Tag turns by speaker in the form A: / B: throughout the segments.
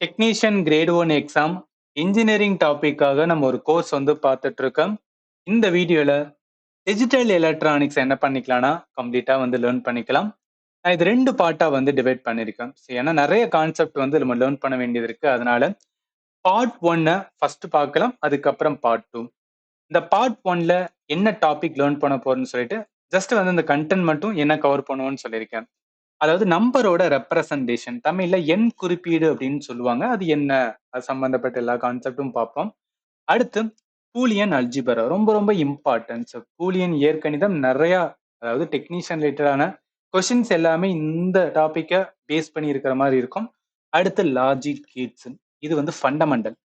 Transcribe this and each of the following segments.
A: Technician grade 1 exam engineering டாபிக்காக நம்ம ஒரு course வந்து பார்த்துட்டு இருக்கோம். இந்த வீடியோல டிஜிட்டல் எலக்ட்ரானிக்ஸ் என்ன பண்ணிக்கலாம்னா கம்ப்ளீட்டா வந்து லேர்ன் பண்ணிக்கலாம். நான் இது 2 பார்ட்டா வந்து டிவைட் பண்ணியிருக்கேன். ஏன்னா நிறைய கான்செப்ட் வந்து நம்ம லேர்ன் பண்ண வேண்டியது இருக்கு. அதனால பார்ட் 1 ஃபர்ஸ்ட் பார்க்கலாம். அதுக்கப்புறம் பார்ட் 2. இந்த பார்ட் 1ல என்ன டாபிக் லேர்ன் பண்ண போறோம்னு சொல்லிட்டு ஜஸ்ட் வந்து இந்த கண்டென்ட் மட்டும் என்ன கவர் பண்ணுவோம்னு சொல்லியிருக்கேன். அதாவது நம்பரோட ரெப்ரசன்டேஷன் தமிழ்ல எண் குறிப்பீடு அப்படின்னு சொல்லுவாங்க. அது என்ன? அது சம்பந்தப்பட்ட எல்லா கான்செப்டும் பார்ப்போம். அடுத்து பூலியன் அல்ஜிபரா ரொம்ப ரொம்ப இம்பார்ட்டன்ஸ். பூலியன் இயற்கணிதம் நிறைய, அதாவது டெக்னீஷியன் ரிலேட்டடான கொஸ்டின்ஸ் எல்லாமே இந்த டாபிக்கை பேஸ் பண்ணி இருக்கிற மாதிரி இருக்கும். அடுத்து லாஜிக் கேட்ஸ், இது வந்து ஃபண்டமெண்டல்.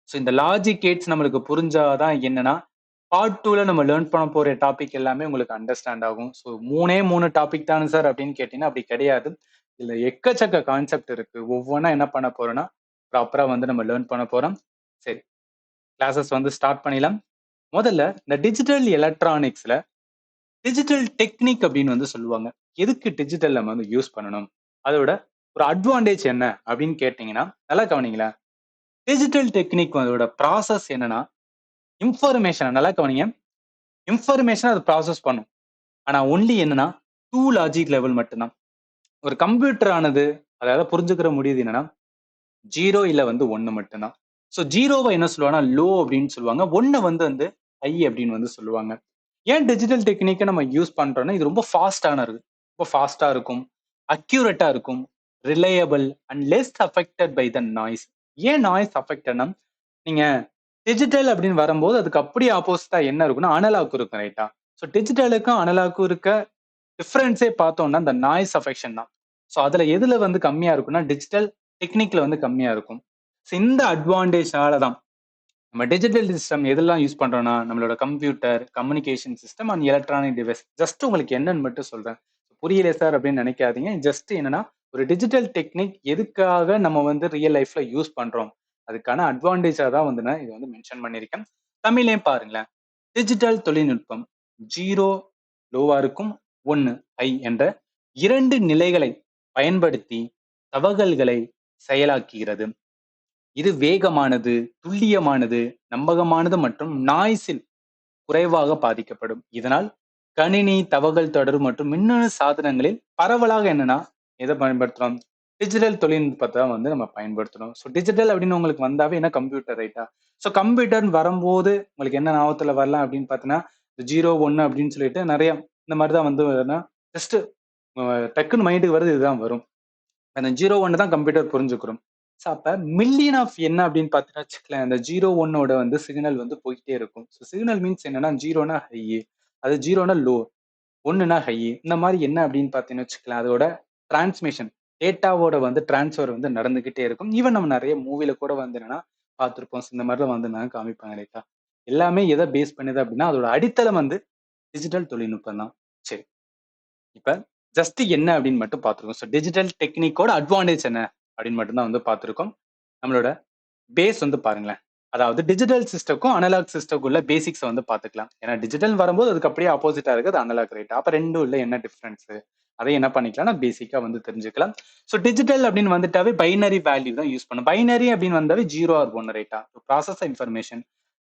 A: ஸோ இந்த லாஜிக் கேட்ஸ் நம்மளுக்கு புரிஞ்சாதான் என்னன்னா பார்ட் 2ல நம்ம லேர்ன் பண்ண போற டாபிக் எல்லாமே உங்களுக்கு அண்டர்ஸ்டாண்ட் ஆகும். ஸோ 3 டாபிக் தானே சார் அப்படின்னு கேட்டீங்கன்னா அப்படி கிடையாது. இதுல எக்கச்சக்க கான்செப்ட் இருக்கு. ஒவ்வொன்றா என்ன பண்ண போறோம்னா ப்ராப்பரா வந்து நம்ம லேர்ன் பண்ண போறோம். சரி, கிளாஸஸ் வந்து ஸ்டார்ட் பண்ணிடலாம். முதல்ல இந்த டிஜிட்டல் எலக்ட்ரானிக்ஸ்ல டிஜிட்டல் டெக்னிக் அப்படின்னு வந்து சொல்லுவாங்க. எதுக்கு டிஜிட்டல் நம்ம வந்து யூஸ் பண்ணணும், அதோட ஒரு அட்வான்டேஜ் என்ன அப்படின்னு கேட்டீங்கன்னா நல்லா கவனிங்களேன். டிஜிட்டல் டெக்னிக் அதோட ப்ராசஸ் என்னன்னா இன்ஃபர்மேஷன், நல்லா கவனிங்க, இன்ஃபர்மேஷன் அது ப்ராசஸ் பண்ணும். ஆனா ஒன்லி என்னன்னா 2 லாஜிக் லெவல் மட்டும்தான். ஒரு கம்ப்யூட்டர் ஆனது அதாவது புரிஞ்சுக்கிற முடியுது என்னன்னா 0 இல்ல வந்து 1 மட்டும்தான். ஸோ 0வை என்ன சொல்லுவாங்கன்னா லோ அப்படின்னு சொல்லுவாங்க. 1 வந்து ஹை அப்படின்னு வந்து சொல்லுவாங்க. ஏன் டிஜிட்டல் டெக்னிக்கை நம்ம யூஸ் பண்றோம்னா இது ரொம்ப ஃபாஸ்டான இருக்கு. ரொம்ப ஃபாஸ்டா இருக்கும், அக்யூரேட்டா இருக்கும், reliable and less affected by the noise. ஏன் நாய்ஸ் அஃபெக்டட்னா நீங்க டிஜிட்டல் அப்படின்னு வரும்போது அதுக்கு அப்படியே ஆப்போசிட்டா என்ன இருக்குன்னா அனலாக் இருக்கும், ரைட்டா? ஸோ டிஜிட்டலுக்கும் அனலாக்கும் இருக்க டிஃபரன்ஸே பார்த்தோம்னா இந்த நாய்ஸ் அஃபெக்ஷன் தான். ஸோ அதுல எதுல வந்து கம்மியா இருக்கும்னா டிஜிட்டல் டெக்னிக்ல வந்து கம்மியா இருக்கும். ஸோ இந்த அட்வான்டேஜ்னால தான் நம்ம டிஜிட்டல் சிஸ்டம் எதெல்லாம் யூஸ் பண்றோம்னா நம்மளோட computer, communication system and electronic device. Just உங்களுக்கு என்னன்னு மட்டும் சொல்றேன். புரியல சார் அப்படின்னு நினைக்காதீங்க. ஜஸ்ட் என்னன்னா ஒரு டிஜிட்டல் டெக்னிக் எதுக்காக நம்ம வந்து ரியல் லைஃப்ல யூஸ் பண்றோம், அதுக்கான அட்வான்டேஜா தான் வந்து நான் இது வந்து மென்ஷன் பண்ணியிருக்கேன். தமிழ்லயும் பாருங்களேன். டிஜிட்டல் தொழில்நுட்பம் 0 லோவா இருக்கும், 1 ஹை என்ற 2 நிலைகளை பயன்படுத்தி தகவல்களை செயலாக்குகிறது. இது வேகமானது, துல்லியமானது, நம்பகமானது மற்றும் நாய்ஸில் குறைவாக பாதிக்கப்படும். இதனால் கணினி, தகவல் தொடர்பு மற்றும் மின்னணு சாதனங்களில் பரவலாக என்னன்னா எதை பயன்படுத்துறோம்? டிஜிட்டல் தொழில்நுட்பத்தை வந்து நம்ம பயன்படுத்துறோம். ஸோ டிஜிட்டல் அப்படின்னு உங்களுக்கு வந்தாவே என்ன கம்ப்யூட்டர், ரைட்டா? ஸோ கம்ப்யூட்டர் வரும்போது உங்களுக்கு என்ன ஞாபகத்துல வரலாம் அப்படின்னு பார்த்தீங்கன்னா 0 1 அப்படின்னு சொல்லிட்டு நிறைய இந்த மாதிரி தான் வந்து ஜஸ்ட் டக்குன்னு மைண்டுக்கு வருது, இதுதான் வரும். அந்த 0 1 தான் கம்ப்யூட்டர் புரிஞ்சுக்கிறோம். ஸோ அப்ப மில்லியன் ஆஃப் என்ன அப்படின்னு பார்த்தீங்கன்னா வச்சுக்கலேன், அந்த 0 1ஓட வந்து சிக்னல் வந்து போயிட்டே இருக்கும். ஸோ சிக்னல் மீன்ஸ் என்னன்னா 0னா ஹை, அது 0னா லோ, 1னா ஹை. இந்த மாதிரி என்ன அப்படின்னு பார்த்தீங்கன்னு வச்சுக்கலாம், அதோட டிரான்ஸ்மிஷன் டேட்டாவோட வந்து டிரான்ஸ்ஃபர் வந்து நடந்துகிட்டே இருக்கும். ஈவன் நம்ம நிறைய மூவில கூட வந்து என்னன்னா பார்த்துருப்போம். இந்த மாதிரிலாம் வந்து நான் காமிப்பாங்க, ரைட்டா? எல்லாமே எதை பேஸ் பண்ணுது அப்படின்னா அதோட அடித்தளம் வந்து டிஜிட்டல் தொழில்நுட்பம் தான். சரி, இப்ப ஜஸ்ட் என்ன அப்படின்னு மட்டும் பார்த்துருக்கோம். ஸோ டிஜிட்டல் டெக்னிக்கோட அட்வான்டேஜ் என்ன அப்படின்னு மட்டும் தான் வந்து பார்த்துருக்கோம். நம்மளோட பேஸ் வந்து பாருங்களேன். அதாவது டிஜிட்டல் சிஸ்டம்க்கும் அனலாக் சிஸ்டம்க்குள்ள பேசிக்ஸ் வந்து பார்த்துக்கலாம். ஏன்னா டிஜிட்டல் வரும்போது அதுக்கு அப்படியே ஆப்போசிட்டா இருக்குது அனலாக், ரைட்? அப்ப ரெண்டும் உள்ள என்ன டிஃபரன்ஸ், அதை என்ன பண்ணிக்கலாம்னா பேசிக்கா வந்து தெரிஞ்சுக்கலாம். ஸோ டிஜிட்டல் அப்படின்னு வந்துட்டாவே பைனரி வேல்யூ தான் யூஸ் பண்ணும். பைனரி அப்படின்னு வந்தாவே 0 ஆர் 1, ரைட்டா? ப்ராசஸ் இன்ஃபர்மேஷன்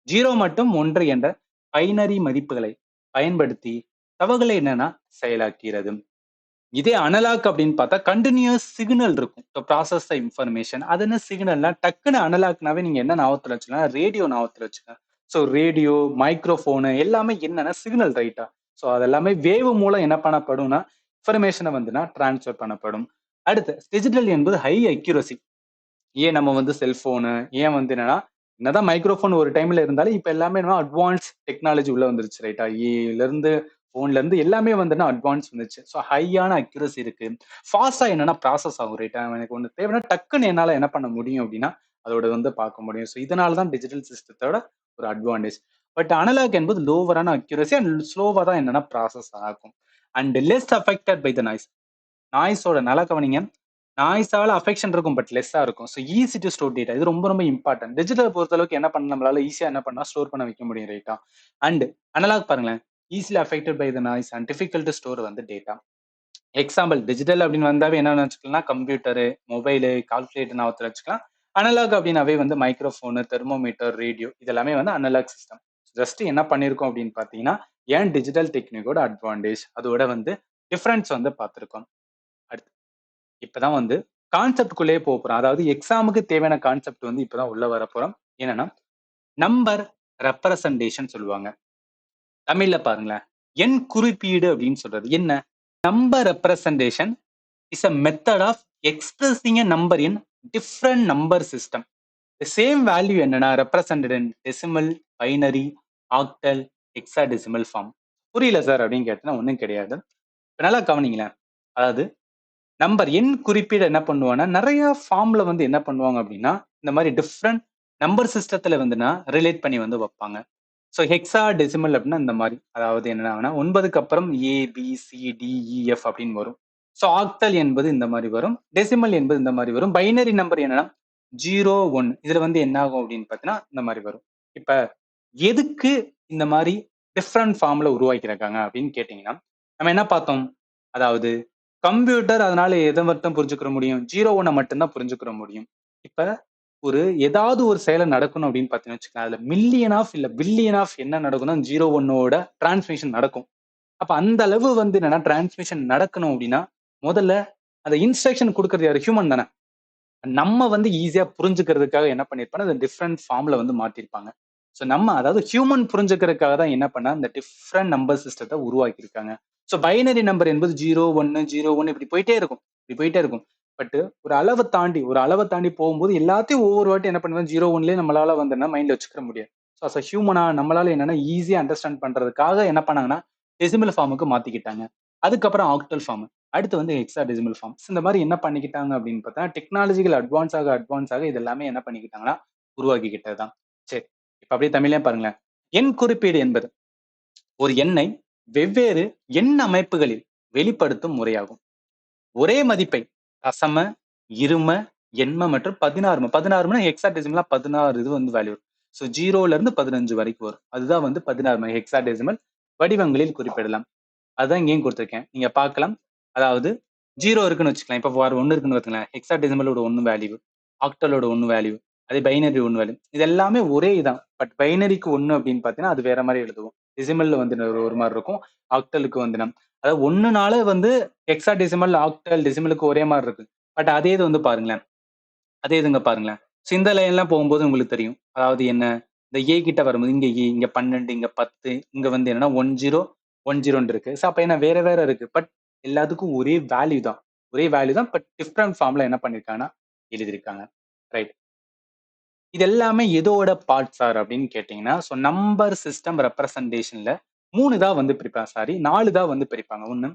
A: 0 மற்றும் 1 என்ற பைனரி மதிப்புகளை பயன்படுத்தி தகவல்களை என்னன்னா செயலாக்கிறது. இதே அனலாக் அப்படின்னு பார்த்தா கண்டினியூஸ் சிக்னல் இருக்கும். இப்போ ப்ராசஸ் இன்ஃபர்மேஷன் அது என்ன சிக்னல்னா டக்குன்னு அனலாக்னாவே நீங்க என்ன ஞாபகத்துல வச்சுக்கலாம், ரேடியோ ஞாபகத்துல வச்சுக்கலாம். ஸோ ரேடியோ, மைக்ரோஃபோனு எல்லாமே என்னன்னா சிக்னல், ரைட்டா? ஸோ அது எல்லாமே வேவ் மூலம் என்ன பண்ணப்படும்னா இன்ஃபர்மேஷனை வந்துன்னா டிரான்ஸ்ஃபர் பண்ணப்படும். அடுத்து டிஜிட்டல் என்பது ஹை அக்யூரசி. ஏன் நம்ம வந்து செல்போனு, ஏன் வந்து என்னன்னா என்னதான் மைக்ரோஃபோன் ஒரு டைம்ல இருந்தாலும் இப்ப எல்லாமே என்ன அட்வான்ஸ் டெக்னாலஜி உள்ள வந்துருச்சு, ரைட்டா? ஏல இருந்து போன்ல இருந்து எல்லாமே வந்து அட்வான்ஸ் வந்துச்சு. ஸோ ஹையான அக்யூரசி இருக்கு. ஃபாஸ்டா என்னன்னா ப்ராசஸ் ஆகும், ரைட்டா? எனக்கு ஒண்ணு தேவைன்னா டக்குன்னு என்னால என்ன பண்ண முடியும் அப்படின்னா அதோட வந்து பார்க்க முடியும். ஸோ இதனால தான் டிஜிட்டல் சிஸ்டத்தோட ஒரு அட்வான்டேஜ். பட் அனலாக் என்பது லோவரான அக்யூரசி அண்ட் ஸ்லோவா தான் என்னன்னா ப்ராசஸ் ஆகும். And less affected by the noise. நாய்ஸோட நல்லா கவனிங்க. நாய்ஸால அஃபெக்ஷன் இருக்கும் பட் லெஸ்ஸா இருக்கும். So easy to store data. இது ரொம்ப ரொம்ப இம்பார்ட்டன்ட். டிஜிட்டல் பொறுத்தளவுக்கு என்ன பண்ண நம்மளால ஈஸியா என்ன பண்ணா ஸ்டோர் பண்ண வைக்க முடியும், ரைட்டா? அண்ட் அனலாக் பாருங்களேன். Easily affected by the noise and difficult to store வந்து டேட்டா. எக்ஸாம்பிள் டிஜிட்டல் அப்படின்னு வந்தாவே என்ன வச்சுக்கலாம்னா கம்ப்யூட்டரு, மொபைலு, கால்குலேட்டர் ஞாபகத்துல வச்சுக்கலாம். அனலாக் அப்படின்னாவே வந்து மைக்ரோஃபோனு, தெர்மோமீட்டர், ரேடியோ இதெல்லாமே வந்து அனலாக் சிஸ்டம். ஜஸ்ட் என்ன பண்ணியிருக்கோம் அப்படின்னு பார்த்தீங்கன்னா, ஏன் டிஜிட்டல் டெக்னிக்கோட அட்வான்டேஜ் அதோட வந்து டிஃபரன்ஸ் வந்து பார்த்துருக்கோம். அடுத்து இப்பதான் வந்து கான்செப்ட்குள்ளேயே போறோம். அதாவது எக்ஸாமுக்கு தேவையான கான்செப்ட் வந்து இப்பதான் உள்ள வர போறோம். என்னன்னா நம்பர் ரெப்ரசன்டேஷன் சொல்லுவாங்க. தமிழ்ல பாருங்களேன். எண் குறிப்பீடு அப்படின்னு சொல்றது என்ன? Number representation is a method of expressing a number in different number system. The same value என்னன்னா represented in decimal, binary, octal, hexadecimal form. புரியல சார் அப்படின்னு கேட்டா ஒண்ணும் கிடையாது. இப்ப நல்லா கவனிங்களேன். அதாவது நம்பர் எண் குறிப்பீடு என்ன பண்ணுவாங்கன்னா நிறைய ஃபார்ம்ல வந்து என்ன பண்ணுவாங்க அப்படின்னா இந்த மாதிரி டிஃப்ரெண்ட் நம்பர் சிஸ்டத்துல வந்துன்னா ரிலேட் பண்ணி வந்து வைப்பாங்க. ஸோ ஹெக்ஸா டெசிமல் அப்படின்னா இந்த மாதிரி அதாவது என்னன்னா 9க்கு அப்புறம் A B C D E F அப்படின்னு வரும். ஸோ ஆக்டல் என்பது இந்த மாதிரி வரும், டெசிமல் என்பது இந்த மாதிரி வரும், பைனரி நம்பர் என்னன்னா 0 1 இதுல வந்து என்ன ஆகும் அப்படின்னு பார்த்தீங்கன்னா இந்த மாதிரி வரும். இப்ப எதுக்கு இந்த மாதிரி டிஃப்ரெண்ட் ஃபார்ம்ல உருவாக்கியிருக்காங்க அப்படின்னு கேட்டீங்கன்னா நம்ம என்ன பார்த்தோம், அதாவது கம்ப்யூட்டர் அதனால எதை மட்டும் புரிஞ்சுக்கிற முடியும், 0 1 மட்டும்தான் புரிஞ்சுக்கிற முடியும். இப்ப ஒரு ஏதாவது ஒரு செயலை நடக்கணும் அப்படின்னு பார்த்தீங்கன்னு வச்சுக்கலாம், அதுல மில்லியன் ஆஃப் இல்ல பில்லியன் ஆஃப் என்ன நடக்கும்னா 0 1 டிரான்ஸ்மிஷன் நடக்கும். அப்ப அந்த அளவு வந்து என்னன்னா டிரான்ஸ்மிஷன் நடக்கணும் அப்படின்னா முதல்ல அந்த இன்ஸ்ட்ரக்ஷன் கொடுக்கறது யாரு, ஹியூமன் தானே. நம்ம வந்து ஈஸியா புரிஞ்சுக்கிறதுக்காக என்ன பண்ணிருப்பாங்க, அந்த டிஃப்ரெண்ட் ஃபார்ம்ல வந்து மாத்திருப்பாங்க. ஸோ நம்ம அதாவது ஹியூமன் புரிஞ்சுக்கிறதுக்காக தான் என்ன பண்ணா இந்த டிஃப்ரெண்ட் நம்பர் சிஸ்டத்தை உருவாக்கியிருக்காங்க. ஸோ பைனரி நம்பர் என்பது 0 1 0 1 இப்படி போயிட்டே இருக்கும், இப்படி போயிட்டே இருக்கும். பட் ஒரு அளவை தாண்டி போகும்போது எல்லாத்தையும் ஒவ்வொரு வாட்டி என்ன பண்ணுவேன் 0 1லயே நம்மளால வந்து என்ன மைண்ட்ல வச்சுக்கிற முடியாது. ஸோ அஸ் ஹியூமனா நம்மளால என்னன்னா ஈஸியா அண்டர்ஸ்டாண்ட் பண்றதுக்காக என்ன பண்ணாங்கன்னா டெசிமல் ஃபார்முக்கு மாத்திக்கிட்டாங்க. அதுக்கப்புறம் ஆக்டல் ஃபார்ம், அடுத்து வந்து ஹெக்ஸாடெசிமல் ஃபார்ம்ஸ். இந்த மாதிரி என்ன பண்ணிக்கிட்டாங்க அப்படின்னு பார்த்தா டெக்னாலஜிகள் அட்வான்ஸ் ஆக இது எல்லாமே என்ன பண்ணிக்கிட்டாங்கன்னா உருவாக்கிக்கிட்டது தான். சரி, இப்ப அப்படியே தமிழ்லயே பாருங்களேன். எண் குறிப்பீடு என்பது ஒரு எண்ணை வெவ்வேறு எண் அமைப்புகளில் வெளிப்படுத்தும் முறையாகும். ஒரே மதிப்பை தசம, இரும, எண்ம மற்றும் 16 ஹெக்ஸாடெசிமலா 16 இது வந்து வேல்யூ. ஸோ 0ல இருந்து 15 வரைக்கும் வரும். அதுதான் வந்து 16 ஹெக்ஸாடெசிமல் வடிவங்களில் குறிப்பிடலாம். அதான் இங்கேயும் கொடுத்துருக்கேன். நீங்க பார்க்கலாம். அதாவது 0 இருக்குன்னு வச்சுக்கலாம். இப்ப ஃபார் 1 இருக்குன்னு பாத்துங்களேன். ஹெக்ஸாடெசிமலோட 1 வேல்யூ, ஆக்டலோட 1 வேல்யூ, அதே பைனரி 1 வேல்யூ. இது எல்லாமே ஒரே இதான். பட் பைனரிக்கு 1 அப்படின்னு பார்த்தீங்கன்னா, அது வேற மாரி எழுதுவோம். டெசிமல்ல வந்து ஒரு மாரி இருக்கும். ஆக்டலுக்கு வந்து அதாவது 1னால வந்து ஹெக்ஸாடெசிமல், ஆக்டல், டெசிமலுக்கு ஒரே மாரி இருக்கு. பட் அதே இது வந்து பாருங்களேன். அதே இதுங்க பாருங்களேன். ஸோ இந்த லைன்லாம் போகும்போது உங்களுக்கு தெரியும். அதாவது என்ன, இந்த ஏ கிட்ட வரும்போது இங்க ஏ, இங்க 12, இங்க 10, இங்க வந்து என்னன்னா 10, 10ன்னு இருக்கு. ஸோ அப்ப என்ன வேற வேற இருக்கு. பட் எல்லாத்துக்கும் ஒரே வேல்யூ தான். ஒரே வேல்யூ தான். பட் டிஃபரண்ட் ஃபார்ம்ல என்ன பண்ணியிருக்காங்கன்னா எழுதியிருக்காங்க. ரைட். இது எல்லாமே எதோட பார்ட்ஸ் ஆர் அப்படின்னு கேட்டீங்கன்னா, ஸோ நம்பர் சிஸ்டம் ரெப்ரசன்டேஷன்ல 3 தான் வந்து பிரிப்பாங்க. சாரி 4 தான் வந்து பிரிப்பாங்க. ஒண்ணு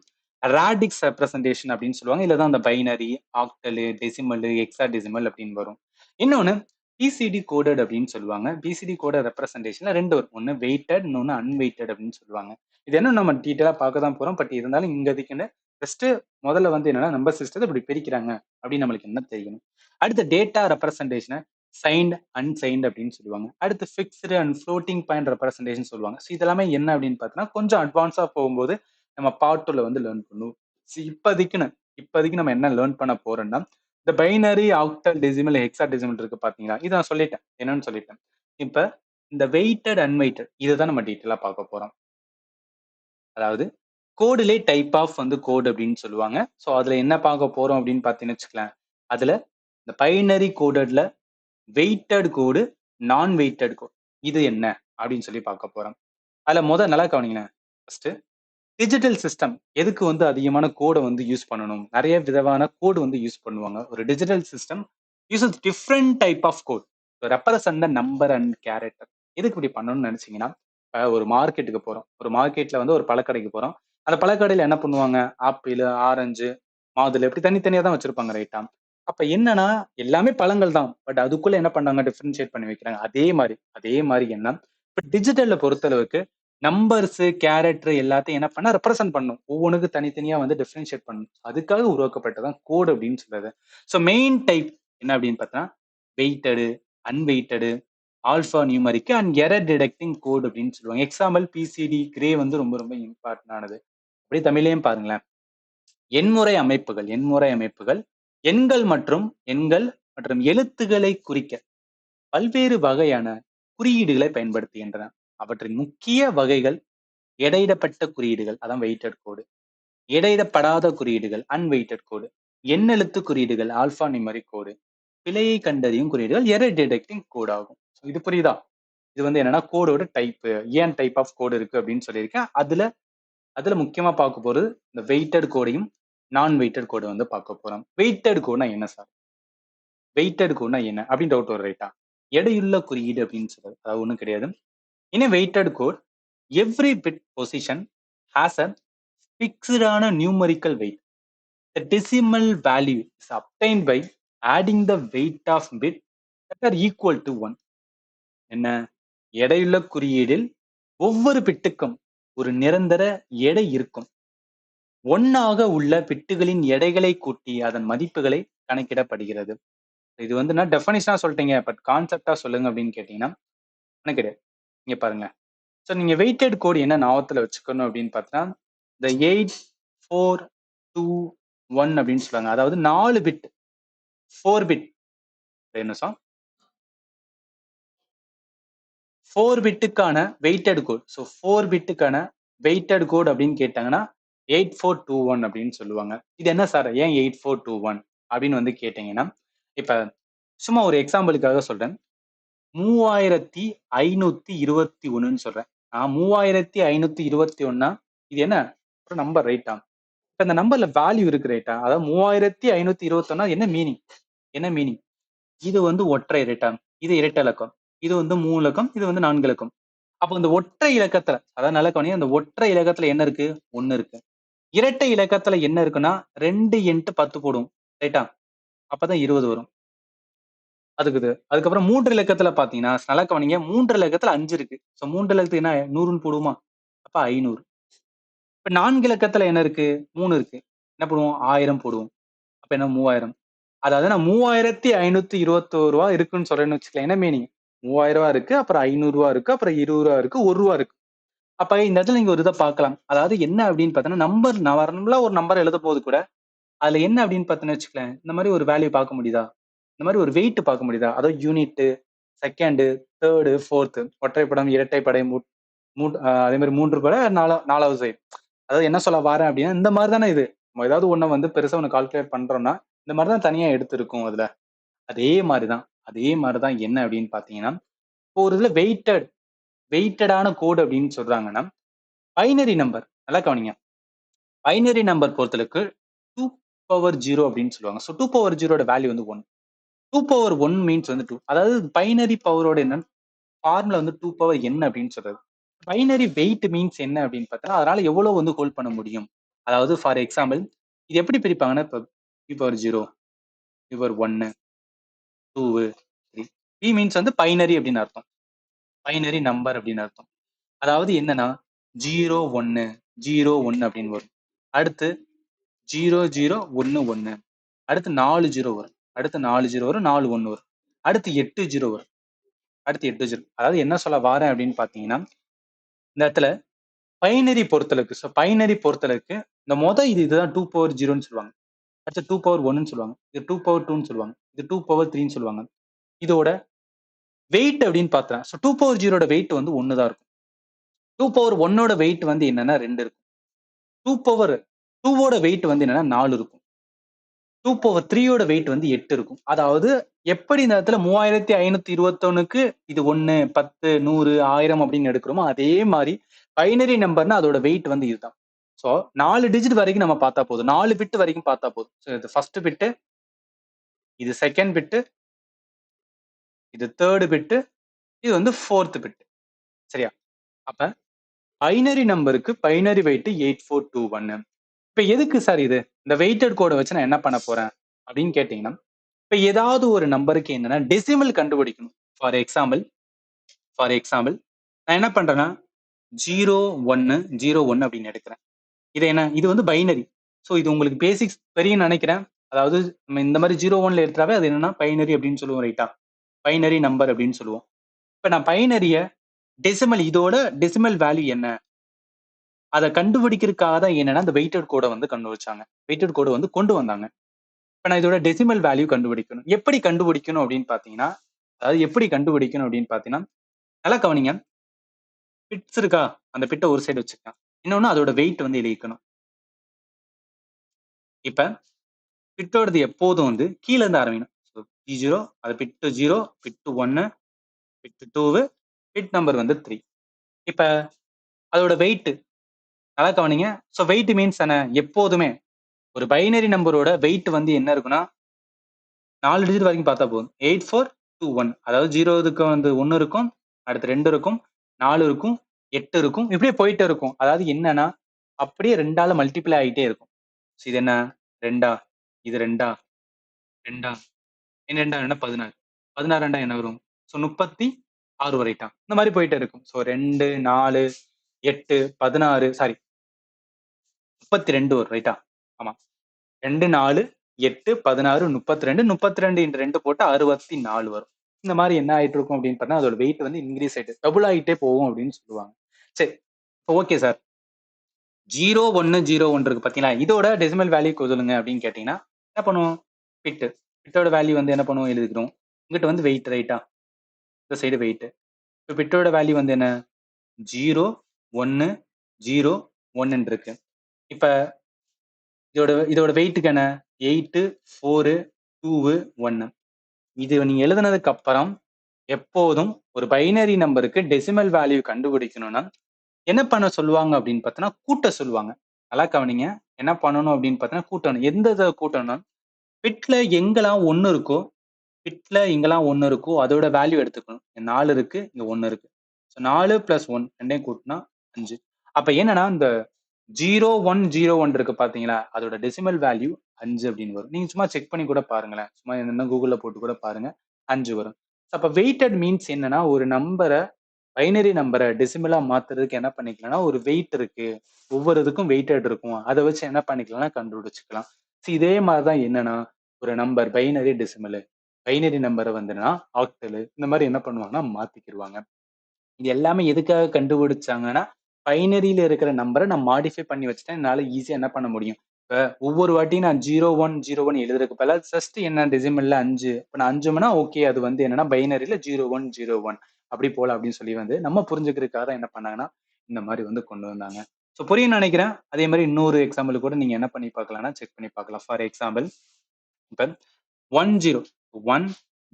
A: ராடிக்ஸ் ரெப்ரசன்டேஷன் அப்படின்னு சொல்லுவாங்க. இதுல தான் அந்த பைனரி, ஆக்டலு, டெசிமலு, ஹெக்ஸாடெசிமல் அப்படின்னு வரும். இன்னொன்னு பிசிடி கோடட் அப்படின்னு சொல்லுவாங்க. பிசிடி கோடட் ரெப்ரசன்டேஷன்ல 2 வரும். ஒண்ணு வெயிட்டட், இன்னொன்னு அன்வெயிட்டட் அப்படின்னு சொல்லுவாங்க. இது என்ன நம்ம டீட்டெயிலா பார்க்க தான் போறோம். பட் இருந்தாலும் இங்கதிக்குன்னு ஜஸ்ட் முதல்ல வந்து என்னன்னா நம்பர் சிஸ்டத்தை இப்படி பிரிக்கிறாங்க அப்படின்னு நம்மளுக்கு என்ன தெரியணும். அடுத்த டேட்டா ரெப்ரசன்டேஷனை சைன்ட், அன்சைன்ட் அப்படின்னு சொல்லுவாங்க. அடுத்து fixed and floating point representation சொல்லுவாங்க. ஸோ இதெல்லாமே என்ன அப்படின்னு பார்த்தீங்கன்னா கொஞ்சம் அட்வான்ஸா போகும்போது நம்ம பார்ட் 2ல வந்து லேர்ன் பண்ணுவோம். ஸோ இப்போதைக்கு நம்ம என்ன லேர்ன் பண்ண போறோம்னா இந்த பைனரி, ஆக்டல், டெசிமல், ஹெக்ஸாடெசிமல் இருக்கு பாத்தீங்களா, இதை நான் சொல்லிட்டேன் என்னன்னு சொல்லிட்டேன். இப்ப இந்த வெயிட்டட், அன்வெயிட்டட் இதுதான் நம்ம டீட்டெயிலா பார்க்க போறோம். அதாவது கோடுலே டைப் ஆஃப் வந்து கோடு அப்படின்னு சொல்லுவாங்க. ஸோ அதுல என்ன பார்க்க போறோம் அப்படின்னு பார்த்தீங்கன்னு வச்சுக்கலாம். அதுல இந்த பைனரி கோடட்ல வெயிட்டட் கோடு, நான் வெயிட்டட் கோட் இது என்ன அப்படின்னு சொல்லி பார்க்க போறோம். அதுல நல்லா கவனிங்களேன். ஃபர்ஸ்ட் டிஜிட்டல் சிஸ்டம் எதுக்கு வந்து அதிகமான கோடை வந்து யூஸ் பண்ணணும், நிறைய விதமான கோடு வந்து யூஸ் பண்ணுவாங்க. ஒரு digital system uses different type of code represent the number and character. எதுக்கு இப்படி பண்ணணும்னு நினைச்சீங்கன்னா, இப்ப ஒரு மார்க்கெட்டுக்கு போறோம், ஒரு மார்க்கெட்ல வந்து ஒரு பழக்கடைக்கு போறோம். அந்த பழக்கடையில என்ன பண்ணுவாங்க, ஆப்பிள், ஆரஞ்சு, மாதுளை இப்படி தனித்தனியா தான் வச்சிருப்பாங்க, ரைட்டா. அப்ப என்னன்னா எல்லாமே பழங்கள் தான். பட் அதுக்குள்ள என்ன பண்ணாங்க, டிஃபரன்ஷியேட் பண்ணி வைக்கிறாங்க. அதே மாதிரி என்ன இப்ப டிஜிட்டல்ல பொறுத்தளவுக்கு நம்பர்ஸ், கேரக்டர் எல்லாத்தையும் என்ன பண்ணா ரெப்ரசென்ட் பண்ணும். ஒவ்வொன்றுக்கு தனித்தனியா வந்து டிஃபரன்ஷியேட் பண்ணும். அதுக்காக உருவாக்கப்பட்டதான் கோட் அப்படின்னு சொல்றது. ஸோ மெயின் டைப் என்ன அப்படின்னு பார்த்தா weighted, unweighted, alpha numeric and error detecting code அப்படின்னு சொல்லுவாங்க. எக்ஸாம்பிள் பிசிடி, கிரே வந்து ரொம்ப ரொம்ப இம்பார்ட்டன்ட் ஆனது. அப்படியே தமிழ்லயும் பாருங்களேன். எண்முறை அமைப்புகள் எண்கள் மற்றும் எழுத்துக்களை குறிக்க பல்வேறு வகையான குறியீடுகளை பயன்படுத்துகின்றன. அவற்றின் முக்கிய வகைகள் எடையிடப்பட்ட குறியீடுகள், அதான் வெயிட்டட் கோடு. எடையிடப்படாத குறியீடுகள், அன்வெயிட்டட் கோடு. எண்ணெழுத்து குறியீடுகள், ஆல்பா நியூமெரிக் கோடு. பிழையை கண்டறியும் குறியீடுகள், எரர் டிடெக்டிங் கோட் ஆகும். இது புரியுதா? இது வந்து என்னன்னா கோடோட டைப், ஏன் டைப் ஆஃப் கோடு இருக்கு அப்படின்னு சொல்லியிருக்கேன். அதுல முக்கியமா பார்க்க போறது இந்த வெயிட்டட் கோடையும் நான் வெயிட்டட் கோடு வந்து பார்க்க போறோம். வெயிட்டட் கோட்னா என்ன சார்? வெயிட்டட் கோட்னா என்ன அப்படின்னு டவுட் வரும், ரைட்டா? எடையுள்ள குறியீடு அப்படின்னு சொல்றது அதாவது ஒண்ணும் கிடையாது. இன் a weighted code, every bit position has a fixed ஆன numerical weight. The decimal value is obtained by adding the weight of bit that are equal to 1. என்ன? எடையுள்ள குறியீடில் ஒவ்வொரு பிட்டுக்கும் ஒரு நிரந்தர எடை இருக்கும். 1 உள்ள பிட்டுகளின் எடைகளை கூட்டி அதன் மதிப்புகளை கணக்கிடப்படுகிறது. இது வந்து நான் டெஃபனிஷனா சொல்லிட்டீங்க, பட் கான்செப்டா சொல்லுங்க அப்படின்னு கேட்டீங்கன்னா கணக்கிடு. இங்க பாருங்க. ஸோ நீங்க வெயிட்டட் கோடு என்ன ஞாபகத்துல வச்சுக்கணும் அப்படின்னு பார்த்தா, இந்த 8421 அப்படின்னு சொல்லுவாங்க. அதாவது 4 பிட், 4 பிட், என்ன சார், 4 பிட்டுக்கான வெயிட்டட் கோட். ஸோ 4 பிட்டுக்கான வெயிட்டட் கோட் அப்படின்னு கேட்டாங்கன்னா 8421 அப்படின்னு சொல்லுவாங்க. இது என்ன சார், ஏன் 8421 அப்படின்னு வந்து கேட்டீங்கன்னா, இப்ப சும்மா ஒரு எக்ஸாம்பிளுக்காக சொல்றேன். 3521 சொல்றேன். 3521 இது என்ன ஒரு நம்பர், ரைட்டா? இப்ப இந்த நம்பர்ல வேல்யூ இருக்கு, ரைட்டா? அதாவது 3521 என்ன மீனிங்? என்ன மீனிங்? இது வந்து ஒற்றை, ரைட்டா? இது இரட்டை இலக்கம், இது வந்து 3 இலக்கம், இது வந்து 4 இலக்கம். அப்போ இந்த ஒற்றை இலக்கத்துல, அதாவது நல்ல கவனிங்க, அந்த ஒற்றை இலக்கத்துல என்ன இருக்கு? 1 இருக்கு. இரட்டை இலக்கத்துல என்ன இருக்குன்னா 2 × 10 போடுவோம், ரைட்டா? அப்பதான் 20 வரும். அதுக்கப்புறம் 3 இலக்கத்துல பாத்தீங்கன்னா நல்லா கவனிங்க, 3 இலக்கத்துல 5 இருக்கு. ஸோ 3 இலக்கத்துக்கு என்ன 100ன்னு போடுவோமா? அப்ப 500. இப்ப 4 இலக்கத்துல என்ன இருக்கு? 3 இருக்கு. என்ன பண்ணுவோம்? 1000 போடுவோம். அப்ப என்ன 3000. அதாவது நான் 3521 இருக்குன்னு சொல்றேன்னு வச்சுக்கலாம். என்ன மீனிங்? 3000 இருக்கு, அப்புறம் 500 இருக்கு, அப்புறம் 20 இருக்கு, ரூ. 1 இருக்கு. அப்ப இந்த இடத்துல நீங்க ஒரு இதை பார்க்கலாம். அதாவது என்ன அப்படின்னு பார்த்தோன்னா, நம்பர் நார்மலா ஒரு நம்பர் எழுத போது கூட அதுல என்ன அப்படின்னு பார்த்தோன்னு வச்சுக்கலேன், இந்த மாதிரி ஒரு வேல்யூ பார்க்க முடியுதா? இந்த மாதிரி ஒரு வெயிட் பார்க்க முடியுதா? அதாவது யூனிட், செகண்ட், தேர்டு, ஃபோர்த், ஒற்றைப்படம், இரட்டைப்படை, அதே மாதிரி 3 படை, 4வது சைடு. அதாவது என்ன சொல்ல வரேன் அப்படின்னா, இந்த மாதிரி தானே இது. நம்ம ஏதாவது ஒண்ணை வந்து பெருசா ஒண்ணு கால்குலேட் பண்றோம்னா இந்த மாதிரி தான் தனியா எடுத்திருக்கும் அதுல. அதே மாதிரிதான் என்ன அப்படின்னு பாத்தீங்கன்னா, இப்போ ஒரு இதுல வெயிட்டடான கோடு அப்படின்னு சொல்றாங்கன்னா, பைனரி நம்பர், நல்லா கவனிங்க. பைனரி நம்பர் பொறுத்தளவுக்கு 2 power 0 அப்படின்னு சொல்லுவாங்க. ஸோ 2 power 0 வேல்யூ வந்து 1. 2 power 1 மீன்ஸ் வந்து 2. அதாவது பைனரி பவரோட என்ன ஃபார்முலா வந்து 2 power n அப்படின்னு சொல்றது. பைனரி வெயிட் மீன்ஸ் என்ன அப்படின்னு பார்த்தா, அதனால எவ்வளவு வந்து ஹோல்ட் பண்ண முடியும். அதாவது ஃபார் எக்ஸாம்பிள் இது எப்படி பிரிப்பாங்கன்னா, இப்போ p/0, p/1, 2, 3. p மீன்ஸ் வந்து பைனரி அப்படின்னு அர்த்தம். பைனரி நம்பர் அப்படின்னு அர்த்தம். அதாவது என்னன்னா 0 1 0 1 அப்படின்னு வரும். அடுத்து 0 0 1 1. அடுத்து 4 0 வரும். அடுத்து 4 0 வரும், 4 1 வரும். அடுத்து 8 0 வரும். அடுத்து 8 0. அதாவது என்ன சொல்ல வாரேன் அப்படின்னு பாத்தீங்கன்னா, இந்த இடத்துல பைனரி பொறுத்தளவுக்கு இந்த இதுதான் 2 power 0ன்னு சொல்லுவாங்க. அடுத்து 2 power 1ன்னு சொல்லுவாங்க. இது 2 power 2ன்னு சொல்லுவாங்க. இது 2 power 3ன்னு சொல்லுவாங்க. இதோட வெயிட் அப்படின்னு பார்த்தா, ஸோ 2 power 0ட வெயிட் வந்து 1 தான் இருக்கும். 2 power 1ஓட வெயிட் வந்து என்னன்னா 2 இருக்கும். 2 power 2ஓட வெயிட் வந்து என்னன்னா 4 இருக்கும். 2 power 3ஓட வெயிட் வந்து 8 இருக்கும். அதாவது எப்படி இந்த இடத்துல 3521க்கு இது 1, 10, 100, 1000 அப்படின்னு எடுக்கிறோமோ அதே மாதிரி பைனரி நம்பர்னா அதோட வெயிட் வந்து இதுதான். ஸோ 4 டிஜிட் வரைக்கும் நம்ம பார்த்தா போதும். 4 பிட் வரைக்கும் பார்த்தா போதும். ஸோ இது ஃபர்ஸ்ட் பிட்டு, இது செகண்ட் பிட்டு, இது தேர்டு பிட்டு, இது வந்து ஃபோர்த் பிட்டு. சரியா? அப்ப பைனரி நம்பருக்கு பைனரி வெயிட் 8421. இப்ப எதுக்கு சார் இது? இந்த வெயிட்டட் கோடை வச்சு நான் என்ன பண்ண போறேன் அப்படின்னு கேட்டீங்கன்னா, இப்ப ஏதாவது ஒரு நம்பருக்கு என்னன்னா டெசிமல் கண்டுபிடிக்கணும். ஃபார் எக்ஸாம்பிள் நான் என்ன பண்றேன்னா 0101 அப்படின்னு எடுக்கிறேன். இது வந்து பைனரி. ஸோ இது உங்களுக்கு பேசிக்ஸ் தெரியும்னு நினைக்கிறேன். அதாவது நம்ம இந்த மாதிரி 01ல எடுத்தாவே அது என்னன்னா பைனரி அப்படின்னு சொல்லுவோம், ரைட்டா? பைனரி நம்பர் அப்படின்னு சொல்லுவோம். இப்ப நான் பைனரிய இதோட டெசிமல் வேல்யூ என்ன அதை கண்டுபிடிக்கிறதுக்காக தான் என்னன்னா அந்த வெயிட்டட் கோடை வந்து கண்டுபிடிச்சாங்க. வெயிட்டட் கோடை வந்து கொண்டு வந்தாங்க. இப்ப நான் இதோட டெசிமல் வேல்யூ கண்டுபிடிக்கணும். எப்படி கண்டுபிடிக்கணும் அப்படின்னு பாத்தீங்கன்னா, அதாவது எப்படி கண்டுபிடிக்கணும் அப்படின்னு பாத்தீங்கன்னா, நல்லா கவனிங்க. பிட்ஸ் இருக்கா? அந்த பிட்ட ஒரு சைடு வச்சுக்கலாம். இன்னொன்னு அதோட வெயிட் வந்து எழுதிக்கணும். இப்ப பிட்டோடது எப்போதும் வந்து கீழ இருந்து ஆரம்பிக்கணும். ஸோ P0 அது bit 0, bit 1, bit 2, bit number வந்து 3. இப்ப அதோட வெயிட் நல்லா கவனிங்க. ஸோ வெயிட் மீன்ஸ் என்ன? எப்போதுமே ஒரு பைனரி நம்பரோட வெயிட் வந்து என்ன இருக்குன்னா 4 டிஜிட் வரைக்கும் பார்த்தா போதும். 8421 அதாவது 0க்கு வந்து 1 இருக்கும், அடுத்து 2 இருக்கும், 4 இருக்கும், 8 இருக்கும். இப்படியே போயிட்டே இருக்கும். அதாவது என்னன்னா, அப்படியே 2ஆல மல்டிப்ளை ஆயிட்டே இருக்கும். இது என்ன 2ஆ? இது 2ஆ? 2ஆ? என்ன 2ஆ என்ன 16. 16 2 என்ன வரும்? ஸோ 36 வரைட்டான். இந்த மாதிரி போயிட்டே இருக்கும். ஸோ 2, 4, 8, 16 சாரி 32 வரும் ரைட்டா? ஆமா. 2, 4, 8, 16, 32, 32 இன்டு 2 போட்டா 64 வரும். இந்த மாதிரி என்ன ஆயிட்டு இருக்கும் அப்படின்னு பார்த்தா அதோட வெயிட் வந்து இன்க்ரீஸ் ஆயிட்டு டபுள் ஆகிட்டே போகும் அப்படின்னு சொல்லுவாங்க. சரி ஓகே சார். 0, 1, 0, 1 இருக்கு பாத்தீங்களா? இதோட டெசிமல் வேல்யூ சொல்லுங்க அப்படின்னு கேட்டீங்கன்னா என்ன பண்ணுவோம்? பிட் பிட்டோட வேல்யூ வந்து என்ன பண்ணுவோம் எழுதிக்கிறோம். இங்கிட்ட வந்து வெயிட் ரைட்டா? இந்த சைடு வெயிட். இப்போ பிட்டோட வேல்யூ வந்து என்ன? 0, 1, 0, 1 இருக்கு. இப்ப இதோட வெயிட்டுக்கு என்ன? 8, 4, 2, 1. இது நீங்க எழுதுனதுக்கு அப்புறம் எப்போதும் ஒரு பைனரி நம்பருக்கு டெசிமல் வேல்யூ கண்டுபிடிக்கணும்னா என்ன பண்ண சொல்லுவாங்க அப்படின்னு பார்த்தோன்னா கூட்ட சொல்லுவாங்க. நல்லா கவனிங்க. என்ன பண்ணணும் அப்படின்னு பார்த்தோன்னா கூட்டணும். எந்த இத கூட்டணும்னா பிட்ல எங்கெல்லாம் 1 இருக்கோ, பிட்ல எங்கெல்லாம் 1 இருக்கோ அதோட வேல்யூ எடுத்துக்கணும். 4 இருக்கு, இங்க 1 இருக்கு. ஸோ 4 பிளஸ் 1 2யும் கூட்டினா 5. அப்ப என்னன்னா இந்த 0101 இருக்கு பாத்தீங்களா? அதோட டெசிமல் வேல்யூ 5 அப்படின்னு வரும். நீங்க சும்மா செக் பண்ணி கூட பாருங்களேன். சும்மா என்ன கூகுள்ல போட்டு கூட பாருங்க. 5 வரும். அப்ப வெயிட்டட் மீன்ஸ் என்னன்னா ஒரு நம்பர பைனரி நம்பர டெசிமலா மாத்துறதுக்கு என்ன பண்ணிக்கலாம்னா ஒரு வெயிட் இருக்கு. ஒவ்வொரு இதுக்கும் வெயிட்டட் இருக்கும். அத வச்சு என்ன பண்ணிக்கலாம்னா கண்டுபிடிச்சுக்கலாம். இதே மாரி தான் என்னன்னா ஒரு நம்பர் பைனரி டெசிமல். பைனரி நம்பர வந்துனா ஆக்டல் இந்த மாரி என்ன பண்ணுவாங்கன்னா மாத்திக்கிருவாங்க. இது எல்லாமே எதுக்காக கண்டுபிடிச்சாங்கன்னா, பைனரில இருக்கிற நம்பர நான் மாடிஃபை பண்ணி வச்சுட்டா என்னால ஈஸியா என்ன பண்ண முடியும். இப்ப ஒவ்வொரு வாட்டியும் நான் 0101 எழுதுறதுக்கு பதிலா ஜஸ்ட் என்ன டெசிமல்ல 5 இப்ப நான் 5ம்னா ஓகே அது வந்து என்னன்னா பைனரில 0101 அப்படி போலாம் அப்படின்னு சொல்லி வந்து நம்ம புரிஞ்சுக்கிறதுக்காக தான் என்ன பண்ணாங்கன்னா, இந்த மாரி வந்து கொண்டு வந்தாங்க. ஸோ புரியும்னு நெனைக்கிறேன். அதே மாரி இன்னொரு எக்ஸாம்பிள் கூட நீங்க என்ன பண்ணி பார்க்கலாம்னா செக் பண்ணி பார்க்கலாம். ஃபார் எக்ஸாம்பிள் இப்ப 10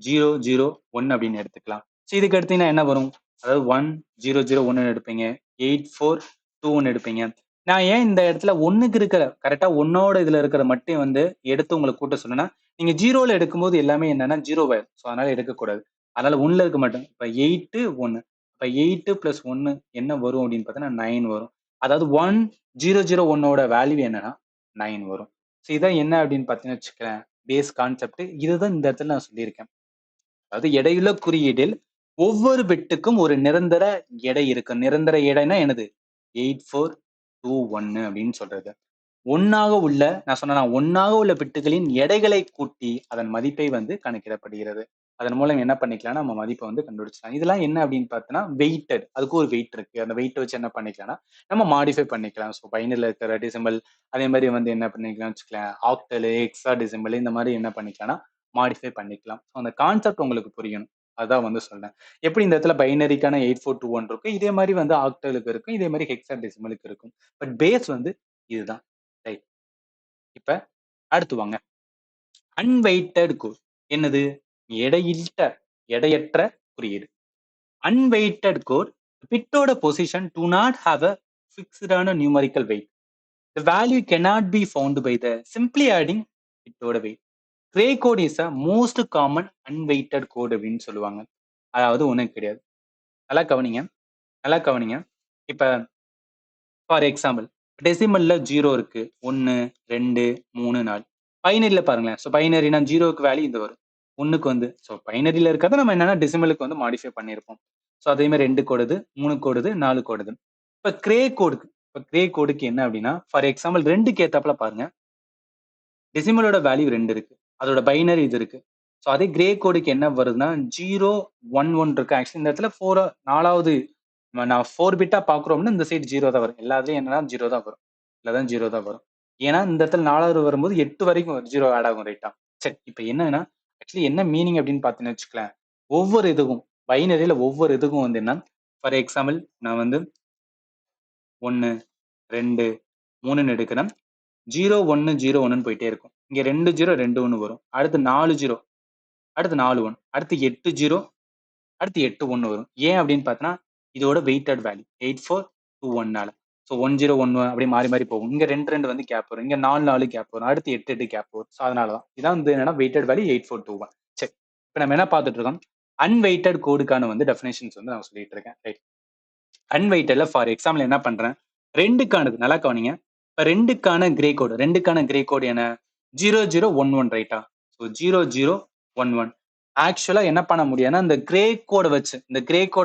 A: 1001 அப்படின்னு எடுத்துக்கலாம். இதுக்கு எடுத்தீங்கன்னா என்ன வரும்? அதாவது 1001 எடுப்பீங்க. 8421 எடுப்பீங்க. நான் ஏன் இந்த இடத்துல 1க்கு இருக்கிற கரெக்ட்டா 1ஓட இதுல இருக்கிற மட்டும் வந்து எடுத்து உங்கள கூட்ட சொன்னேன்னா, நீங்க 0ல எடுக்கும்போது எல்லாமே என்னன்னா 0 ஆயிரும். ஸோ அதனால எடுக்கக்கூடாது. அதனால 1ல இருக்க மாட்டோம். இப்ப 8 1 இப்ப 8 பிளஸ் 1 என்ன வரும் அப்படின்னு பார்த்தீங்கன்னா 9 வரும். அதாவது 1001ஓட வேல்யூ என்னன்னா 9 வரும். இதான் என்ன அப்படின்னு பார்த்தீங்கன்னு வச்சுக்கோங்களேன். Base concept. இதுதான் இந்த இடத்துல நான் சொல்லியிருக்கேன். அதாவது எடையுள்ள குறியீடில் ஒவ்வொரு பிட்டுக்கும் ஒரு நிரந்தர எடை இருக்கு. நிரந்தர எடைனா என்னது? 8421 அப்படின்னு சொல்றது. 1ஆக உள்ள நான் சொன்னேனா 1ஆக உள்ள பிட்டுகளின் எடைகளை கூட்டி அதன் மதிப்பை வந்து கணக்கிடப்படுகிறது. அதன் மூலம் என்ன பண்ணிக்கலாம்னா நம்ம மதிப்ப வந்து கண்டுபிடிச்சலாம். இதெல்லாம் என்ன அப்படின்னு பார்த்தோம்னா வெயிட்டட். அதுக்கு ஒரு வெயிட் இருக்கு. அந்த வெயிட்ட வச்சு என்ன பண்ணிக்கலாம்னா நம்ம மாடிஃபை பண்ணிக்கலாம். ஸோ பைனரில இருக்கிற டெசிமல் அதே மாரி வந்து என்ன பண்ணிக்கலாம்னு வச்சுக்கோங்களேன். ஆக்டல், ஹெக்ஸாடெசிமல் இந்த மாரி என்ன பண்ணிக்கலாம்னா மாடிஃபை பண்ணிக்கலாம். ஸோ அந்த கான்செப்ட் உங்களுக்கு புரியணும். அதான் வந்து சொல்றேன். எப்படி இந்த இடத்துல பைனரிக்கான 8421 இருக்கும். இதே மாரி வந்து ஆக்டலுக்கு இருக்கும். இதே மாரி ஹெக்ஸாடெசிமலுக்கு இருக்கும். பட் பேஸ் வந்து இதுதான். ரைட். இப்ப அடுத்து வாங்க. Unweighted code. என்னது? எடையற்ற குறியீடு. அன்வெயிட்டட் கோட் பிட்டோட position do not have a fixed ஆன numerical weight. The value cannot be found by the simply adding பிட்டோட weight. Gray code is a most common unweighted code அப்படின்னு சொல்லுவாங்க. அதாவது ஒண்ணும் கிடையாது. நல்லா கவனிங்க. நல்லா கவனிங்க. இப்ப ஃபார் எக்ஸாம்பிள் டெசிமல்ல 0 இருக்கு. 1, 2, 3, 4. பைனரில பாருங்களேன். ஸோ பைனரினா 0க்கு வேல்யூ இந்த வரும். 1க்கு வந்து ஸோ பைனரில இருக்கிறத நம்ம என்னன்னா டெசிமலுக்கு வந்து மாடிஃபை பண்ணியிருப்போம். ஸோ அதே மாதிரி 2 கோடுது, 3 கோடுது, 4 கோடுது. இப்ப கிரே கோடுக்கு என்ன அப்படின்னா ஃபார் எக்ஸாம்பிள் 2க்கு ஏத்தாப்புல பாருங்க. டெசிமலோட வேல்யூ 2 இருக்கு. அதோட பைனரி இது இருக்கு. ஸோ அதே கிரே கோடுக்கு என்ன வருதுன்னா 0, 1, 1 இருக்கு. ஆக்சுவலி இந்த இடத்துல 4வது நான் 4 பிட்டா பார்க்குறோம்னா இந்த சைடு 0 தான் வரும். எல்லாத்துலயும் என்னன்னா 0 தான் வரும். இல்ல தான் 0 தான் வரும். ஏன்னா இந்த இடத்துல 4வது வரும்போது 8 வரைக்கும் 0 ஆட் ஆகும் ரைட்டா. சரி இப்ப என்னன்னா ஆக்சுவலி என்ன மீனிங் அப்படின்னு பார்த்தீங்கன்னு வச்சுக்கலேன். ஒவ்வொரு இதுக்கும் பைனரியில ஒவ்வொரு இதுக்கும் வந்து என்ன ஃபார் எக்ஸாம்பிள் நான் வந்து 1, 2, 3ன்னு எடுக்கிறேன். 0, 1, 0, 1ன்னு போயிட்டே இருக்கும். இங்க 2, 0, 2, 1 வரும். அடுத்து 4, 0, அடுத்து 4, 1, அடுத்து 8, 0, அடுத்து 8, 1 வரும். ஏன் அப்படின்னு பார்த்தோன்னா, இதோட வெயிட்டட் வேல்யூ 8, 4, 2, 1னால. ஸோ 1, 0, 1, 1 அப்படியே மாறி மாறி போகும். இங்க 2, 2 வந்து கேப் வரும். இங்க 4, 4 கேப் வரும். அடுத்து 8, 8 கேப் வரும். ஸோ அதனால தான். இதான் வந்து என்னன்னா வெயிட்டட் வேல்யூ 8, 4, 2, 1. சரி. இப்ப நம்ம என்ன பார்த்துட்டு இருக்கோம்? அன்வெயிட்டட் கோடுக்கான வந்து டெஃபினேஷன்ஸ் வந்து நான் சொல்லிட்டு இருக்கேன். ரைட். அன்வெயிட்டட்ல ஃபார் எக்ஸாம்பிள் என்ன பண்றேன்? 2க்கானது நல்லா கவனிங்க. இப்ப 2க்கான கிரே கோடு 2க்கான கிரே கோடு என்ன? 0011 ரைட்டா? ஸோ 0011 ஆக்சுவலா என்ன பண்ண முடியும்னா, இந்த கிரே கோட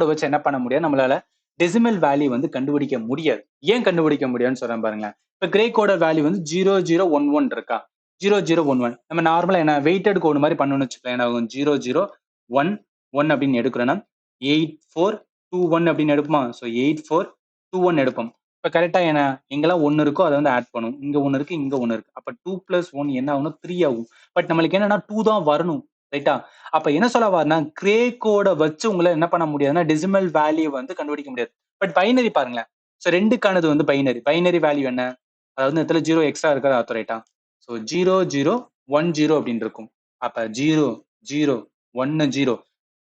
A: வச்சு என்ன பண்ண முடியும்? நம்மளால டெசிமல் வேல்யூ வந்து கண்டுபிடிக்க முடியாது. ஏன் கண்டுபிடிக்க முடியாதுன்னு சொல்றேன் பாருங்களேன். இப்ப கிரே கோட வேல்யூ வந்து 0011 இருக்கா? 0011 நம்ம நார்மலா என்ன வெயிட்டட் கோடு மாரி பண்ணணும்னு வச்சுக்கோங்களேன். என்ன ஆகும்? 0011 அப்படின்னு எடுக்கிறோம்னா 8421 அப்படின்னு எடுப்போமா? ஸோ 8421 எடுப்போம். இப்ப கரெக்ட்டா என்ன? எங்கெல்லாம் 1 இருக்கோ அத வந்து ஆட் பண்ணும். இங்க 1 இருக்கு, இங்க 1 இருக்கு. அப்ப 2 பிளஸ் 1 என்ன ஆகும்னா 3 ஆகும். பட் நம்மளுக்கு என்னன்னா 2 தான் வரணும். ரைட்டா? அப்ப என்ன சொல்ல வரேன்னா, கிரே கோட வச்சு உங்களால என்ன பண்ண முடியாதுன்னா, டெசிமல் வேல்யூ வந்து கண்டுபிடிக்க முடியாது. பட் பைனரி பாருங்களேன். ஸோ 2க்கானது வந்து பைனரி. பைனரி வேல்யூ என்ன? அதாவது இந்த இடத்துல 0 எக்ஸ்ட்ரா இருக்கிறது அர்த்தம் ரைட்டா? ஸோ 0010 அப்படின்னு இருக்கும். அப்ப 0, 0, 1, 0,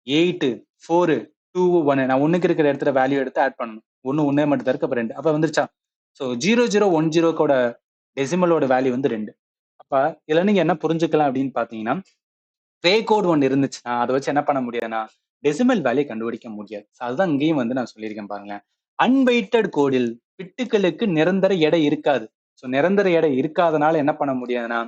A: 8, 4, 2, 1 நான் 1க்கு இருக்கிற இடத்துல வேல்யூ எடுத்து ஆட் பண்ணணும். 1 ஒண்ணே மட்டும் தான் இருக்கு. அப்ப 2. அப்ப வந்துருச்சா? ஸோ 0010க்கோட டெசிமலோட வேல்யூ வந்து 2. அப்ப இதுல நீங்க என்ன புரிஞ்சுக்கலாம் அப்படின்னு பார்த்தீங்கன்னா, கிரே கோட் ஒண்ணு இருந்துச்சுன்னா, அத வச்சு என்ன பண்ண முடியாதுன்னா, டெசிமல் வேல்யூ கண்டுபிடிக்க முடியாது. ஸோ அதுதான் இங்கேயும் வந்து நான் சொல்லியிருக்கேன் பாருங்களேன். அன்வெயிட்டட் கோடில் பிட்டுகளுக்கு நிரந்தர எடை இருக்காது. ஸோ நிரந்தர எடை இருக்காதனால என்ன பண்ண முடியாதுன்னா,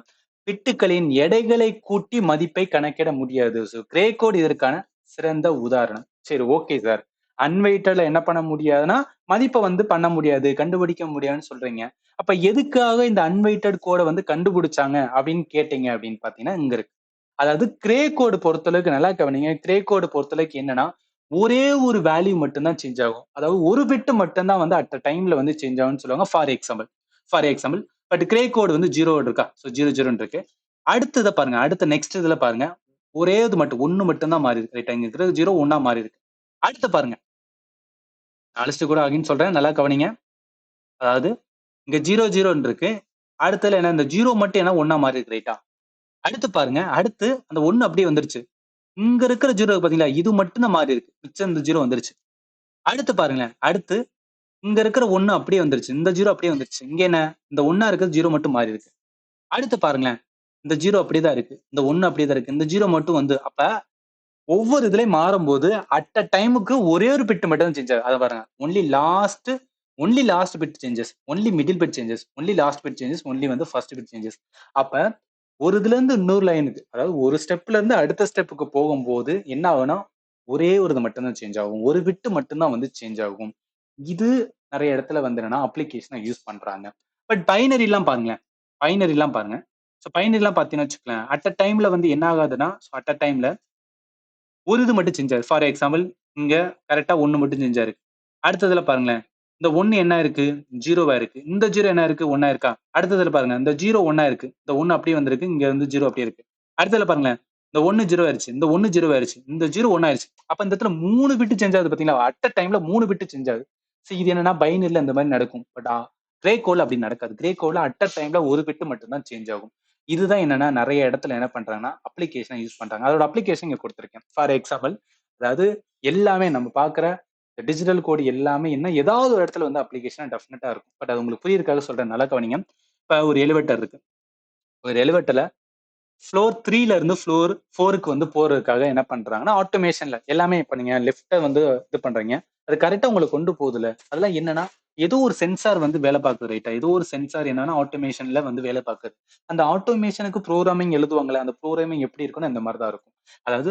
A: பிட்டுகளின் எடைகளை கூட்டி மதிப்பை கணக்கிட முடியாது. ஸோ கிரே கோட் இதற்கான சிறந்த உதாரணம். சரி ஓகே சார். அன்வெயிட்டட்ல என்ன பண்ண முடியாதுன்னா, மதிப்ப வந்து பண்ண முடியாது, கண்டுபிடிக்க முடியாதுன்னு சொல்றீங்க. அப்ப எதுக்காக இந்த அன்வெயிட்டட் கோட வந்து கண்டுபிடிச்சாங்க அப்படின்னு கேட்டீங்க அப்படின்னு பார்த்தீங்கன்னா, இங்க இருக்கு. அதாவது கிரே கோடு பொறுத்தளவுக்கு நல்லா கவனிங்க. கிரே கோடு பொறுத்தளவுக்கு என்னன்னா, ஒரே ஒரு வேல்யூ மட்டும் தான் சேஞ்ச் ஆகும். அதாவது ஒரு பிட் மட்டும் தான் வந்து அட் அ டைம்ல வந்து சேஞ்ச் ஆகும்னு சொல்லுவாங்க. For example but grey code வந்து 0 இருக்கா? ஸோ 00 இருக்கு. அடுத்தத பாருங்க. அடுத்த நெக்ஸ்ட் இதுல பாருங்க. ஒரே இது மட்டும் 1 மட்டும் தான் மாறி இருக்கு. ரைட்டா? இங்க இருக்கிறது 0 1ஆ மாறி இருக்கு. அடுத்து பாருங்க. அழிச்சிட்டு கூட அகைன் சொல்றேன். நல்லா கவனிங்க. அதாவது இங்க 00 இருக்கு. அடுத்ததுல என்ன இந்த 0 மட்டும் என்ன 1ஆ மாறி இருக்கு. ரைட்டா? அடுத்து பாருங்க. அடுத்து அந்த 1 அப்படியே வந்துருச்சு. இங்க இருக்கிற 0 பாத்தீங்களா? இது மட்டும் தான் மாறி இருக்கு. மிச்சம் இந்த 0 வந்துருச்சு. அடுத்து பாருங்களேன். அடுத்து இங்க இருக்கிற 1 அப்படியே வந்துருச்சு. இந்த 0 அப்படியே வந்துருச்சு. இங்க என்ன? இந்த 1ஆ இருக்கிறது 0 மட்டும் மாறி இருக்கு. அடுத்து பாருங்களேன். இந்த 0 அப்படியே தான் இருக்கு. இந்த 1 அப்படியே தான் இருக்கு. இந்த 0 மட்டும் வந்து அப்ப ஒவ்வொரு இதுலயும் மாறும்போது அட் அ டைமுக்கு ஒரே ஒரு பிட் மட்டும் தான் சேஞ்ச் ஆகுது. அத பாருங்க. Only last bit changes. Only middle bit changes. Only last bit changes. Only வந்து ஃபர்ஸ்ட் பிட் சேஞ்சஸ். அப்ப ஒரு இதுல இருந்து இன்னொரு லைனுக்கு அதாவது ஒரு ஸ்டெப்ல இருந்து அடுத்த ஸ்டெப்புக்கு போகும்போது என்ன ஆகும்னா ஒரே ஒரு இது மட்டும் தான் சேஞ்ச் ஆகும். ஒரு பிட் மட்டும் தான் வந்து சேஞ்ச் ஆகும். இது நிறைய இடத்துல வந்து என்னன்னா அப்ளிகேஷனை யூஸ் பண்றாங்க. பட் பைனரிலாம் பாருங்களேன். பைனரிலாம் பாருங்க. ஸோ பைனரிலாம் பார்த்தீங்கன்னு வச்சுக்கோங்களேன். அட் அ டைம்ல வந்து என்ன ஆகாதுன்னா, அட் அ டைம்ல ஒரு இது மட்டும் சேஞ்ச் ஆகுது. ஃபார் எக்ஸாம்பிள் இங்க கரெக்ட்டா 1 மட்டும் சேஞ்ச் ஆயிருக்கு. அடுத்ததுல பாருங்களேன். இந்த 1 என்ன இருக்கு? 0வா இருக்கு. இந்த 0 என்ன இருக்கு? 1ஆ இருக்கா? அடுத்ததுல பாருங்க. இந்த 0 1ஆ இருக்கு. இந்த 1 அப்படியே வந்திருக்கு. இங்க வந்து 0 அப்படியே இருக்கு. அடுத்ததுல பாருங்களேன். இந்த 1 0 ஆயிருச்சு. இந்த 1 0 ஆயிருச்சு. இந்த 0 1 ஆயிருச்சு. அப்ப இந்த இடத்துல 3 பிட் சேஞ்ச் ஆகுது பாத்தீங்களா? அட் அ டைம்ல 3 பிட் சேஞ்ச் ஆகுது. இது என்னன்னா பைனரில இந்த மாரி நடக்கும். பட் கிரே கோட்ல அப்படி நடக்காது. கிரே கோட்ல அட் அ டைம்ல ஒரு பிட் மட்டும் தான் சேஞ்ச் ஆகும். இதுதான் என்னன்னா நெறைய இடத்துல என்ன பண்றாங்கன்னா, அப்ளிகேஷன யூஸ் பண்றாங்க. அதோட அப்ளிகேஷன் இங்க குடுத்திருக்கேன். ஃபார் எக்ஸாம்பிள் அதாவது எல்லாமே நம்ம பார்க்குற டிஜிட்டல் கோட் எல்லாமே என்ன ஏதாவது ஒரு இடத்துல வந்து அப்ளிகேஷனா டெஃபினட்டா இருக்கும். பட் அது உங்களுக்கு புரியறதுக்காக சொல்றேன். நல்லா கவனிங்க. இப்ப ஒரு எலிவேட்டர் இருக்கு. ஒரு எலிவேட்டர்ல ஃப்ளோர் 3ல இருந்து ஃப்ளோர் 4க்கு வந்து போறதுக்காக என்ன பண்றாங்கன்னா, ஆட்டோமேஷன்ல எல்லாமே இப்ப நீங்க லெஃப்ட்ட வந்து இது பண்றீங்க. அது கரெக்ட்டா உங்கள கொண்டு போகுதுல்ல. அதெல்லாம் என்னன்னா, ஏதோ ஒரு சென்சார் வந்து வேலை பார்க்குது ரைட்டா? ஏதோ ஒரு சென்சார் என்னன்னா ஆட்டோமேஷன்ல வந்து வேலை பார்க்குது. அந்த ஆட்டோமேஷனுக்கு புரோகிராமிங் எழுதுவாங்கல்ல, அந்த புரோகிராமிங் எப்படி இருக்கும்னா இந்த மாரி தான் இருக்கும். அதாவது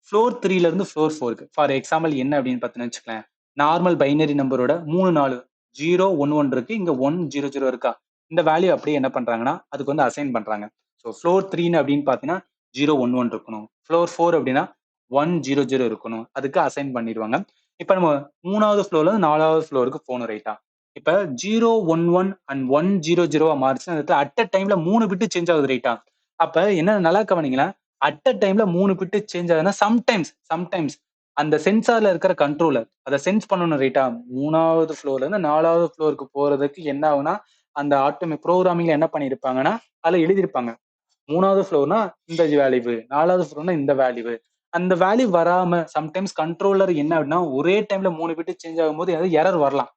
A: ஃப்ளோர் 3ல இருந்து ஃப்ளோர் 4க்கு ஃபார் எக்ஸாம்பிள் என்ன அப்படின்னு பார்த்தீங்கன்னு வச்சுக்கோங்களேன். நார்மல் பைனரி நம்பரோட 3, 4 0, 1, 1 இருக்கு. இங்க 1, 0, 0 இருக்கா? இந்த வேல்யூ அப்படியே என்ன பண்றாங்கன்னா, அதுக்கு வந்து அசைன் பண்றாங்க. ஸோ ஃப்ளோர் 3ன்னு அப்படின்னு பார்த்தீங்கன்னா 0, 1, 1 இருக்கணும். ஃப்ளோர் 4 அப்படின்னா 1, 0, 0 இருக்கணும். அதுக்கு அசைன் பண்ணிடுவாங்க. இப்ப நம்ம 3வது ஃப்ளோர்ல இருந்து 4வது ஃப்ளோருக்கு போணும் ரைட்டா? இப்ப 011 அண்ட் 100 மாறுச்சுன்னா அந்த இடத்துல அட் அ டைம்ல 3 பிட் சேஞ்ச் ஆகுது ரைட்டா? அப்ப என்ன நல்லா கவனிங்களேன். அட் அ டைம்ல 3 பிட் சேஞ்ச் ஆகுதுன்னா சம்டைம்ஸ் அந்த சென்சார்ல இருக்கிற கண்ட்ரோலர் அத சென்ஸ் பண்ணணும் ரைட்டா? 3வது ஃப்ளோர்ல இருந்து 4வது ஃப்ளோருக்கு போறதுக்கு என்ன ஆகும்னா, அந்த புரோகிராமிங்ல என்ன பண்ணியிருப்பாங்கன்னா, அதுல எழுதியிருப்பாங்க. 3வது ஃப்ளோர்னா இந்த வேல்யூ, 4வது ஃப்ளோர்னா இந்த வேல்யூ. அந்த வேல்யூ வராம சம்டைம்ஸ் கண்ட்ரோலர் என்ன அப்படின்னா, ஒரே டைம்ல 3 பிட் சேஞ்ச் ஆகும்போது ஏதாவது எரர் வரலாம்.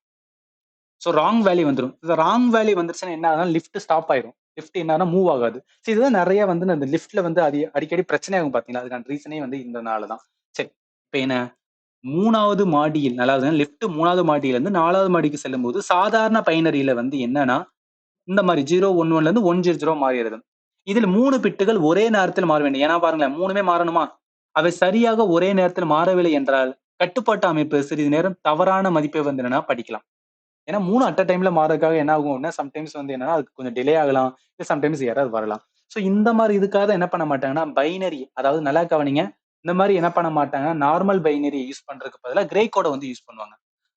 A: ஸோ ராங் வேல்யூ வந்துரும். இந்த ராங் வேல்யூ வந்துருச்சுன்னா என்ன ஆகும்னா, லிஃப்ட் ஸ்டாப் ஆயிரும். லிஃப்ட் என்னன்னா மூவ் ஆகாது. ஸோ இதுதான் நெறைய வந்து அந்த லிஃப்ட்ல வந்து அடிக்கடி பிரச்சனை ஆகும் பார்த்தீங்களா? அதுக்கான ரீசனே வந்து இதனால தான். சரி. இப்ப என்ன 3வது மாடியில் அதாவது லிஃப்ட் 3வது மாடியிலிருந்து 4வது மாடிக்கு செல்லும்போது சாதாரண பைனரியில வந்து என்னன்னா, இந்த மாரி 011ல இருந்து 100 மாறிறது. இதில் 3 பிட்டுகள் ஒரே நேரத்தில் மாற வேண்டும். ஏன்னா பாருங்களேன் 3மே மாறணுமா? அவை சரியாக ஒரே நேரத்தில் மாறவில்லை என்றால், கட்டுப்பாட்டு அமைப்பு சிறிது நேரம் தவறான மதிப்பை வந்து என்னன்னா படிக்கலாம். ஏன்னா 3 அட் அ டைம்ல மாறதுக்காக என்ன ஆகும் அப்படின்னா, சம்டைம்ஸ் வந்து என்னன்னா, அதுக்கு கொஞ்சம் டிலே ஆகலாம். இல்ல சம்டைம்ஸ் எரர் வரலாம். ஸோ இந்த மாரி இதுக்காக என்ன பண்ண மாட்டாங்கன்னா, பைனரி அதாவது நல்லா கவனிங்க. இந்த மாரி என்ன பண்ண மாட்டாங்கன்னா, நார்மல் பைனரி யூஸ் பண்றதுக்கு பதிலா கிரே கோட வந்து யூஸ் பண்ணுவாங்க.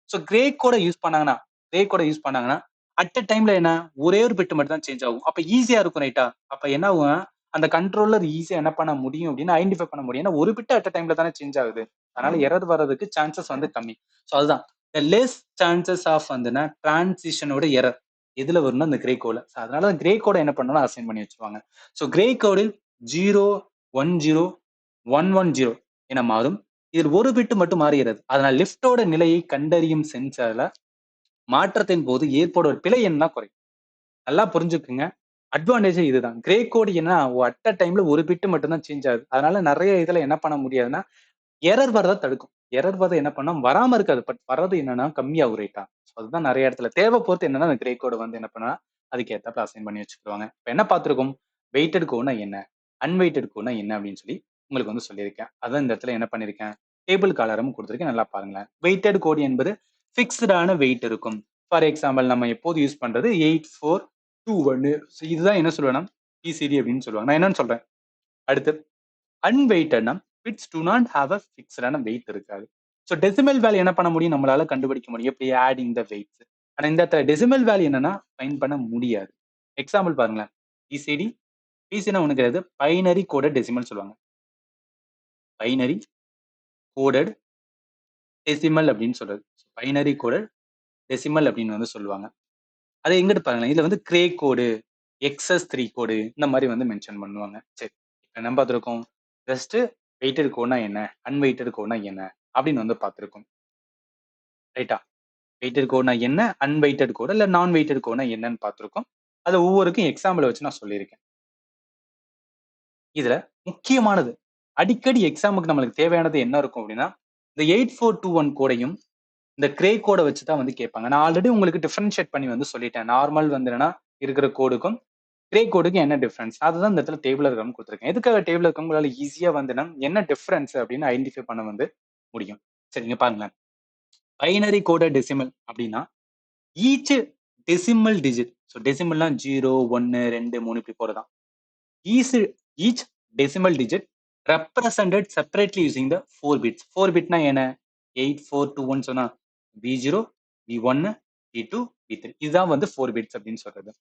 A: ஸோ கிரே கோட யூஸ் பண்ணாங்கன்னா, அட் அ டைம்ல என்ன ஒரே ஒரு பிட் மட்டும் தான் சேஞ்ச் ஆகும். அப்ப ஈஸியா இருக்கும் ரைட்டா? அப்ப என்ன ஆகும், அந்த கண்ட்ரோலர் ஈஸியா என்ன பண்ண முடியும் அப்படின்னு ஐடென்டிஃபை பண்ண முடியும். ஏன்னா ஒரு பிட் அட் அ டைம்ல தானே சேஞ்ச் ஆகுது. அதனால எரர் வர்றதுக்கு சான்சஸ் வந்து கம்மி. ஸோ அதுதான். த லெஸ் சான்சஸ் ஆஃப் வந்துன்னா டிரான்சிஷனோட எரர் எதுல வரும்னா இந்த கிரே கோட்ல. அதனால கிரே கோட என்ன பண்ணணும் அசைன் பண்ணி வச்சுருவாங்க. ஸோ கிரே கோடில் 0, 10, 110 என மாறும். இதில் ஒரு பிட் மட்டும் மாறுகிறது. அதனால் லிஃப்டோட நிலையை கண்டறியும் சென்சார்ல மாற்றத்தின் போது ஏற்படும் பிழை எண்ணா குறையும். நல்லா புரிஞ்சுக்குங்க. அட்வான்டேஜே இதுதான். கிரே கோட் என்ன அட் அ டைம்ல ஒரு பிட் மட்டும் தான் சேஞ்ச் ஆகுது. அதனால நெறைய இதுல என்ன பண்ண முடியாதுன்னா, எரர் வரத தடுக்கும். எரர் வரத என்ன பண்ணும், வராம இருக்காது. பட் வர்றது என்னன்னா கம்மியாகும் ரைட்டா. ஸோ அதுதான் நெறைய இடத்துல தேவை பொறுத்து என்னன்னா, அந்த கிரே கோட வந்து என்ன பண்ணுனா, அதுக்கு ஏத்தாப்ல அசைன் பண்ணி வச்சுக்குருவாங்க. இப்ப என்ன பார்த்திருக்கோம்? வெயிட்டட் கோட்னா என்ன? அன்வெயிட்டட் கோட்னா என்ன அப்படின்னு சொல்லி உங்களுக்கு வந்து சொல்லியிருக்கேன். அதான் இந்த இடத்துல என்ன பண்ணியிருக்கேன், டேபிள் காலரும் குடுத்திருக்கேன். நல்லா பாருங்களேன். வெயிட்டட் கோட் என்பது ஃபிக்ஸ்டான வெயிட் இருக்கும். ஃபார் எக்ஸாம்பிள் நம்ம எப்போதும் யூஸ் பண்றது 8421 ஸோ இதுதான் என்ன சொல்லுவேன்னா, பிசிடி அப்படின்னு சொல்லுவாங்க. நான் என்னன்னு சொல்றேன். அடுத்து அன்வெயிட்டட்னா bits do not have a ஃபிக்ஸ்டான வெயிட் இருக்காது. ஸோ டெசிமல் வேல்யூ என்ன பண்ண முடியும்? நம்மளால கண்டுபிடிக்க முடியும். எப்படி ஆடிங் த வெயிட்ஸ். ஆனா இந்த இடத்துல டெசிமல் வேல்யூ என்னன்னா ஃபைண்ட் பண்ண முடியாது. எக்ஸாம்பிள் பாருங்களேன். பிசிடி பிசினா ஒண்ணு கிடையாது. பைனரி கோடட் டெசிமல் சொல்லுவாங்க. பைனரி கோடட் டெசிமல் அப்படின்னு சொல்றது. பைனரி கோடட் டெசிமல் அப்படின்னு வந்து சொல்லுவாங்க. அதை எங்கிட்டு பாருங்களேன். இதுல வந்து கிரே கோடு, XS3 கோடு இந்த மாதிரி வந்து மென்ஷன் பண்ணுவாங்க. சரி. இப்ப என்ன பார்த்திருக்கோம்? ஜஸ்ட் வெயிட்டட் கோட்னா என்ன? அன்வெயிட்டட் கோட்னா என்ன? அப்படின்னு வந்து பார்த்திருக்கோம். ரைட்டா? வெயிட்டட் கோட்னா என்ன? அன்வெயிட்டட் கோட் இல்ல நான் வெயிட்டட் கோட்னா என்னன்னு பார்த்திருக்கோம். அத ஒவ்வொருக்கும் எக்ஸாம்பிள் வச்சு நான் சொல்லியிருக்கேன். இதுல முக்கியமானது, அடிக்கடி எக்ஸாமுக்கு நம்மளுக்கு தேவையானது என்ன இருக்கும் அப்படின்னா, இந்த 8421 கோடையும், இந்த கிரே கோட வச்சு தான் வந்து கேட்பாங்க. நான் ஆல்ரெடி உங்களுக்கு டிஃபரன்ஷியேட் பண்ணி வந்து சொல்லிட்டேன். நார்மல் வந்து என்னன்னா இருக்கிற கோடுக்கும், கிரே கோடுக்கும் என்ன டிஃபரன்ஸ்? அதுதான் இந்த இடத்துல டேபிள் இருக்கான்னு குடுத்துருக்கேன். எதுக்காக டேபிள் இருக்கான்னு உங்களால ஈஸியா வந்து என்ன டிஃபரன்ஸ் அப்படின்னு ஐடென்டிஃபை பண்ண வந்து முடியும். சரி இங்க பாருங்களேன். பைனரி கோடட் டெசிமல் அப்படின்னா, ஈச் டெசிமல் டிஜிட். ஸோ டெசிமல்னா 0, 1, 2, 3 இப்படி போறதுதான். Each each decimal digit represented separately using the 4 bits. 4 பிட்னா என்ன? 8421 சொன்னா V0, V1, V2, V3. இதுதான் வந்து 4 பிட்ஸ் அப்படின்னு சொல்றது.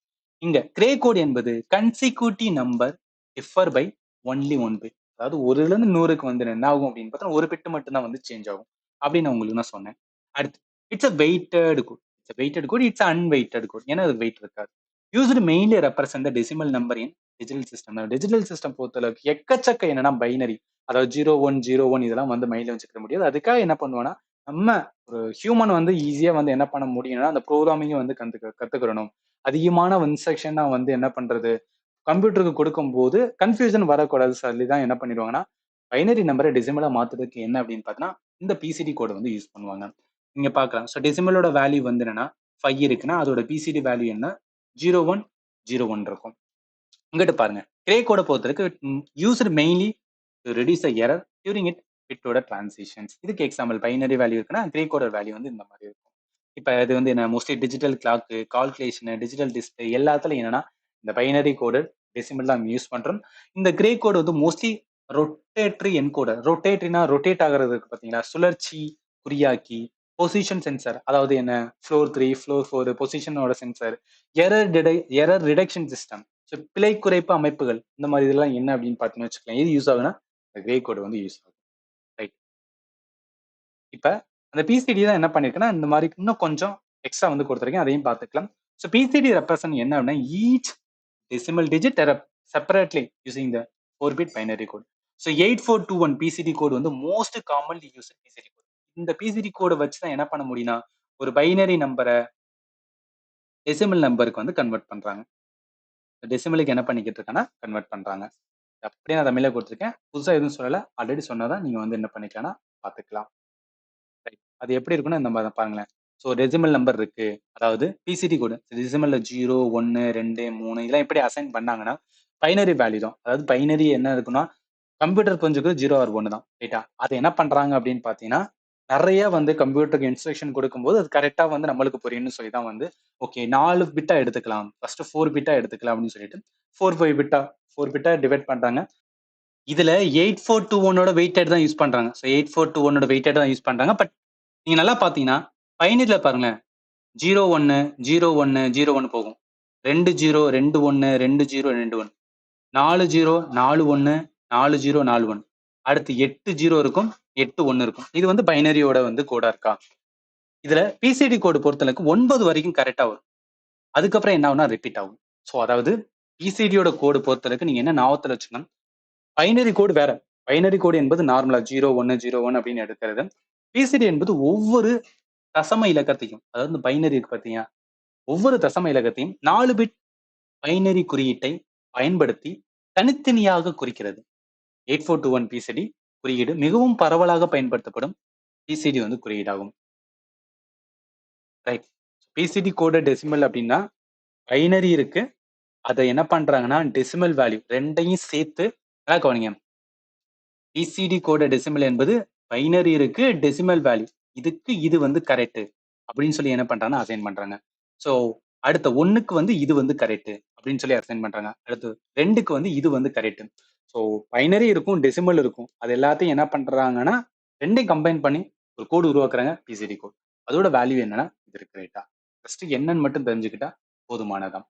A: இங்க கிரே கோட் என்பது consecutive number differ by only one bit. அதாவது 1ல இருந்து 100க்கு வந்து என்ன ஆகும் அப்படின்னு பார்த்தா ஒரு பிட் மட்டும் தான் வந்து சேஞ்ச் ஆகும். அப்படின்னு உங்களுக்கு நான் சொன்னேன். அடுத்து it's a weighted code. It's weighted code. It's unweighted code. ஏன்னா அது வெயிட் இருக்காது. Used mainly represent the decimal number in digital system. Digital system பொறுத்தளவுக்கு எக்கச்சக்க என்னன்னா பைனரி அதாவது 0101 இதெல்லாம் வந்து மைண்ட்ல வச்சுக்க முடியாது. அதுக்காக என்ன பண்ணுவோம்னா, நம்ம ஒரு ஹியூமன் வந்து ஈஸியா வந்து என்ன பண்ண முடியும்னா, அந்த ப்ரோகிராமிங்க வந்து கத்துக்கிறணும். அதிகமான இன்ஸ்ட்ரக்ஷன் நான் வந்து என்ன பண்றது, கம்ப்யூட்டருக்கு கொடுக்கும்போது கன்ஃபியூஷன் வரக்கூடாது சொல்லி தான் என்ன பண்ணிடுவாங்கன்னா, பைனரி நம்பர டெசிமலா மாத்துறதுக்கு என்ன அப்படின்னு பார்த்தீங்கன்னா, இந்த பிசிடி கோட வந்து யூஸ் பண்ணுவாங்க. நீங்க பார்க்கலாம். ஸோ டெசிமலோட வேல்யூ வந்து என்னன்னா 5 இருக்குன்னா, அதோட பிசிடி வேல்யூ என்ன 0101 இருக்கும். இங்கிட்டு பாருங்க. கிரே கோட பொறுத்தவரைக்கும் used mainly to reduce the error during பிட்டோட டிரான்சிஷன்ஸ். இதுக்கு எக்ஸாம்பிள் பைனரி வேல்யூ இருக்குன்னா, கிரே கோட வேல்யூ வந்து இந்த மாதிரி இருக்கும். இப்ப இது வந்து என்ன mostly digital clock, calculation, digital display எல்லாத்துலயும் என்னன்னா, இந்த பைனரி கோடு டெசிமல் தான் யூஸ் பண்றோம். இந்த கிரே கோடு வந்து மோஸ்ட்லி ரொட்டேட்டரி என்கோடர். ரொட்டேட்டரினா ரொட்டேட் ஆகுறது இருக்கு பார்த்தீங்களா? சுழற்சி குறியாக்கி பொசிஷன் சென்சார், அதாவது என்ன, ஃப்ளோர் 3, ஃப்ளோர் 4 பொசிஷனோட sensor, error reduction system, so பிழை குறைப்பு அமைப்புகள், இந்த மாதிரி இதெல்லாம் என்ன அப்படின்னு பார்த்தீங்கன்னு வச்சுக்கலாம். எது யூஸ் ஆகுனா கிரே கோடு வந்து யூஸ் ஆகும். ரைட். இப்ப அந்த பிசிடி தான் என்ன பண்ணிருக்குன்னா இந்த மாதிரி இன்னும் கொஞ்சம் எக்ஸ்ட்ரா வந்து கொடுத்துருக்கேன், அதையும் பார்த்துக்கலாம். ஸோ பிசிடி ரெப்ரசன்ட் என்ன அப்படின்னா each decimal digit separately using the 4-bit binary code. So 8421 PCD code வந்து most commonly used PCD code. இந்த PCD code வச்சு தான் என்ன பண்ண முடியும்னா ஒரு பைனரி நம்பரை டெசிமல் நம்பருக்கு வந்து கன்வெர்ட் பண்றாங்க. டெசிமலுக்கு என்ன பண்ணிக்கிட்டு இருக்காங்கன்னா கன்வெர்ட் பண்றாங்க. அப்படியே நான் தமிழ்ல கொடுத்துருக்கேன், புதுசா எதுவும் சொல்லல, ஆல்ரெடி சொன்னதான் நீங்க வந்து என்ன பண்ணிக்கலாம்னா பாத்துக்கலாம். அது எப்படி இருக்குன்னா இந்த மாதிரி பாருங்களேன். ஸோ டெசிமல் நம்பர் இருக்கு, அதாவது பிசிடி கோடு டெசிமல்ல 0, 1, 2, 3 இதெல்லாம் எப்படி அசைன் பண்ணாங்கன்னா பைனரி வேல்யூ தான். அதாவது பைனரி என்ன இருக்குன்னா கம்ப்யூட்டர் புரிஞ்சுக்கிறது 0 ஆர் 1 தான், ரைட்டா? அது என்ன பண்றாங்க அப்படின்னு பாத்தீங்கன்னா நிறைய வந்து கம்ப்யூட்டருக்கு இன்ஸ்ட்ரக்ஷன் கொடுக்கும்போது அது கரெக்டா வந்து நம்மளுக்கு புரியும்னு சொல்லி தான் வந்து ஓகே 4 பிட்டா எடுத்துக்கலாம், ஃபர்ஸ்ட் 4 பிட்டா எடுத்துக்கலாம் அப்படின்னு சொல்லிட்டு 4 பிட்டா டிவைட் பண்றாங்க. இதுல 8421ஓட வெயிட்டட் தான் யூஸ் பண்றாங்க. ஸோ 8421ஓட வெயிட்டட் தான் யூஸ் பண்றாங்க. பட் நீங்க நல்லா பாத்தீங்கன்னா பைனரில பாருங்களேன், 01 01 01 போகும், 20 21 20 21, 40 41 40 41, அடுத்து 80 இருக்கும், 81 இருக்கும். இது வந்து பைனரியோட வந்து கோடா இருக்கா? இதுல பிசிடி கோடு பொறுத்தளவுக்கு 9 வரைக்கும் கரெக்டா வரும், அதுக்கப்புறம் என்ன ஆகும்னா ரிப்பீட் ஆகும். ஸோ அதாவது பிசிடியோட கோடு பொறுத்தளவுக்கு நீங்க என்ன ஞாபகத்துல வச்சுக்கணும், பைனரி கோடு வேற. பைனரி கோடு என்பது நார்மலா 01 அப்படின்னு எடுக்கிறது. பிசிடி என்பது ஒவ்வொரு தசம இலக்கத்தையும், அதாவது பைனரி இருக்கு பாத்தீங்க, ஒவ்வொரு தசம இலக்கத்தையும் 4 பிட் பைனரி குறியீட்டை பயன்படுத்தி தனித்தனியாக குறிக்கிறது. 8421 பிசிடி குறியீடு மிகவும் பரவலாக பயன்படுத்தப்படும் பிசிடி வந்து குறியீடாகும். ரைட். பிசிடி கோடு டெசிமல் அப்படின்னா பைனரி இருக்கு, அதை என்ன பண்றாங்கன்னா டெசிமல் வேல்யூ ரெண்டையும் சேர்த்து, நல்லா கவனிங்க, பிசிடி கோட டெசிமல் என்பது பைனரி இருக்கு, டெசிமல் வேல்யூ இதுக்கு இது வந்து கரெக்ட் அப்படின்னு சொல்லி என்ன பண்றாங்கன்னா அசைன் பண்றாங்க. ஸோ அடுத்த 1க்கு வந்து இது வந்து கரெக்ட் அப்படின்னு சொல்லி அசைன் பண்றாங்க. அடுத்து 2க்கு வந்து இது வந்து கரெக்ட். ஸோ பைனரி இருக்கும், டெசிமல் இருக்கும், அது எல்லாத்தையும் என்ன பண்றாங்கன்னா ரெண்டையும் கம்பைன் பண்ணி ஒரு கோடு உருவாக்குறாங்க, பிசிடி கோட். அதோட வேல்யூ என்னன்னா இது இருக்கு, ரைட்டா? ஃபர்ஸ்ட் என்னன்னு மட்டும் தெரிஞ்சுக்கிட்டா போதுமானதான்.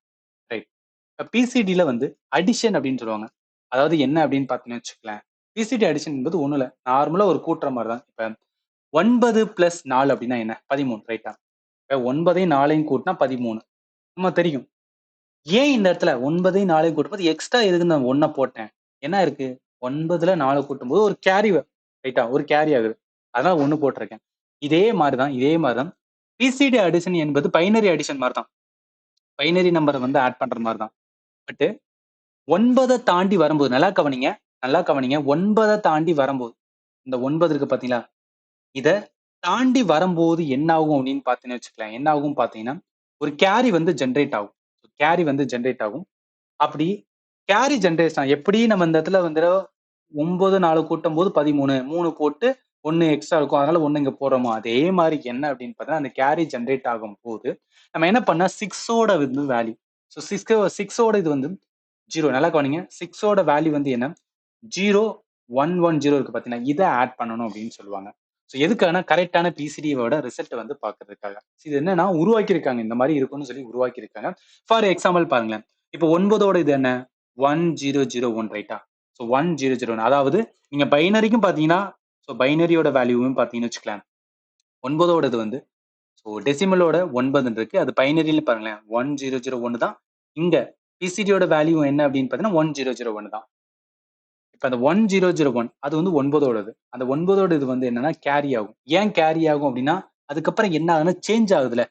A: ரைட். பிசிடில வந்து அடிஷன் அப்படின்னு சொல்லுவாங்க. அதாவது என்ன அப்படின்னு பார்த்தீங்கன்னு வச்சுக்கலாம், பிசிடி அடிஷன் என்பது ஒண்ணும் இல்ல, நார்மலா ஒரு கூட்டுற மாதிரி தான். இப்ப 9 பிளஸ் 4 அப்படின்னா என்ன, 13, ரைட்டா? இப்ப 9ஐயும் 4ஐயும் கூட்டினா 13 நம்ம தெரியும். ஏன் இந்த இடத்துல 9ஐயும் 4ஐயும் கூட்டும்போது எக்ஸ்ட்ரா எதுக்கு நான் 1 போட்டேன், என்ன இருக்கு, 9ல 4 கூட்டும்போது ஒரு கேரி, ரைட்டா, ஒரு கேரி ஆகுது, அதனால 1 போட்டிருக்கேன். இதே மாதிரிதான் பிசிடி அடிஷன் என்பது பைனரி அடிஷன் மாதிரி தான், பைனரி நம்பரை வந்து ஆட் பண்ற மாதிரி தான். பட் 9 தாண்டி வரும்போது நல்லா கவனிங்க 9 தாண்டி வரும்போது, இந்த 9 இருக்கு பாத்தீங்களா, இத தாண்டி வரும்போது என்ன ஆகும் அப்படின்னு பாத்தீங்கன்னு வச்சுக்கலாம், என்ன ஆகும் பாத்தீங்கன்னா ஒரு கேரி வந்து ஜென்ரேட் ஆகும். கேரி வந்து ஜென்ரேட் ஆகும். அப்படி கேரி ஜென்ரேஷன் எப்படி நம்ம இந்த இடத்துல வந்து 9 4 கூட்டும் போது 13 3 போட்டு 1 எக்ஸ்ட்ரா இருக்கும், அதனால 1 இங்க போடுறோமோ அதே மாதிரி என்ன அப்படின்னு பார்த்தீங்கன்னா அந்த கேரி ஜென்ரேட் ஆகும் போது நம்ம என்ன பண்ணா 6ஓட வந்து வேல்யூ, ஸோ 6ஓட இது வந்து 0, நல்லா கவனிங்க, 6ஓட வேல்யூ வந்து என்ன, 0110 இருக்கு பாத்தீங்கன்னா, இதை ஆட் பண்ணணும் அப்படின்னு சொல்லுவாங்க. ஸோ எதுக்கான கரெக்டான பிசிடியோட ரிசல்ட் வந்து பாக்குறதுக்காக. இது என்னன்னா உருவாக்கியிருக்காங்க, இந்த மாதிரி இருக்கும்னு சொல்லி உருவாக்கியிருக்காங்க. ஃபார் எக்ஸாம்பிள் பாருங்களேன், இப்போ 9ஓட இது என்ன, 1001, ரைட்டா? ஸோ 1001, அதாவது நீங்க பைனரிக்கும் பாத்தீங்கன்னா, ஸோ பைனரியோட வேல்யூவும் பாத்தீங்கன்னு வச்சுக்கலாம், 9ஓட இது வந்து ஸோ டெசிமலோட 9 இருக்கு, அது பைனரியில பாருங்களேன் 1001 தான். இங்க பிசிடியோட வேல்யூ என்ன அப்படின்னு பாத்தீங்கன்னா 1001 தான். இப்ப அந்த 1001 அது வந்து 9ஓடது. அந்த 9ஓட இது வந்து என்னன்னா கேரி ஆகும். ஏன் கேரி ஆகும் அப்படின்னா அதுக்கப்புறம் என்ன ஆகுதுன்னா சேஞ்ச் ஆகுதுல,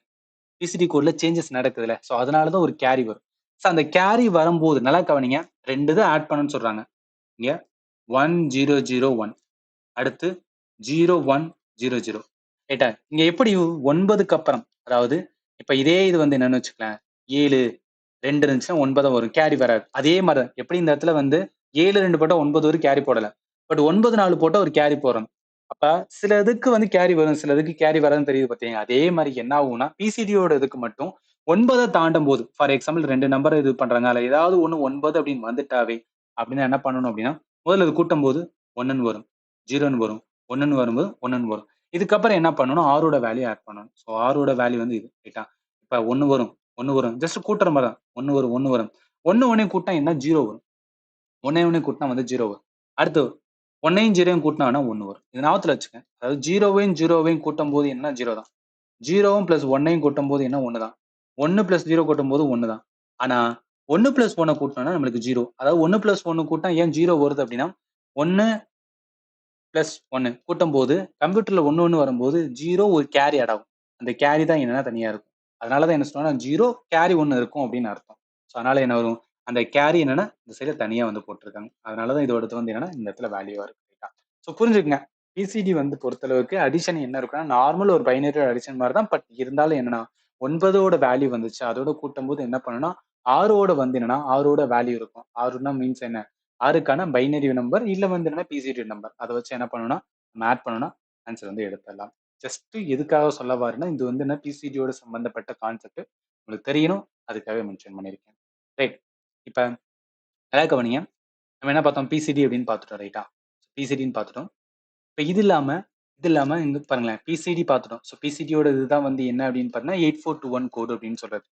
A: பிசிடி கோட்ல சேஞ்சஸ் நடக்குதுல, ஸோ அதனால தான் ஒரு கேரி வரும். ஸோ அந்த கேரி வரும்போது நல்லா கவனிங்க, 2 இதை ஆட் பண்ணணும்னு சொல்றாங்க. இங்க 1001 அடுத்து 0100, ரைட்டா? இங்க எப்படி 9க்கு அப்புறம், அதாவது இப்ப இதே இது வந்து என்னன்னு வச்சுக்கலாம், 7 2 இருந்துச்சுன்னா 9 வரும், கேரி வராது. அதே மாதிரி தான் எப்படி இந்த இடத்துல வந்து 7 2 போட்டா 9 வரும், கேரி போடல. பட் 9 4 போட்டா ஒரு கேரி போடுறோம். அப்ப சில இதுக்கு வந்து கேரி வரும், சில இதுக்கு கேரி வராதுன்னு தெரியுது பாத்தீங்க. அதே மாதிரி என்ன ஆகும்னா பிசிடியோட இதுக்கு மட்டும் 9 தாண்டும் போது, ஃபார் எக்ஸாம்பிள் 2 நம்பர் இது பண்றாங்க, அதுல ஏதாவது ஒண்ணு 9 அப்படின்னு வந்துட்டாவே அப்படின்னா என்ன பண்ணணும் அப்படின்னா முதல்ல இது கூட்டும் போது 1ன்னு வரும், 0ன்னு வரும், 1ன்னு வரும்போது 1ன்னு வரும். இதுக்கப்புறம் என்ன பண்ணணும், ஆரோட வேல்யூ ஆட் பண்ணணும். ஸோ ஆரோட வேல்யூ வந்து இது ரைட்டா. இப்ப 1 வரும் 1 வரும். ஜஸ்ட் கூட்டுற மாதிரி தான். 1 வரும் 1 வரும். 1 கூட்டினா என்ன 0 வரும். 1 கூட்டினா வந்து 0 வரும். அடுத்து 1யும் 0யும் கூட்டினா 1 வரும். இது ஞாபகத்துல வச்சுக்க. அதாவது 0வையும் கூட்டும் போது என்ன 0 தான். 0வும் பிளஸ் 1யும் கூட்டும் போது என்ன 1 தான். 1 பிளஸ் 0 கூட்டும் போது 1 தான். ஆனா 1 பிளஸ் 1 கூட்டினோம்னா நம்மளுக்கு 0. அதாவது 1 பிளஸ் 1 கூட்டினா ஏன் 0 வருது அப்படின்னா 1 பிளஸ் 1 கூட்டும் போது கம்ப்யூட்டர்ல 1 வரும்போது 0 ஒரு கேரி ஆட் ஆகும். அந்த கேரி தான் என்னன்னா தனியா இருக்கும். அதனாலதான் என்ன சொன்னா 0 கேரி 1 இருக்கும் அப்படின்னு அர்த்தம். ஸோ அதனால என்ன வரும், அந்த கேரி என்னன்னா இந்த சைடு தனியா வந்து போட்டிருக்காங்க. அதனாலதான் இதோட வந்து என்னன்னா இந்த இடத்துல வேல்யூவா இருக்கு. ஸோ புரிஞ்சுக்கங்க. பிசிடி வந்து பொறுத்தளவுக்கு அடிஷன் என்ன இருக்குன்னா நார்மல் ஒரு பைனரி அடிஷன் மாதிரி தான். பட் இருந்தாலும் என்னன்னா 9ஓட வேல்யூ வந்துச்சு. அதோட கூட்டும் போது என்ன பண்ணணும்னா 6ஓட வந்து என்னன்னா 6ஓட வேல்யூ இருக்கும். 6னா மீன்ஸ் என்ன, 6க்கான பைனரி நம்பர் இல்ல வந்து என்ன பிசிடி நம்பர். அதை வச்சு என்ன பண்ணணும்னா நம்ம ஆட் பண்ணணும்னா ஆன்சர் வந்து எடுத்துடலாம். ஜஸ்ட் எதுக்காக சொல்ல வரேன்னா இது வந்து என்ன பிசிடியோட சம்பந்தப்பட்ட கான்செப்ட் உங்களுக்கு தெரியணும், அதுக்காக மென்ஷன் பண்ணியிருக்கேன். ரைட். இப்ப நல்லா கவனிங்க. நம்ம என்ன பார்த்தோம், பிசிடி அப்படின்னு பார்த்துட்டோம் ரைட்டா. பிசிடின்னு பார்த்துட்டோம். இப்ப இது இல்லாம இங்க பாருங்களேன், பிசிடி பார்த்துட்டோம். ஸோ பிசிடியோட இதுதான் வந்து என்ன அப்படின்னு பார்த்தீங்கன்னா 8421 கோடு அப்படின்னு சொல்றது.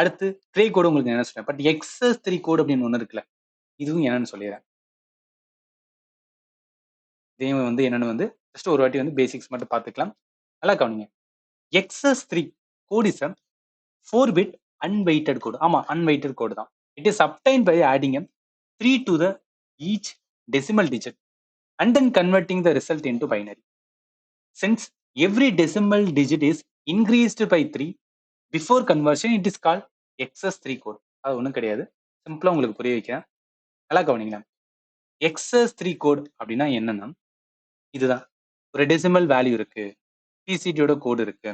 A: அடுத்து க்ரே கோடு உங்களுக்கு என்ன சொல்றேன். பட் XS3 கோடு அப்படின்னு ஒண்ணு இருக்குல்ல, இதுவும் என்னன்னு சொல்லிடுறேன். இதையும் வந்து என்னன்னு வந்து ஜஸ்ட் ஒரு வாட்டி வந்து பேசிக்ஸ் மட்டும் பார்த்துக்கலாம். நல்லா கவனிங்க. XS3 code is a 4-bit unweighted code. ஆமா, unweighted code தான். It is obtained by adding a 3 to the each decimal digit and then converting the result into binary. Since every decimal digit is increased by 3 before conversion, it is called XS3 code. அது ஒண்ணும் கிடையாது. சிம்பிளா உங்களுக்கு புரிய வைக்கிறேன். நல்லா கவனிங்க. XS3 code அப்படின்னா என்னன்னா இதுதான். ஒரு டெசிமல் வேல்யூ இருக்கு. பிசிடியோட கோடு இருக்கு.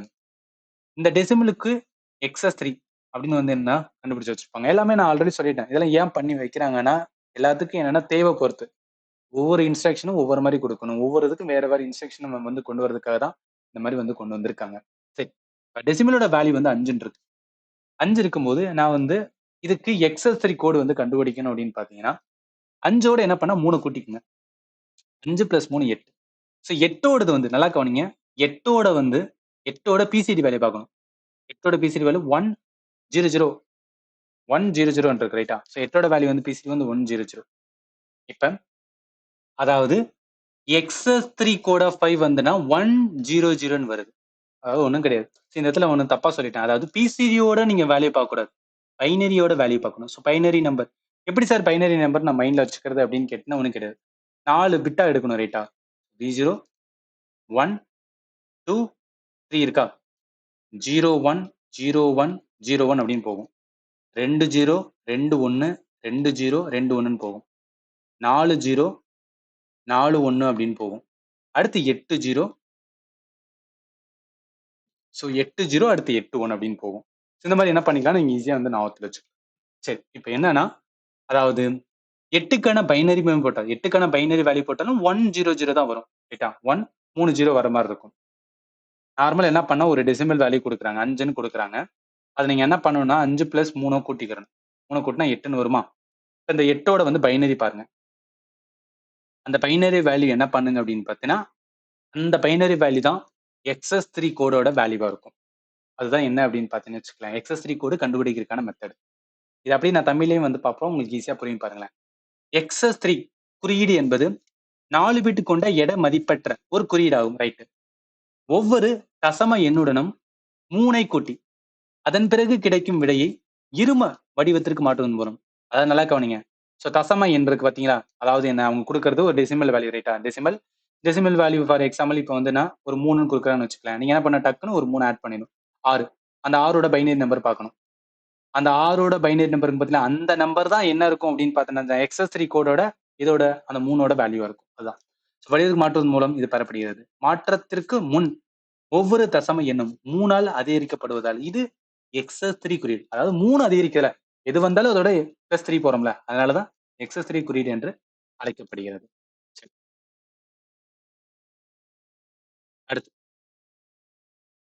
A: இந்த டெசிமலுக்கு XS3 அப்படின்னு வந்து என்ன கண்டுபிடிச்சு வச்சிருப்பாங்க. எல்லாமே நான் ஆல்ரெடி சொல்லிட்டேன். இதெல்லாம் ஏன் பண்ணி வைக்கிறாங்கன்னா எல்லாத்துக்கும் என்னன்னா தேவை பொறுத்து. ஒவ்வொரு இன்ஸ்ட்ரக்ஷனும் ஒவ்வொரு மாதிரி கொடுக்கணும். ஒவ்வொரு இதுக்கும் வேற வேற இன்ஸ்ட்ரக்ஷன் நம்ம வந்து கொண்டு வரதுக்காக தான் இந்த மாதிரி வந்து கொண்டு வந்திருக்காங்க. சரி. டெசிமலோட வேல்யூ வந்து 5 இருக்கு. 5 இருக்கும்போது நான் வந்து இதுக்கு XS3 கோடு வந்து கண்டுபிடிக்கணும் அப்படின்னு பாத்தீங்கன்னா 5ஓட என்ன பண்ணா 3 கூட்டிக்குங்க. 5 பிளஸ் 3 8. ஸோ 8ஓடது வந்து நல்லா கவனிங்க. 8ஓட பிசிடி வேல்யூ பார்க்கணும். 8ஓட பிசிடி வேல்யூ 100 100 இருக்கு ரைட்டா. ஸோ 8ஓட வேல்யூ வந்து பிசிடி வந்து 100. இப்ப அதாவது XS3 கோட் ஆஃப் 5 வந்துன்னா 100 வருது. அதாவது ஒண்ணும் கிடையாது. இந்த இடத்துல ஒண்ணு தப்பா சொல்லிட்டேன். அதாவது பிசிடியோட நீங்க வேல்யூ பார்க்க கூடாது. பைனரியோட வேல்யூ பார்க்கணும். ஸோ பைனரி நம்பர் எப்படி சார் பைனரி நம்பர் நான் மைண்ட்ல வச்சுக்கிறது அப்படின்னு கேட்டீங்கன்னா ஒன்றும் கிடையாது. 4 பிட்டா எடுக்கணும் ரைட்டா. 0 1 2 3 இருக்கா. 0 1 0 1 0 1 அப்படின்னு போகும். 2 0 2 1 2 0 2 1 போகும். 4 0 4 1 அப்படின்னு போகும். அடுத்து 8 0. ஸோ 8 0 அடுத்து 8 1 அப்படின்னு போகும். இந்த மாதிரி என்ன பண்ணிக்கலாம் நீங்க ஈஸியா வந்து ஞாபகத்துல வச்சுக்கலாம். சரி, இப்போ என்னன்னா அதாவது 8க்கான பைனரி போட்டால் 8க்கான பைனரி வேல்யூ போட்டாலும் 100 தான் வரும் ரைட்டா. 1 3 0 வர மாதிரி இருக்கும். நார்மலா என்ன பண்ணா ஒரு டெசிமல் வேல்யூ கொடுக்குறாங்க 5ன்னு கொடுக்குறாங்க. அது நீங்க என்ன பண்ணணும்னா 5 பிளஸ் 3 கூட்டிக்கிறணும். 3 கூட்டினா 8ன்னு வருமா. இந்த 8ஓட வந்து பைனரி பாருங்க. அந்த பைனரி வேல்யூ என்ன பண்ணுங்க அப்படின்னு பார்த்தீங்கன்னா அந்த பைனரி வேல்யூ தான் XS3 கோடோட வேல்யூவா இருக்கும். அதுதான் என்ன அப்படின்னு பார்த்தீங்கன்னு வச்சுக்கலாம். XS3 கோடு கண்டுபிடிக்கிறதுக்கான மெத்தட். இது அப்படியே நான் தமிழ்லையும் வந்து பார்ப்போம். உங்களுக்கு ஈஸியா புரியும் பாருங்களேன். XS3 குறியீடு என்பது 4 பிட் கொண்ட எடை மதிப்பற்ற ஒரு குறியீடாகும் ரைட். ஒவ்வொரு தசம எண்ணுடனும் 3ஐ கூட்டி அதன் பிறகு கிடைக்கும் விடையை இரும வடிவத்திற்கு மாற்றுவதன் மூலம். அதாவது நல்லா கவனிங்க. ஸோ தசம எண் இருக்கு பாத்தீங்களா. அதாவது என்ன அவங்க கொடுக்கறது ஒரு டெசிமல் வேல்யூ ரைட்டா. டெசிமல் வேல்யூ ஃபார் எக்ஸாம்பிள் இப்போ வந்து நான் ஒரு 3ன்னு கொடுக்குறேன்னு வச்சுக்கலாம். நீங்க என்ன பண்ண டக்குன்னு ஒரு 3 ஆட் பண்ணிடணும். 6. அந்த 6ஓட பைனரி நம்பர் பார்க்கணும். அந்த 6ஓட பைனரி நம்பருக்கு பதிலா அந்த நம்பர் தான் என்ன இருக்கும் அப்படின்னு பார்த்தீங்கன்னா அந்த XS3 கோடோட இதோட அந்த 3ஓட வேல்யூவா இருக்கும். அதுதான் வடிவத்துக்கு மாற்றுவதன் மூலம் இது பெறப்படுகிறது. மாற்றத்திற்கு முன் ஒவ்வொரு தசம எண்ணும் 3ஆல் அதிகரிக்கப்படுவதால் இது XS3 குறியீடு. அதாவது 3 அதிகரிக்கல, எது வந்தாலும் அதோட +3 போறோம்ல, அதனாலதான் XS3 குறியீடு என்று அழைக்கப்படுகிறது. சரி. அடுத்து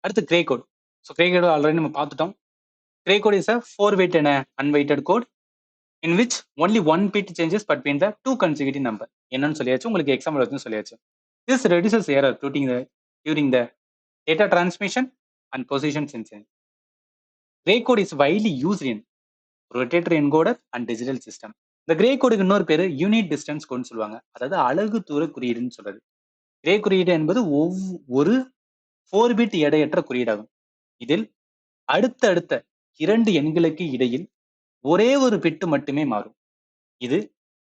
A: அடுத்து gray code. So gray code already நம்ம பார்த்துட்டோம். Gray code is a 4-bit and unweighted code in which only one bit changes between the two consecutive number. என்னன்னு சொல்லியாச்சு, உங்களுக்கு எக்ஸாம்பிள் வச்சு சொல்லியாச்சு. This reduces error due to the during the data transmission and position sensing. Gray code is widely used in rotator encoder and digital system. இந்த grey கோடுக்கு இன்னொரு பேரு unit distance கோட்னு சொல்லுவாங்க. அதாவது அலகு தூர குறியீடுன்னு சொல்றது. கிரே குறியீடு என்பது ஒரு 4 பிட் எடையற்ற குறியீடாகும். இதில் அடுத்தடுத்த 2 எண்களுக்கு இடையில் ஒரே ஒரு பிட் மட்டுமே மாறும். இது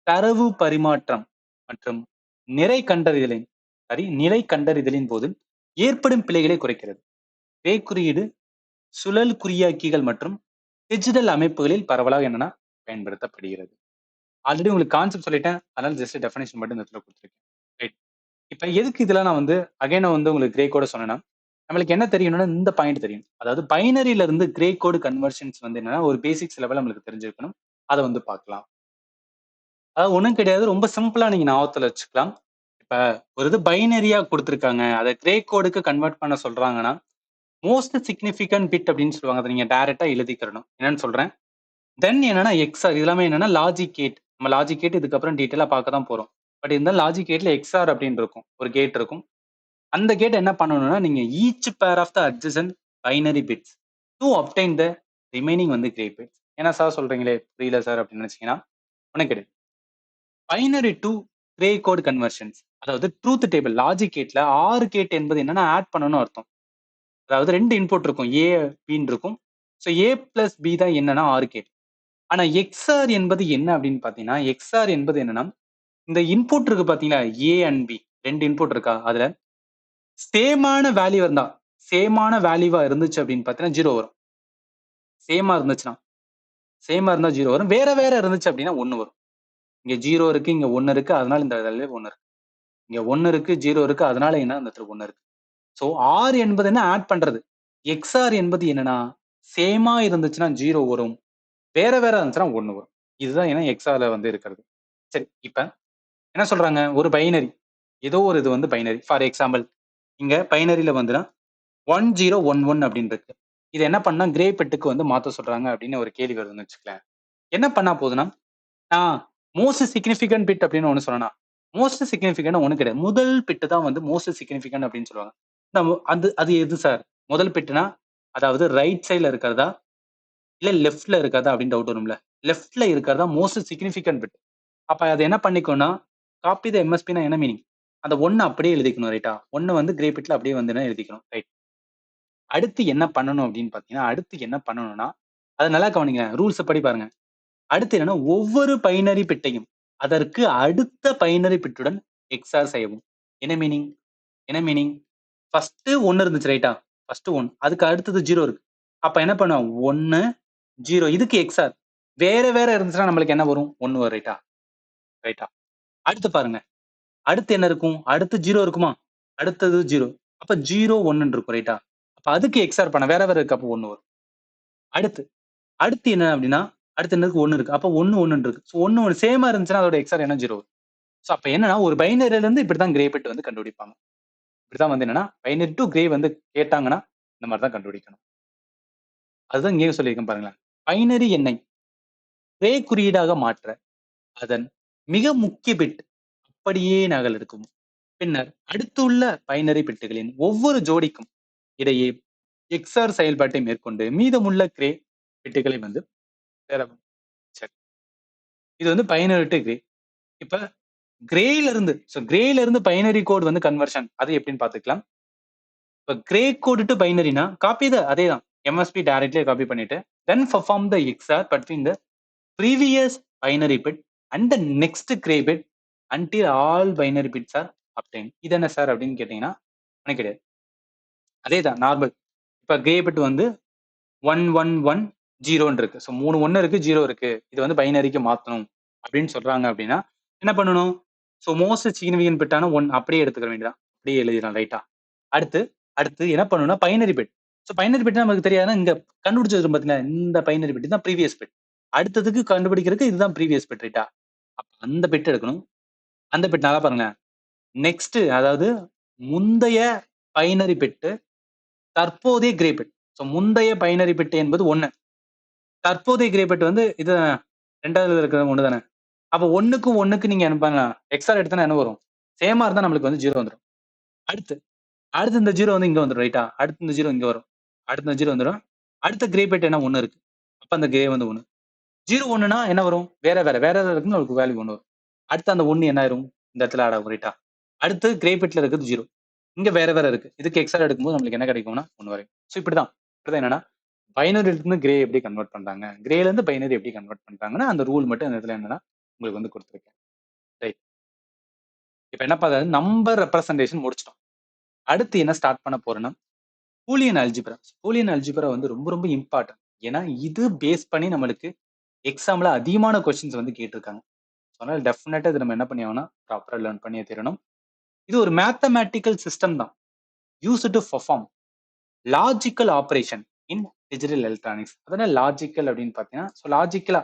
A: தரவு பரிமாற்றம் மற்றும் நிறை கண்டறிதலின் போது ஏற்படும் பிழைகளை குறைக்கிறது. கிரே குறியீடு சுழல் குறியாக்கிகள் மற்றும் டிஜிட்டல் அமைப்புகளில் பரவலாக என்னன்னா பயன்படுத்தப்படுகிறது. ஆல்ரெடி உங்களுக்கு கான்செப்ட் சொல்லிட்டேன், அதனால ஜஸ்ட் டெஃபினேஷன் மட்டும் இந்த இடத்துல கொடுத்துருக்கேன். ரைட். இப்ப எதுக்கு இதெல்லாம் நான் வந்து அகைன் வந்து உங்களுக்கு கிரே கோட சொன்னேன்னா, நம்மளுக்கு என்ன தெரியணும்னா இந்த பாயிண்ட் தெரியும். அதாவது பைனரியில இருந்து கிரே கோடு கன்வர்ஷன்ஸ் வந்து என்னன்னா ஒரு பேசிக்ஸ் லெவல் நம்மளுக்கு தெரிஞ்சிருக்கணும். அதை வந்து பார்க்கலாம். அதாவது ஒண்ணும் கிடையாது, ரொம்ப சிம்பிளா நீங்க ஞாபகத்துல வச்சுக்கலாம். இப்ப ஒரு இது பைனரியா கொடுத்துருக்காங்க, அதை கிரே கோடுக்கு கன்வெர்ட் பண்ண சொல்றாங்கன்னா மோஸ்ட் சிக்னிஃபிகன்ட் பிட் அப்படின்னு சொல்லுவாங்க. அதை நீங்க டைரக்டா எழுதிக்கிறணும். என்னன்னு சொல்றேன். தென் என்னன்னா எக்ஸ்ஆர், இது எல்லாமே என்னன்னா லாஜிக் கேட். நம்ம லாஜிக் கேட் இதுக்கப்புறம் டீட்டெயிலா பார்க்க தான் போறோம். பட் இருந்தாலும் லாஜிக் கேட்ல எக்ஸ்ஆர் அப்படின்னு இருக்கும், ஒரு கேட் இருக்கும். அந்த கேட் என்ன பண்ணணும்னா நீங்க each pair of the adjacent binary bits to obtain the remaining வந்து கிரே பிட்ஸ். ஏன்னா சார் சொல்றீங்களே புரியல சார் அப்படின்னு நினைச்சீங்கன்னா ஒன்றும் கிடையாது. Binary to gray code conversions, அதாவது ட்ரூத் டேபிள் லாஜிக் கேட்ல 6 கேட் என்பது என்னன்னா ஆட் பண்ணணும்னு அர்த்தம். அதாவது 2 இன்புட் இருக்கும், ஏ பின்னு இருக்கும். ஸோ ஏ பிளஸ் பி தான் என்னன்னா 6 கேட். ஆனா எக்ஸ்ஆர் என்பது என்ன அப்படின்னு பாத்தீங்கன்னா, எக்ஸ்ஆர் என்பது என்னன்னா இந்த இன்புட் இருக்கு பாத்தீங்களா, ஏ அண்ட் பி 2 இன்புட் இருக்கா, அதுல சேமான வேல்யூ இருந்தா, சேமான வேல்யூவா இருந்துச்சு அப்படின்னு பாத்தீங்கன்னா 0 வரும். சேமா இருந்துச்சுன்னா, சேமா இருந்தா 0 வரும். வேற வேற இருந்துச்சு அப்படின்னா 1 வரும். இங்க 0 இருக்கு, இங்க 1 இருக்கு, அதனால இந்த வேல்யூ 1 இருக்கு. இங்க 1 இருக்கு, 0 இருக்கு, அதனால என்ன இந்த இடத்துல 1 இருக்கு. சோ ஆர் என்பது என்ன ஆட் பண்றது. எக்ஸ்ஆர் என்பது என்னன்னா சேமா இருந்துச்சுன்னா 0 வரும், வேற வேற இருந்துச்சுன்னா 1 வரும். இதுதான் என்ன எக்ஸ்ஆர்ல வந்து இருக்கிறது. சரி, இப்ப என்ன சொல்றாங்க, ஒரு பைனரி, ஏதோ ஒரு இது வந்து பைனரி. ஃபார் எக்ஸாம்பிள் இங்க பைனரியில வந்துன்னா 1011 அப்படின்னு இருக்கு. இது என்ன பண்ணா கிரே பெட்டுக்கு வந்து மாத்த சொல்றாங்க அப்படின்னு ஒரு கேள்வி வருதுன்னு வச்சுக்கலாம். என்ன பண்ணா போதுன்னா, நான் மோஸ்ட் சிக்னிஃபிகன்ட் பிட் அப்படின்னு ஒண்ணு சொன்னா, மோஸ்ட் சிக்னிஃபிகன்ட் ஒண்ணு கிடையாது. முதல் பிட்டு தான் வந்து மோஸ்ட் சிக்னிஃபிகன்ட் அப்படின்னு சொல்லுவாங்க. அது எது சார்? முதல் பிட்னா அதாவது ரைட் சைட்ல இருக்கிறதா இல்ல லெஃப்ட்ல இருக்கிறதா அப்படின்னு டவுட் வரும்ல. லெஃப்ட்ல இருக்கிறதா மோஸ்ட் சிக்னிஃபிகன்ட் பிட். அப்ப அது என்ன பண்ணிக்கோன்னா, காப்பி த எம்எஸ்பின்னா என்ன மீனிங்? அந்த 1 அப்படியே எழுதிக்கணும், ரைட்டா? 1 வந்து கிரே பிட்ல அப்படியே வந்து எழுதிக்கணும், ரைட்? அடுத்து என்ன பண்ணணும் அப்படின்னு பாத்தீங்கன்னா, அடுத்து என்ன பண்ணணும்னா, அதை நல்லா கவனிங்க, ரூல்ஸ் படி பாருங்க. அடுத்து என்னன்னா ஒவ்வொரு பைனரி பிட்டையும் அதற்கு அடுத்த பைனரி பிட்டுடன் எக்ஸ்ஆர் செய்யவும். என்ன மீனிங்? என்ன மீனிங்? ஃபர்ஸ்ட் 1 இருந்துச்சு, ரைட்டா? ஃபர்ஸ்ட் 1, அதுக்கு அடுத்தது 0 இருக்கு. அப்ப என்ன பண்ணுவோம்? 1 0 இதுக்கு எக்ஸ்ஆர். வேற வேற இருந்துச்சுன்னா நம்மளுக்கு என்ன வரும்? 1 வரும், ரைட்டா? ரைட்டா? அடுத்து பாருங்க, அடுத்து என்ன இருக்கும்? அடுத்து 0 இருக்குமா? அடுத்தது 0. அப்ப 0 1 இருக்கும், ரைட்டா? அப்ப அதுக்கு எக்ஸ்ஆர் பண்ண வேற வேற இருக்கு, அப்ப 1 வரும். அடுத்து அடுத்து என்ன அப்படின்னா, அடுத்து என்னதுக்கு 1 இருக்கு. அப்ப 1 1 இருக்கு. ஸோ 1 1 சேமா இருந்துச்சுன்னா அதோட எக்ஸ்ஆர் என்ன 0 வரும். ஸோ அப்ப என்னன்னா ஒரு பைனரியில இருந்து இப்படிதான் கிரே பிட் வந்து கண்டுபிடிப்பாங்க. இப்படிதான் வந்து என்னன்னா பைனரி டு கிரே வந்து கேட்டாங்கன்னா இந்த மாதிரி தான் கண்டுபிடிக்கணும். அதுதான் இங்கேயும் சொல்லியிருக்கேன் பாருங்களேன். பைனரி எண்ணை கிரே குறியீடாக மாற்ற அதன் மிக முக்கிய பிட் அப்படியே நகல் இருக்கும். பின்னர் அடுத்துள்ள பைனரி பிட்டுகளின் ஒவ்வொரு ஜோடிக்கும் இடையே எக்ஸ்ஆர் செயல்பாட்டை மேற்கொண்டு மீதமுள்ள கிரே பிட்டுகளை வந்து பெறவும். சரி, இது வந்து பைனரி டு கிரே. இப்ப கிரேல இருந்து பைனரி கோட் வந்து கன்வர்ஷன் அது எப்படின்னு பாத்துக்கலாம். இப்ப கிரே கோட் டு பைனரினா காப்பி அதே தான், எம்எஸ்பி டைரக்ட்லி காப்பி பண்ணிட்டு then perform the XOR between the previous binary bit and the next gray bit until all binary bits are obtained. இது என்ன சார் அப்படின்னு கேட்டீங்கன்னா ஒன்றும் கிடையாது, அதே தான் நார்மல். இப்ப கிரே பிட் வந்து 1110 இருக்கு. ஸோ 3 1 இருக்கு, 0 இருக்கு. இது வந்து பைனரிக்கு மாத்தணும் அப்படின்னு சொல்றாங்க அப்படின்னா என்ன பண்ணணும்? ஸோ மோஸ்ட் சிக்னிஃபிகன்ட் பிட்டான 1 அப்படியே எடுத்துக்க வேண்டியதான், அப்படியே எழுதிடலாம், ரைட்டா? அடுத்து அடுத்து என்ன பண்ணணும்னா binary bit. So binary bit நமக்கு தெரியாதுன்னா இங்க கண்டுபிடிச்சிருக்கும் பார்த்தீங்கன்னா இந்த பைனரி பிட் தான் ப்ரீவியஸ் பிட். அடுத்ததுக்கு கண்டுபிடிக்கிறதுக்கு இதுதான் ப்ரீவியஸ் பிட், ரைட்டா? அப்ப அந்த பிட் எடுக்கணும். அந்த பிட் நல்லா பாருங்க. நெக்ஸ்ட் அதாவது முந்தைய பைனரி பிட் தற்போதைய கிரே பிட். ஸோ முந்தைய பைனரி பிட் என்பது 1, தற்போதைய கிரே பிட் வந்து இது 2வது இருக்கிறது 1 தானே. அப்ப 1க்கு 1க்கு நீங்க என்ன பண்ணலாம், எக்ஸ்ஆர் எடுத்தா என்ன வரும்? சேமா இருந்தா நம்மளுக்கு வந்து 0 வந்துடும். அடுத்து அடுத்து இந்த 0 வந்து இங்க வந்துரும் ரைட்டா? அடுத்து இந்த 0 இங்க வரும். அடுத்து இந்த 0 வந்துரும். அடுத்த கிரே பிட் என்ன 1 இருக்கு. அப்ப அந்த கிரே வந்து 1. 0 1னா என்ன வரும்? வேற ஏதாவது இருக்குன்னு நமக்கு வேல்யூ 1 வரும். அடுத்து அந்த 1 என்ன ஆயிரும்? இந்த இடத்துல ஆட் ஆகும் ரைட்டா? அடுத்து கிரே பிட்ல இருக்கிறது 0. இங்க வேற இருக்கு. இதுக்கு எக்ஸால் எடுக்கும்போது நம்மளுக்கு என்ன கிடைக்கும்னா 1 வரும். சோ இப்படிதான். இப்படிதான் என்னன்னா பைனரில இருந்து கிரே எப்படி கன்வெர்ட் பண்றாங்க? கிரேல இருந்து பைனரி எப்படி கன்வெர்ட் பண்றாங்கன்னா அந்த ரூல் மட்டும் இந்த இடத்துல என்னன்னா உங்களுக்கு வந்து குடுத்துருக்கேன். ரைட். இப்ப என்ன பார்த்தா நம்பர் ரெப்ரசன்டேஷன் முடிச்சிட்டோம். அடுத்து என்ன ஸ்டார்ட் பண்ண போறேன்னா பூலியன் அல்ஜிப்ரா. பூலியன் அல்ஜிப்ரா வந்து ரொம்ப ரொம்ப இம்பார்ட்டன்ட். ஏன்னா இது பேஸ் பண்ணி நம்மளுக்கு எக்ஸாம்ல அதிகமான கொஸ்டின்ஸ் வந்து கேட்டிருக்காங்க. அதனால டெஃபினட்டா இது நம்ம என்ன பண்ணி ஆகணும்னா ப்ராப்பரா லேர்ன் பண்ணியே தீரணும். இது ஒரு மேத்தமேட்டிக்கல் சிஸ்டம் தான். Use to perform logical operation in digital electronics. அதனால லாஜிக்கல் அப்படின்னு பாத்தீங்கன்னா லாஜிக்கலா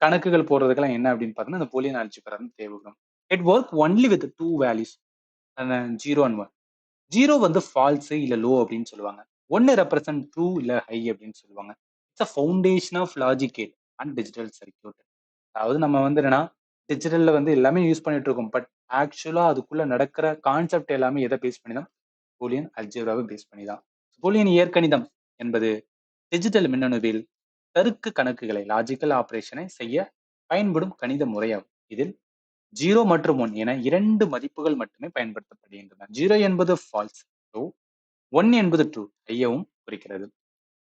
A: கணக்குகள் போடுறதுக்கெல்லாம் என்ன அப்படின்னு பாத்தீங்கன்னா இந்த பூலியன் அல்ஜிப்ரா வந்து தேவைப்படும். It work only with 2 values 0 and 1. 0 வந்து ஃபால்ஸ் இல்ல லோ அப்படின்னு சொல்லுவாங்க. 1 ரெப்ரசன்ட் ட்ரூ இல்ல ஹை அப்படின்னு சொல்லுவாங்க. It's a foundation of logic gate and digital circuit. அதாவது நம்ம வந்து என்னன்னா டிஜிட்டல்ல வந்து எல்லாமே யூஸ் பண்ணிட்டு இருக்கோம். பட் ஆக்சுவலா அதுக்குள்ள நடக்கிற கான்செப்ட் எல்லாமே எதை பேஸ் பண்ணி தான்? பூலியன் அல்ஜிப்ராவை பேஸ் பண்ணி தான். பூலியன் இயற்கணிதம் என்பது டிஜிட்டல் மின்னணுவில் பெருக்கு கணக்குகளை லாஜிக்கல் ஆபரேஷனை செய்ய பயன்படும் கணித முறையாகும். இதில் 0 மற்றும் 1 என 2 மதிப்புகள் மட்டுமே பயன்படுத்தப்படுகின்றன. 0 என்பது ஃபால்ஸ், 1 என்பது ட்ரூ, ஐயவும் குறிக்கிறது.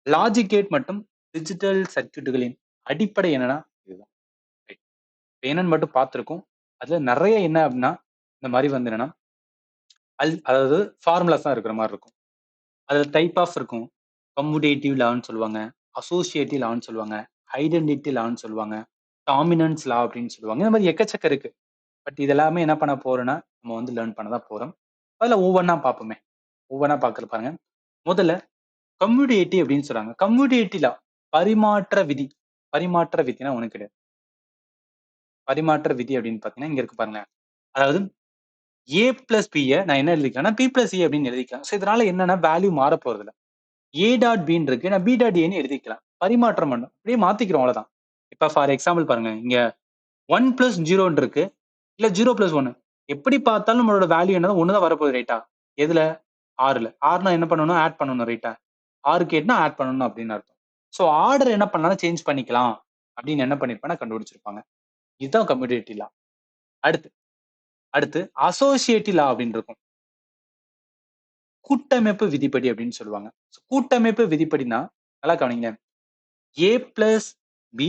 A: லாஜிக் கேட் மற்றும் டிஜிட்டல் சர்க்யூட்டுகளின் அடிப்படை என்னன்னா இதுதான். என்னன்னு மட்டும் பார்த்திருக்கோம். அதுல நிறைய என்ன அப்படின்னா இந்த மாதிரி வந்து என்னன்னா அதாவது ஃபார்முலாஸ் தான் இருக்கிற மாதிரி இருக்கும். அதுல டைப் ஆஃப் இருக்கும். கம்யூட்டேட்டிவ் லான்னு சொல்லுவாங்க, அசோசியேட்டிவ் லான்னு சொல்லுவாங்க, ஐடென்டிட்டி லான்னு சொல்லுவாங்க, டாமினன்ஸ் லா அப்படின்னு சொல்லுவாங்க. இந்த மாதிரி எக்கச்சக்க இருக்கு. பட் இது எல்லாமே என்ன பண்ண போறோம்னா நம்ம வந்து லேர்ன் பண்ண தான் போறோம். அதுல ஒவ்வொன்னா பார்ப்போமே. ஒவ்வொன்னா பார்க்கறது பாருங்க. முதல்ல கம்யூட்டேட்டிவ் அப்படின்னு சொல்றாங்க. கம்யூட்டேட்டிவ் லா பரிமாற்ற விதி. பரிமாற்ற விதினா ஒண்ணு கிடையாது. பரிமாற்ற விதி அப்படின்னு பாத்தீங்கன்னா இங்க இருக்கு பாருங்க. அதாவது ஏ பிளஸ் பி நான் என்ன எழுதிக்கலாம்னா பி பிளஸ் ஏ அப்படின்னு எழுதிக்கலாம். ஸோ இதனால என்னன்னா வேல்யூ மாற போறது இல்ல. ஏ டாட் பின்னு இருக்கு. நான் பி டாட் ஏன்னு எழுதிக்கலாம். பரிமாற்றம் பண்ணும். அப்படியே மாத்திக்கிறோம் அவ்வளவுதான். இப்ப ஃபார் எக்ஸாம்பிள் பாருங்க. இங்க 1 பிளஸ் 0 இருக்கு. இல்ல 0 பிளஸ் 1. எப்படி பார்த்தாலும் நம்மளோட வேல்யூ என்னது 1 தான் வரப்போகுது ரைட்டா? எதுல? 6ல. 6னா என்ன பண்ணணும்? ஆட் பண்ணணும் ரைட்டா? 6க்கு 8னா ஆட் பண்ணணும் அப்படின்னு அர்த்தம். சோ ஆர்டர் என்ன பண்ணலாம் சேஞ்ச் பண்ணிக்கலாம் அப்படின்னு என்ன பண்ணிருப்பாங்க கண்டுபிடிச்சிருப்பாங்க. இதுதான் கம்யூட்டேட்டிவ் லா. அடுத்து அடுத்து அசோசியேட்டிவ் லா அப்படின்னு இருக்கும். கூட்டமைப்பு விதிப்படி அப்படின்னு சொல்லுவாங்க. கூட்டமைப்பு விதிப்படினா நல்லா கவனிங்க. ஏ பிளஸ் பி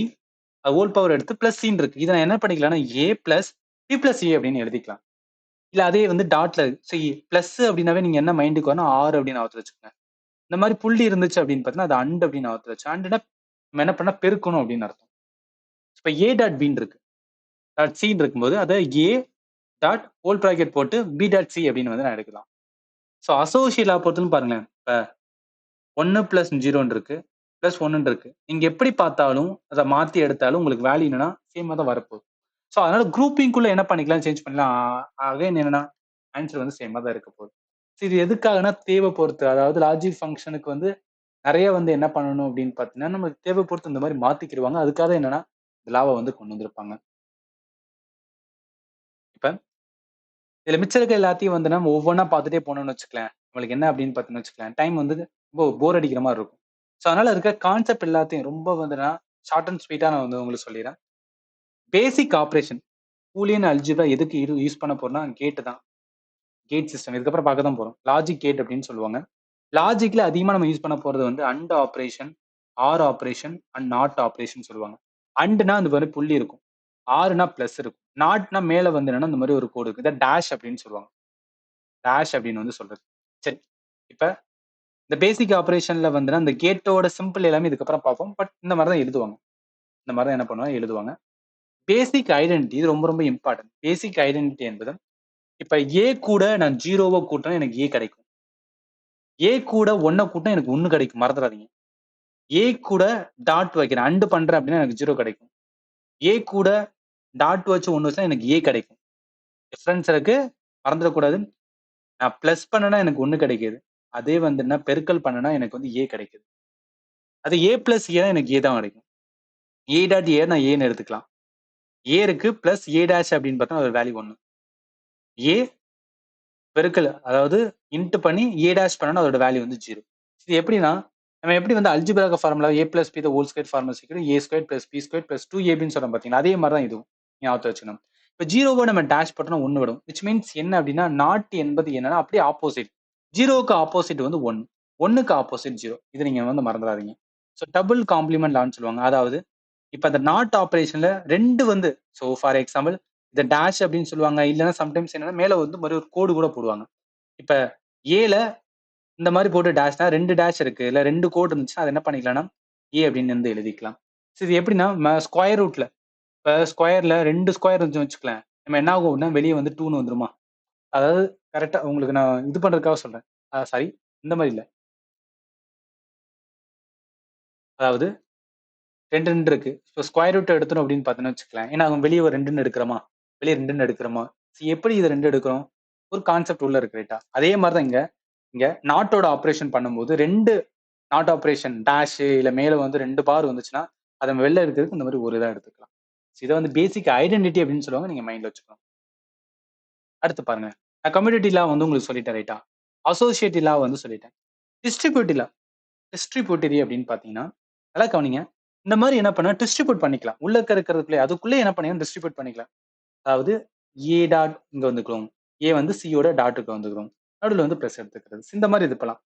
A: ஹோல் பவர் எடுத்து பிளஸ் சின்னு இருக்கு. இதை நான் என்ன பண்ணிக்கலாம்னா ஏ பிளஸ் பி பிளஸ் ஏ அப்படின்னு எழுதிக்கலாம். இல்ல அதே வந்து டாட்ல பிளஸ் அப்படின்னாவே நீங்க என்ன மைண்டுக்கு வரணும் ஆர் அப்படின்னு ஆவத்துல வச்சுக்கோங்க. இந்த மாதிரி புள்ளி இருந்துச்சு அப்படின்னு பார்த்தீங்கன்னா அது அண்ட் அப்படின்னு ஆவத்துல வச்சு அண்ட்னா நம்ம என்ன பண்ணா பெருக்கணும் அப்படின்னு அர்த்தம். இப்ப ஏ டாட் பின்னு இருக்கு. டாட் சின்னு இருக்கும்போது அதை ஏ டாட் ஹோல் ப்ராக்கெட் போட்டு பி டாட் சி அப்படின்னு வந்து நான் எடுக்கலாம். ஸோ அசோசியேட் லா பொறுத்துன்னு பாருங்களேன். இப்ப 1 பிளஸ் 0 இருக்கு. பிளஸ் 1 இருக்கு. நீங்க எப்படி பார்த்தாலும் அதை மாத்தி எடுத்தாலும் உங்களுக்கு வேல்யூ என்னன்னா சேமா தான் வரப்போகுது. ஸோ அதனால குரூப்பிங்குள்ள என்ன பண்ணிக்கலாம் சேஞ்ச் பண்ணலாம். அகைன் என்னன்னா ஆன்சர் வந்து சேமா தான் இருக்க போகுது. இது எதுக்காகனா தேவை பொறுத்து. அதாவது லாஜிக் ஃபங்க்ஷனுக்கு வந்து நிறைய வந்து என்ன பண்ணணும் அப்படின்னு பார்த்தீங்கன்னா நமக்கு தேவை பொறுத்து இந்த மாதிரி மாத்திக்கிடுவாங்க. அதுக்காக என்னன்னா லாவை வந்து கொண்டு வந்திருப்பாங்க. இப்ப இதுல மிச்சம் இருக்க எல்லாத்தையும் வந்து நம்ம ஒவ்வொன்னா பார்த்துட்டே போனோம்னு வச்சுக்கலாம். நம்மளுக்கு என்ன அப்படின்னு பார்த்தீங்கன்னு வச்சுக்கலாம். டைம் வந்து ரொம்ப போர் அடிக்கிற மாதிரி இருக்கும். ஸோ அதனால இருக்க கான்செப்ட் எல்லாத்தையும் ரொம்ப வந்து நான் ஷார்ட் அண்ட் ஸ்வீட்டா நான் வந்து உங்களுக்கு சொல்லிடுறேன். பேசிக் ஆப்பரேஷன் பூலியன் அல்ஜிப்ரா எதுக்கு யூஸ் பண்ண போறோம்னா கேட் தான். கேட் சிஸ்டம் இதுக்கப்புறம் பார்க்க தான் போறோம். லாஜிக் கேட் அப்படின்னு சொல்லுவாங்க. லாஜிக்ல அதிகமா நம்ம யூஸ் பண்ண போறது வந்து and operation, or operation and not operation சொல்லுவாங்க. அண்ட்னா அந்த மாதிரி புள்ளி இருக்கும். ஆர்னா பிளஸ் இருக்கும். நாட்னா மேல வந்து என்னன்னா இந்த மாதிரி ஒரு கோடு இருக்கு. இதை டேஷ் அப்படின்னு சொல்லுவாங்க. டேஷ் அப்படின்னு வந்து சொல்றது. சரி. இப்ப இந்த பேசிக் ஆப்பரேஷன்ல வந்து அந்த கேட்டோட சிம்பிள் எல்லாமே இதுக்கப்புறம் பார்ப்போம். பட் இந்த மாதிரி தான் எழுதுவாங்க. இந்த மாதிரி தான் என்ன பண்ணுவாங்க எழுதுவாங்க. பேசிக் ஐடென்டிட்டி இது ரொம்ப ரொம்ப இம்பார்ட்டன்ட். பேசிக் ஐடென்டிட்டி என்பது இப்ப ஏ கூட நான் 0 கூட்டினா எனக்கு ஏ கிடைக்கும். ஏ கூட 1 கூட்டினா எனக்கு 1 கிடைக்கும். மறந்துடாதீங்க. ஏ கூட டாட் வைக்கிறேன். அண்ட் பண்றேன் அப்படின்னா எனக்கு 0 கிடைக்கும். ஏ கூட டாட் வச்சு 1 வச்சா எனக்கு ஏ கிடைக்கும். டிஃபரன்ஸ் இருக்கு. மறந்துடக்கூடாது. நான் பிளஸ் பண்ணனா எனக்கு 1 கிடைக்குது. அதே வந்து நான் பெருக்கல் பண்ணனா எனக்கு வந்து ஏ கிடைக்குது. அது ஏ பிளஸ் ஏ எனக்கு ஏ தான் கிடைக்கும். ஏ டாட் ஏ நான் ஏன்னு எடுத்துக்கலாம். ஏ இருக்கு பிளஸ் ஏ டேஷ் அப்படின்னு பார்த்தா ஒரு வேல்யூ 1. ஏ பெருக்கல் அதாவது இன்ட் பண்ணி ஏ டேஷ் பண்ணா அதோட வேல்யூ வந்து 0. இது எப்படின்னா நம்ம எப்படி வந்து அல்ஜிபிராக formula A plus B the whole square formula சீக்கிரம் A square plus B square plus 2ab சொல்றோம் பாத்தீங்களா, அதே மாதிரி தான் இதுவும் ஞாபகத்தை வச்சுக்கணும். இப்போ ஜீரோவை நம்ம டேஷ் பண்ணோம்னா 1 வரும், விச் மீன்ஸ் என்ன அப்படின்னா நாட் என்பது என்னன்னா அப்படியே ஆப்போசிட். ஜீரோவுக்கு ஆப்போசிட் வந்து 1, 1க்கு ஆப்போசிட் 0. இது நீங்க வந்து மறந்துடாதீங்க. ஸோ டபுள் காம்ப்ளிமெண்ட் லான்னு சொல்லுவாங்க. அதாவது இப்ப அந்த நாட் ஆபரேஷன்ல ரெண்டு வந்து, ஸோ ஃபார் எக்ஸாம்பிள் இந்த டேஷ் அப்படின்னு சொல்லுவாங்க, இல்லைன்னா சம்டைம்ஸ் என்னன்னா மேல வந்து மாதிரி ஒரு கோடு கூட போடுவாங்க. இப்ப ஏல இந்த மாதிரி போட்டு டேஷ்னா 2 டேஷ் இருக்கு, இல்ல 2 கோடு இருந்துச்சுன்னா அது என்ன பண்ணிக்கலாம்னா ஏ அப்படின்னு வந்து எழுதிக்கலாம். ஸோ இது எப்படின்னா ஸ்கொயர் ரூட்ல இப்ப ஸ்கொயர்ல 2 ஸ்கொயர் இருந்துச்சுன்னு வச்சுக்கலாம், நம்ம என்ன ஆகும்னா வெளியே வந்து 2ன்னு வந்துருமா. அதாவது கரெக்டா உங்களுக்கு நான் இது பண்றதுக்காக சொல்றேன். சாரி, இந்த மாதிரி இல்ல. அதாவது 2 2 இருக்கு. இப்போ ஸ்கொயர் ரூட் எடுத்துரும் அப்படின்னு பார்த்தோம்னு வச்சுக்கலாம். ஏன்னா அவங்க வெளியே ஒரு 2ன்னு எடுக்கிறோமா, வெளியே 2ன்னு எடுக்கிறோமா. எப்படி இது 2 எடுக்கிறோம், ஒரு கான்செப்ட் உள்ள இருக்கு ரைட்டா. அதே மாதிரி தான் இங்க இங்க நாட்டோட ஆபரேஷன் பண்ணும்போது 2 நாட் ஆபரேஷன் டேஷ் இல்ல மேல வந்து 2 பார் வந்துச்சுன்னா அதை வெளில எடுக்கிறதுக்கு இந்த மாதிரி ஒரு இதா எடுத்துக்கலாம். இதை வந்து பேசிக் ஐடென்டிட்டி அப்படின்னு சொல்லுவாங்க, நீங்க மைண்ட்ல வச்சுக்கணும். அடுத்து பாருங்க, நான் கம்யூனிட்டி லா வந்து உங்களுக்கு சொல்லிட்டேன் ரைட்டா. அசோசியேட்டிவ் லா வந்து சொல்லிட்டேன். டிஸ்ட்ரிபியூட்டிவ் லா, டிஸ்ட்ரிபியூட்டிவ் அப்படின்னு பாத்தீங்கன்னா நல்லா கவனிங்க. இந்த மாதிரி என்ன பண்ணா டிஸ்ட்ரிபியூட் பண்ணிக்கலாம். உள்ள இருக்கிறதுக்குள்ளே அதுக்குள்ளே என்ன பண்ணிக்கலாம் டிஸ்ட்ரிபியூட் பண்ணிக்கலாம். அதாவது ஏ டாட் இங்க வந்துக்கிறோம், ஏ வந்து சியோட டாட்டுக்கு வந்துக்கிறோம், நடுவில் வந்து பிளஸ் எடுத்துக்கிறது. இந்த மாதிரி இது பண்ணலாம்.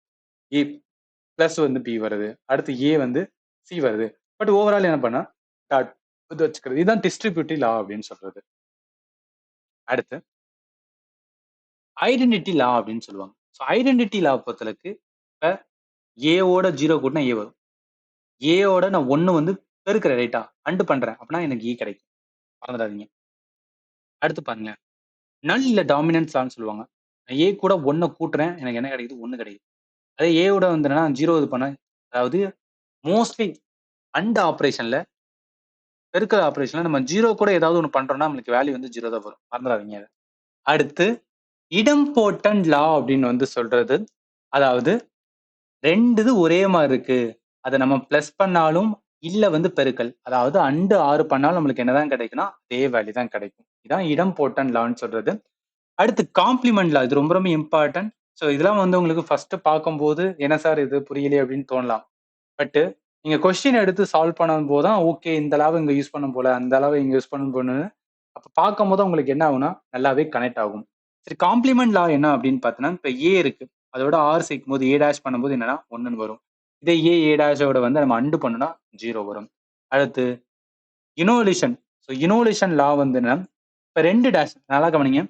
A: ஏ பிளஸ் வந்து பி வருது, அடுத்து ஏ வந்து சி வருது. பட் ஓவரால் என்ன பண்ணா டாட் இது வச்சுக்கிறது. இதுதான் டிஸ்ட்ரிபியூட்டிவ் லா அப்படின்னு சொல்றது. அடுத்து ஐடென்டிட்டி லா அப்படின்னு சொல்லுவாங்க. ஸோ ஐடென்டிட்டி லா பொறுத்தளவுக்கு இப்ப ஏவோட 0 கூட்டினா ஏ வரும். ஏயோட நான் 1 வந்து பெருக்கிறேன் ரைட்டா, அண்டு பண்றேன் அப்படின்னா எனக்கு ஏ கிடைக்கும், மறந்துடாதீங்க. அடுத்து பாருங்க, நல் இல்ல டாமினன்ஸ் லான்னு சொல்லுவாங்க. நான் ஏ கூட 1 கூட்டுறேன், எனக்கு என்ன கிடைக்குது 1 கிடைக்குது. அதே ஏவோட வந்து என்னன்னா 0 இது பண்ண, அதாவது மோஸ்ட்லி அண்ட் ஆபரேஷன்ல பெருக்கல் ஆபரேஷன்ல நம்ம 0 கூட ஏதாவது ஒண்ணு பண்றோம்னா நம்மளுக்கு வேல்யூ வந்து 0 தான் வரும், மறந்துடாதீங்க அத. அடுத்து இடம்போர்ட்டன்ட் லா அப்படின்னு வந்து சொல்றது, அதாவது 2 இது ஒரே மாதிரி இருக்கு, அதை நம்ம பிளஸ் பண்ணாலும் இல்ல வந்து பெருக்கல், அதாவது அண்டு 6 பண்ணாலும் நம்மளுக்கு என்னதான் கிடைக்கும்னா அதே வேல்யூ தான் கிடைக்கும். இதான் இடம்போர்ட்டன்ட் லான்னு சொல்றது. அடுத்து காம்ப்ளிமெண்ட் லா, இது ரொம்ப ரொம்ப இம்பார்ட்டன்ட். ஸோ இதெல்லாம் வந்து உங்களுக்கு ஃபர்ஸ்ட் பார்க்கும்போது என்ன சார் இது புரியலையே அப்படின்னு தோணலாம். பட் நீங்க கொஸ்டின் எடுத்து சால்வ் பண்ணும் போது தான் ஓகே இந்த லாவை இங்க யூஸ் பண்ணும் போல, அந்த லாவை இங்க யூஸ் பண்ணும் போது அப்ப பார்க்கும் போது உங்களுக்கு என்ன ஆகும்னா நல்லாவே கனெக்ட் ஆகும். சரி, காம்ப்ளிமெண்ட் லா என்ன அப்படின்னு பார்த்தீங்கன்னா, இப்ப ஏ இருக்கு, அதோட ஆர் சேர்க்கும் போது ஏ டேஷ் பண்ணும்போது என்னன்னா 1ன்னு வரும். இதே ஏ டேஷோட வந்து நம்ம அண்டு பண்ணுனா 0 வரும். அடுத்து இனோலிஷன். ஸோ இனோலிஷன் லா வந்து என்ன, இப்ப 2 டேஷ் நல்லா கவனிங்க,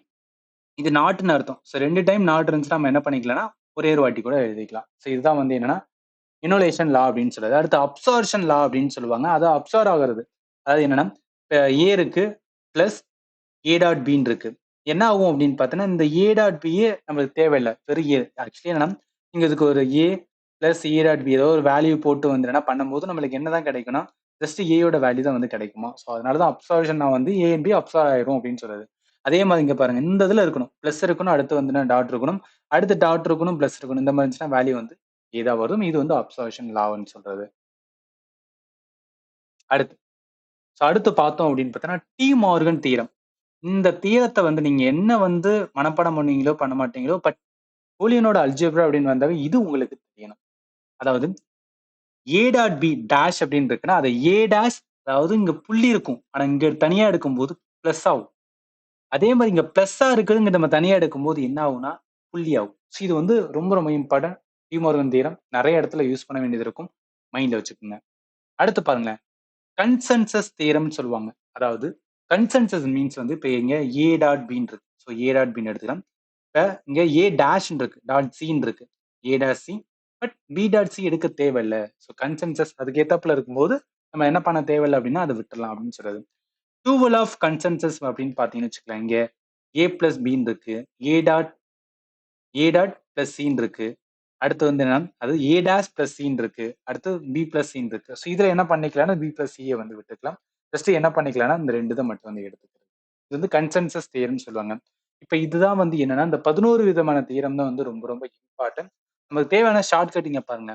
A: இது நாட்னு அர்த்தம். ஸோ 2 டைம் நாட் இருந்துச்சுன்னா நம்ம என்ன பண்ணிக்கலாம்னா ஒரே ஒரு வாட்டி கூட எழுதிக்கலாம். ஸோ இதுதான் வந்து என்னன்னா இனோலேஷன் லா அப்படின்னு சொல்றது. அடுத்து அப்சார்ப்ஷன் லா அப்படின்னு சொல்லுவாங்க. அது அப்சார்ப் ஆகுறது. அதாவது என்னன்னா இப்ப ஏ இருக்கு பிளஸ் ஏ டாட் பின்னு இருக்கு. என்ன ஆகும் அப்படின்னு பார்த்தோன்னா இந்த ஏ டாட் பியே நம்மளுக்கு தேவையில்ல, வெறும் ஏ. ஆக்சுவலி என்னன்னா நீங்க இதுக்கு ஒரு ஏ பிளஸ் ஏ டாட் பி ஏதோ ஒரு வேல்யூ போட்டு வந்து என்ன பண்ணும்போது நம்மளுக்கு என்னதான் கிடைக்கும்னா ஜஸ்ட் ஏயோட வேல்யூ தான் வந்து கிடைக்குமா. ஸோ அதனாலதான் அப்சார்ப்ஷன் நான் வந்து ஏ அண்ட் பி அப்சார்ப் ஆயிரும் அப்படின்னு சொல்றது. அதே மாதிரி இங்க பாருங்க, இந்த இதுல இருக்கணும் பிளஸ் இருக்கணும், அடுத்து வந்து டாட் இருக்கணும், அடுத்து டாட் இருக்கணும், பிளஸ் இருக்கணும். இந்த மாதிரி இருந்துச்சுன்னா வேல்யூ வந்து ஏதா வரும். இது வந்து அப்சார்ப்ஷன் லான்னு சொல்றது. அடுத்து அடுத்து பார்த்தோம் அப்படின்னு பார்த்தோன்னா டி மார்கன் தியரம். இந்த தியரத்தை வந்து நீங்க என்ன வந்து மனப்பாடம் பண்ணீங்களோ பண்ண மாட்டீங்களோ, பட் பூலியனோட அல்ஜிப்ரா அப்படின்னு வந்தாவே இது உங்களுக்கு தெரியணும். அதாவது ஏ டாட் பி டேஷ் அப்படின்னு இருக்குன்னா அதை ஏ டேஷ், அதாவது இங்க புள்ளி இருக்கும், ஆனா இங்க தனியா எடுக்கும்போது பிளஸ் ஆகும். அதே மாதிரி இங்க பிளஸ்ஸா இருக்குதுங்க நம்ம தனியா எடுக்கும்போது என்ன ஆகும்னா புள்ளி ஆகும். ஸோ இது வந்து ரொம்ப ரொம்ப இம்பார்ட்டன்ட். டி மார்கன் தியரம் நிறைய இடத்துல யூஸ் பண்ண வேண்டியது இருக்கும், மைண்ட்ல வச்சுக்கோங்க. அடுத்து பாருங்களேன், கன்சென்சஸ் தியரம்னு சொல்லுவாங்க. அதாவது கன்சென்சஸ் மீன்ஸ் வந்து இப்ப இங்க ஏ டாட் பின்னு இருக்கு. ஸோ ஏ டாட் பின்னு எடுத்துக்கலாம். இப்ப இங்க ஏ டேஷ் இருக்கு, டாட் சின்னு இருக்கு, A dash C. But B dot C எடுக்க தேவையில்ல. ஸோ கன்சென்சஸ் அதுக்கு ஏத்தாப்புல இருக்கும்போது நம்ம என்ன பண்ண தேவையில்லை அப்படின்னா அதை விட்டுறலாம் அப்படின்னு சொல்றது. டூவல் ஆஃப் கன்சென்சஸ் அப்படின்னு பாத்தீங்கன்னு வச்சுக்கலாம், இங்க ஏ பிளஸ் பின்னு இருக்கு, ஏ டாட் பிளஸ் சின்னு இருக்கு, அடுத்து வந்து என்ன அது ஏ டேஷ் பிளஸ் சின்னு இருக்கு, அடுத்து பி பிளஸ் சின்னு இருக்கு. ஸோ இதுல என்ன பண்ணிக்கலாம்னா பி பிளஸ் சியை வந்து விட்டுக்கலாம். ஜஸ்ட் என்ன பண்ணிக்கலாம்னா இந்த 2 இதை மட்டும் வந்து எடுத்துக்கிறது. இது வந்து கன்சென்சஸ் தியரம்னு சொல்லுவாங்க. இப்ப இதுதான் வந்து என்னன்னா இந்த 11 விதமான தியரம் தான் வந்து ரொம்ப ரொம்ப இம்பார்ட்டன்ட். நமக்கு தேவையான ஷார்ட் இங்க பாருங்க,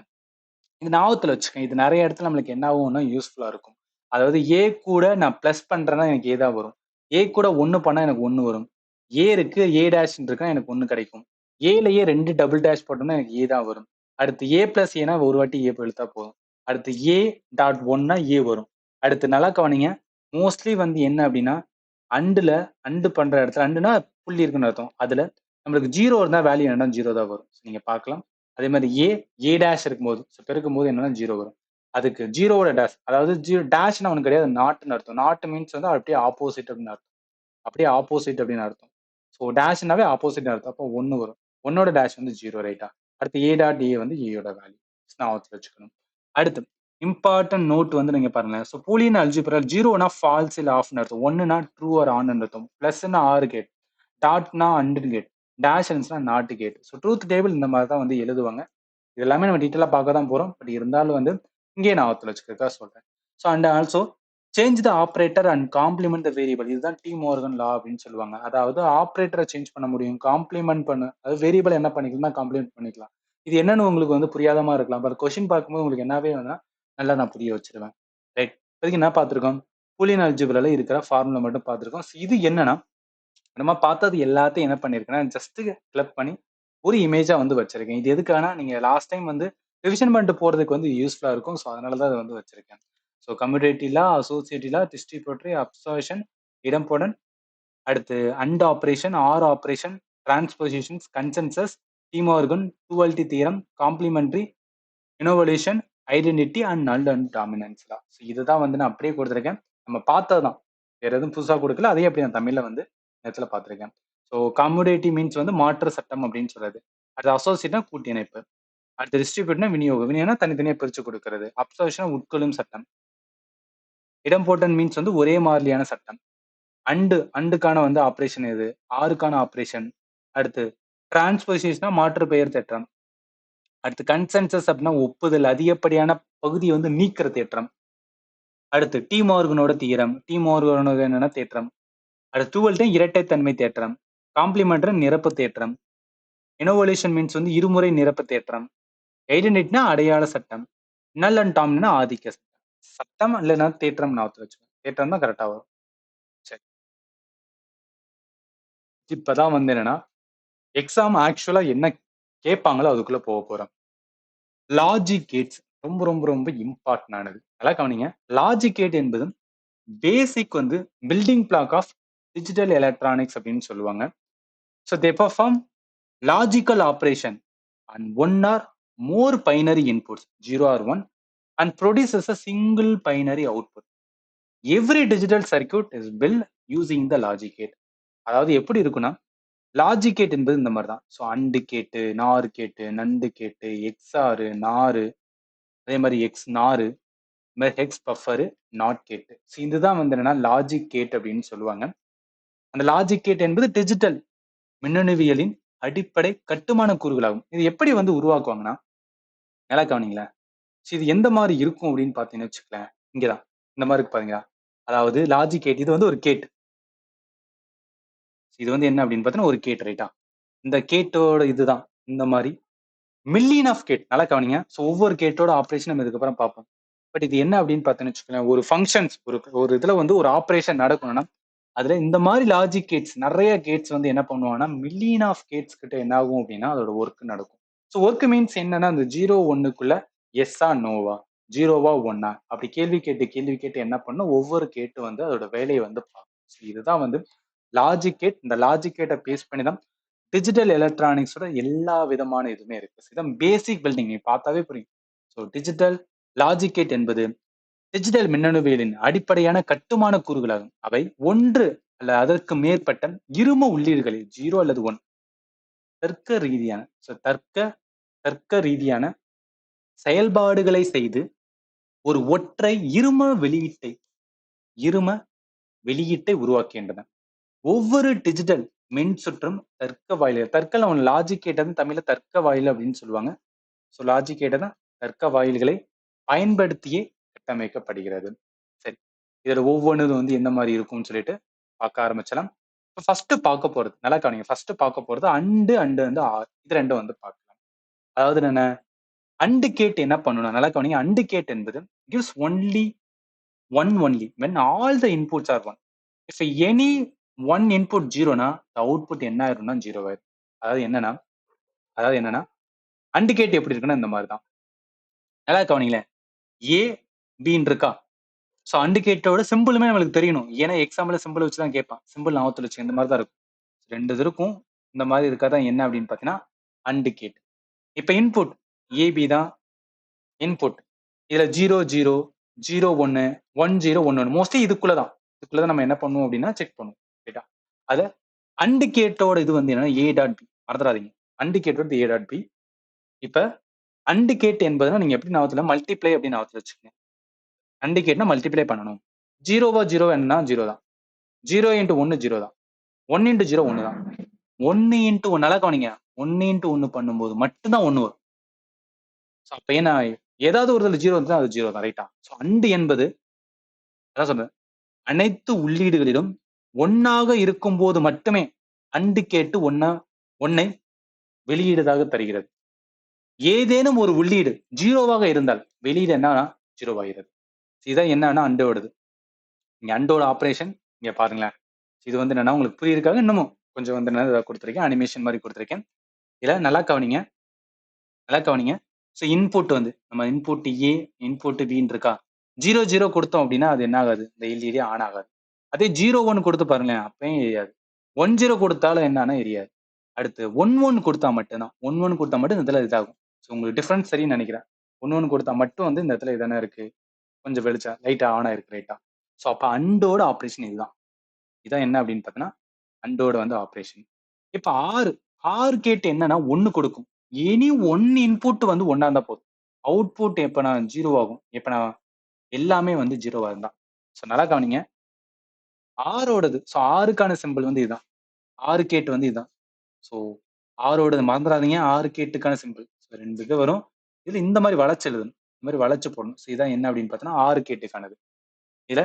A: இது ஞாபகத்துல வச்சுக்கோங்க. இது நிறைய இடத்துல நம்மளுக்கு என்ன ஆகும்னா யூஸ்ஃபுல்லா இருக்கும். அதாவது ஏ கூட நான் பிளஸ் பண்றேன்னா எனக்கு ஏ தான் வரும், ஏ கூட 1 பண்ணா எனக்கு 1 வரும், ஏ இருக்கு, ஏ டேஷ் இருக்குன்னா எனக்கு 1 கிடைக்கும். ஏலயே 2 டபுள் டேஷ் போட்டோம்னா எனக்கு ஏ தான் வரும். அடுத்து ஏ பிளஸ் ஏன்னா ஒரு வாட்டி ஏ எழுத்தா போதும். அடுத்து ஏ டாட் ஒன்னா ஏ வரும். அடுத்து நல்லா கவனிங்க. மோஸ்ட்லி வந்து என்ன அப்படின்னா அண்டுல அண்டு பண்ற இடத்துல அண்டுனா புள்ளி இருக்குன்னு அர்த்தம். அதுல நம்மளுக்கு 0 இருந்தா வேல்யூ என்னன்னா 0 தான் வரும். நீங்க பார்க்கலாம். அதே மாதிரி ஏ டேஷ் இருக்கும்போது பெருக்கும் போது என்னன்னா 0 வரும். அதுக்கு 0வோட டேஷ் அதாவது டேஷ்னா ஒண்ணு கிடையாது நாட்னு அர்த்தம். நாட் மீன்ஸ் வந்து அப்படியே ஆப்போசிட் அப்படின்னு அர்த்தம். அப்படியே ஆப்போசிட் அப்படின்னு அர்த்தம். ஸோ டேஷ்னாவே ஆப்போசிட் அர்த்தம். அப்போ 1 வரும். 1ஓட டேஷ் வந்து 0 ரைட்டா. அடுத்து ஏ டாட் ஏ வந்து ஏயோட வேல்யூ ஞாபகத்தில் வச்சுக்கணும். அடுத்து இம்பார்ட்டன்ட் நோட் வந்து நீங்க பாருங்க. ஸோ பூலியன் அல்ஜிப்ரா 0னா ஃபால்ஸ் இல்ல ஆஃப்னு அர்த்தம். 1னா ட்ரூ ஆர் ஆன் அர்த்தம். பிளஸ்னா ஆர் கேட், டாட்னா அண்ட் கேட், டேஷ் இருந்துச்சுன்னா NOT gate. So truth table இந்த மாதிரி தான் வந்து எழுதுவாங்க. இது எல்லாமே நம்ம டீட்டெயிலாக பார்க்க தான் போறோம். பட் இருந்தாலும் வந்து இங்கே ஞாபகத்தில் வச்சுக்கிறதுக்காக சொல்றேன். So and also change the operator and complement the variable. இதுதான் டி மோர்கன் லா அப்படின்னு சொல்லுவாங்க. அதாவது ஆப்ரேட்டரை சேஞ்ச் பண்ண முடியும், காம்ப்ளிமெண்ட் பண்ண அதாவது வேரியபிள் என்ன பண்ணிக்கலாம் காம்ப்ளிமெண்ட் பண்ணிக்கலாம். இது என்னன்னு உங்களுக்கு வந்து புரியாத மாதிரி இருக்கலாம். பட் கொஸ்டின் பார்க்கும்போது உங்களுக்கு என்னவே வேணா நல்லா நான் புரிய வச்சிருவேன். ரைட். இதுக்கு என்ன பார்த்துருக்கோம்? பூலியன் அல்ஜிப்ரால இருக்கிற ஃபார்முலா மட்டும் பார்த்துருக்கோம். இது என்னன்னா நம்ம பார்த்தது எல்லாத்தையும் என்ன பண்ணிருக்கேன்னா ஜஸ்ட் கிளப் பண்ணி ஒரு இமேஜா வந்து வச்சிருக்கேன். இது எதுக்கானா நீங்க லாஸ்ட் டைம் வந்து ரிவிஷன் பண்ணிட்டு போறதுக்கு வந்து யூஸ்ஃபுல்லா இருக்கும். ஸோ அதனால தான் அதை வந்து வச்சிருக்கேன். So commutative law, associative law, distributive, observation, idempotent, அடுத்து and operation, or operation, transpositions, consensus, De Morgan, duality theorem, complementary, involution, identity and null and dominance law. So இதுதான் வந்து நான் அப்படியே கொடுத்துருக்கேன். நம்ம பார்த்ததுதான். வேற எதுவும் புதுசா கொடுக்கல. அதே அப்படி நான் தமிழ்ல வந்து நேரத்துல பார்த்திருக்கேன். ஸோ கம்யூடேட்டிவ் மீன்ஸ் வந்து மாற்று சட்டம் அப்படின்னு சொல்றது. அடுத்து அசோசியேட்னா கூட்டு இணைப்பு. அடுத்து டிஸ்ட்ரிபியூட்னா விநியோகம். விநியோகம்னா தனித்தனியா பிரிச்சு கொடுக்கறது. அப்சர்வேஷன் உட்கொள்ளும் சட்டம். இடம்போட்டன் மீன்ஸ் வந்து ஒரே மாதிரியான சட்டம். அண்டுக்கான வந்து ஆப்ரேஷன் எது? ஆறுக்கான ஆப்ரேஷன். அடுத்து டிரான்ஸ்போசிஷனா மாற்று பெயர் தேற்றம். அடுத்து கன்சென்சஸ் அப்படின்னா ஒப்புதல், அதிகப்படியான பகுதியை வந்து நீக்கிற தேற்றம். அடுத்து டி மார்கனோட தீரம். டி மார்கனோட என்னன்னா தேற்றம். அடுத்து டூவல்டி இரட்டைத்தன்மை தேற்றம். காம்ப்ளிமெண்டரி நிரப்பு தேற்றம். இனோவல்யூஷன் மீன்ஸ் வந்து இருமுறை நிரப்பு தேற்றம். ஐடென்டிட்டினா அடையாள சட்டம். நல் அண்ட் டாமினா ஆதிக்க சட்டம். சட்டம் இல்லைன்னா தேற்றம் நான் வச்சுக்கோங்க. தேற்றம் தான் கரெக்டா வரும். சரி. இப்பதான் வந்து என்னன்னா எக்ஸாம் ஆக்சுவலா என்ன கேட்பாங்களோ அதுக்குள்ள போக போறோம். லாஜிக் கேட்ஸ் ரொம்ப ரொம்ப ரொம்ப இம்பார்ட்டன் ஆனது. நல்லா கவனிங்க. லாஜிக் கேட் என்பது பேசிக் வந்து building block of digital electronics அப்படின்னு சொல்லுவாங்க. So they perform logical operation and one or more binary inputs 0 or 1 and produces a single binary output. Every digital circuit is built using the logic gate. அதாவது எப்படி இருக்குன்னா logic gate என்பது இந்த மாதிரி தான். So and கேட்டு, நார் கேட்டு, நண்டு கேட்டு, எக்ஸ்ஆர், நாரு, அதே மாதிரி எக்ஸ் நாரு, ஹெக்ஸ் பஃபரு, நாட் கேட்டு. ஸோ இதுதான் வந்து என்னன்னா லாஜிக் கேட் அப்படின்னு சொல்லுவாங்க. அந்த லாஜிக் கேட் என்பது டிஜிட்டல் மின்னணுவியலின் அடிப்படை கட்டுமான கூறுகளாகும். இது எப்படி வந்து உருவாக்குவாங்கன்னா நல்லா கவனிங்களேன். இது எந்த மாதிரி இருக்கும் அப்படின்னு பாத்தீங்கன்னு வச்சுக்கலேன். இங்கதான் இந்த மாதிரி இருக்கு பாருங்க. அதாவது லாஜிக் கேட் இது வந்து ஒரு கேட். இது வந்து என்ன அப்படின்னு பார்த்தீங்கன்னா ஒரு கேட் ரைட்டா. இந்த கேட்டோட இதுதான் இந்த மாதிரி மில்லியன் ஆஃப் கேட் நல்லா கவனிங்க. ஸோ ஒவ்வொரு கேட்டோட ஆப்ரேஷன் நம்ம இதுக்கப்புறம் பார்ப்போம். பட் இது என்ன அப்படின்னு பார்த்தீங்கன்னு வச்சுக்கோங்களேன் ஒரு ஃபங்க்ஷன்ஸ் ஒரு இதுல வந்து ஒரு ஆப்ரேஷன் நடக்கணும்னா அதுல இந்த மாதிரி லாஜிக் கேட்ஸ் நிறைய கேட்ஸ் வந்து என்ன பண்ணுவாங்கன்னா மில்லியன் ஆஃப் கேட்ஸ் கிட்ட என்ன ஆகும் அப்படின்னா அதோட ஒர்க் நடக்கும். ஸோ ஒர்க் மீன்ஸ் என்னன்னா அந்த 0 1க்குள்ள எஸ்ஸா நோவா 0வா 1ஆ அப்படி கேள்வி கேட்டு என்ன பண்ணும் ஒவ்வொரு கேட்டு வந்து அதோட வேலையை வந்து பார்க்கும். ஸோ இதுதான் வந்து லாஜிக் கேட். இந்த லாஜிக் கேட்டை பேஸ் பண்ணி தான் டிஜிட்டல் எலக்ட்ரானிக்ஸோட எல்லா விதமான இதுவுமே இருக்கு. இதான் பேசிக் பில்டிங் நீ பார்த்தாவே புரியும். ஸோ டிஜிட்டல் லாஜிக் கேட் என்பது டிஜிட்டல் மின்னணுவியலின் அடிப்படையான கட்டுமான கூறுகளாகும். அவை ஒன்று அல்ல அதற்கு மேற்பட்ட இரும உள்ளீடுகளை 0 அல்லது 1 தர்க்க ரீதியான தர்க்க ரீதியான செயல்பாடுகளை செய்து ஒரு ஒற்றை இரும வெளியீட்டை உருவாக்குகின்றன. ஒவ்வொரு டிஜிட்டல் மின் சுற்றும் தர்க்க வாயில் தர்க்க லாஜிக் கேட்டது தமிழ்ல தர்க்க வாயில் அப்படின்னு சொல்லுவாங்க. ஸோ லாஜிக் கேட்டதான் தர்க்க வாயில்களை பயன்படுத்தியே கட்டமைக்கப்படுகிறது. சரி. இதுல ஒவ்வொன்றும் வந்து எந்த மாதிரி இருக்கும்னு சொல்லிட்டு பார்க்க ஆரம்பிச்சலாம். ஃபர்ஸ்ட் பார்க்க போறது நல்லா கவனிங்க. ஃபர்ஸ்ட் பார்க்க போறது அண்டு வந்து இது ரெண்டும் வந்து பார்க்கலாம். அதாவது என்ன அண்டு கேட் என்ன பண்ணணும் நல்லா கவனிங்க. அண்டு கேட் என்பது gives only when all the inputs are one. If any 1 input 0னா அவுட்புட் என்ன ஆயிரும்னா 0 ஆயிரும். அதாவது என்னன்னா அண்ட் கேட் எப்படி இருக்குன்னா இந்த மாதிரி தான். நல்லா கவனிங்களேன். ஏ பின்னு இருக்கா. ஸோ அண்ட் கேட்டோட சிம்பிளுமே நம்மளுக்கு தெரியணும். ஏன்னா எக்ஸாம்பிள் சிம்பிள் வச்சு தான் கேட்பான். சிம்பிள் ஞாபகத்துல வச்சு இந்த மாதிரி தான் இருக்கும். 2 இது இருக்கும். இந்த மாதிரி இருக்காதான் என்ன அப்படின்னு பார்த்தீங்கன்னா அண்ட் கேட். இப்ப இன்புட் ஏபி தான் இன்புட். இதுல 0 0 0 1 1 0 1 1 மோஸ்ட்லி இதுக்குள்ளதான் நம்ம என்ன பண்ணுவோம் அப்படின்னா செக் பண்ணுவோம். ரைட்டா? அத அண்ட் கேட்டோட இது வந்து என்னன்னா ஏ டாட் பி. மறந்துடாதீங்க. அண்ட் கேட்டோட ஏ டாட் பி. இப்ப அண்ட் கேட் என்பதுனா நீங்க எப்படி ஞாபகத்துல மல்டிப்ளை அப்படின்னு ஞாபகத்துல வச்சுக்கோங்க. அண்ட் கேட்னா மல்டிப்ளை பண்ணணும். 0 என்னன்னா 0 தான். 0 இன்டு 1 0 தான். 1 இன்டு 0 1 தான். 1 இன்டு 1 நல்லா கவனிங்க. 1 இன்டு 1 பண்ணும்போது மட்டும்தான் 1 வரும். அப்ப ஏன்னா ஏதாவது ஒரு 0 இருந்தா அது 0 தான். ரைட்டா? சோ அண்ட் என்பது அதான் சொல்றேன். அனைத்து உள்ளீடுகளிலும் 1ஆக இருக்கும்போது மட்டுமே அண்ட் கேட்டு 1ஐ வெளியீடாக தருகிறது. ஏதேனும் ஒரு உள்ளீடு 0வாக இருந்தால் வெளியீடு என்னன்னா 0 ஆகிறது. இதான் என்னன்னா அண்டோடது. இங்க அண்டோட ஆபரேஷன் இங்க பாருங்களேன். இது வந்து என்னன்னா உங்களுக்கு புரியுறதுக்காக இன்னமும் கொஞ்சம் வந்து என்ன கொடுத்திருக்கேன். அனிமேஷன் மாதிரி கொடுத்திருக்கேன். இதுல நல்லா கவனிங்க. ஸோ இன்புட் வந்து நம்ம இன்புட் ஏ இன்புட் பின்னு இருக்கா. 0 0 கொடுத்தோம் அப்படின்னா அது என்ன ஆகாது, இந்த எல்இடி ஆன் ஆகாது. அதே 0 1 கொடுத்து பாருங்களேன், அப்பயும் எரியாது. 1 0 கொடுத்தாலும் என்னன்னா எரியாது. அடுத்து 1 1 கொடுத்தா மட்டும்தான் 1 1 கொடுத்தா மட்டும் இந்த இடத்துல இதாகும். ஸோ உங்களுக்கு டிஃபரன்ஸ் சரின்னு நினைக்கிறேன். 1 1 கொடுத்தா மட்டும் வந்து இந்த இடத்துல இதானே இருக்கு, கொஞ்சம் வெளிச்சம் லைட்டா ஆன் ஆயிருக்கு ரைட்டா. ஸோ அப்ப அண்டோட ஆப்ரேஷன் இதுதான். இதான் என்ன அப்படின்னு பார்த்தீங்கன்னா அண்டோட வந்து ஆப்ரேஷன். இப்ப ஆறு கேட் என்னன்னா 1 கொடுக்கும். எனி 1 இன்புட் வந்து 1ஆ இருந்தா போதும். அவுட்புட் எப்ப நான் 0 ஆகும். எப்ப நான் எல்லாமே வந்து 0வா இருந்தா. ஸோ நல்லா கவனிங்க. ஆரோடது. ஸோ ஆறுக்கான சிம்பிள் வந்து இதுதான். 6 கேட் வந்து இதுதான். ஸோ ஆரோடது மறந்துடாதீங்க. 6 கேட்டுக்கான சிம்பிள். ஸோ 2 இது வரும். இதுல இந்த மாதிரி வளைச்சு எழுதணும். இந்த மாதிரி வளைச்சு போடணும். ஸோ இதான் என்ன அப்படின்னு பார்த்தோன்னா 6 கேட்டுக்கானது. இதுல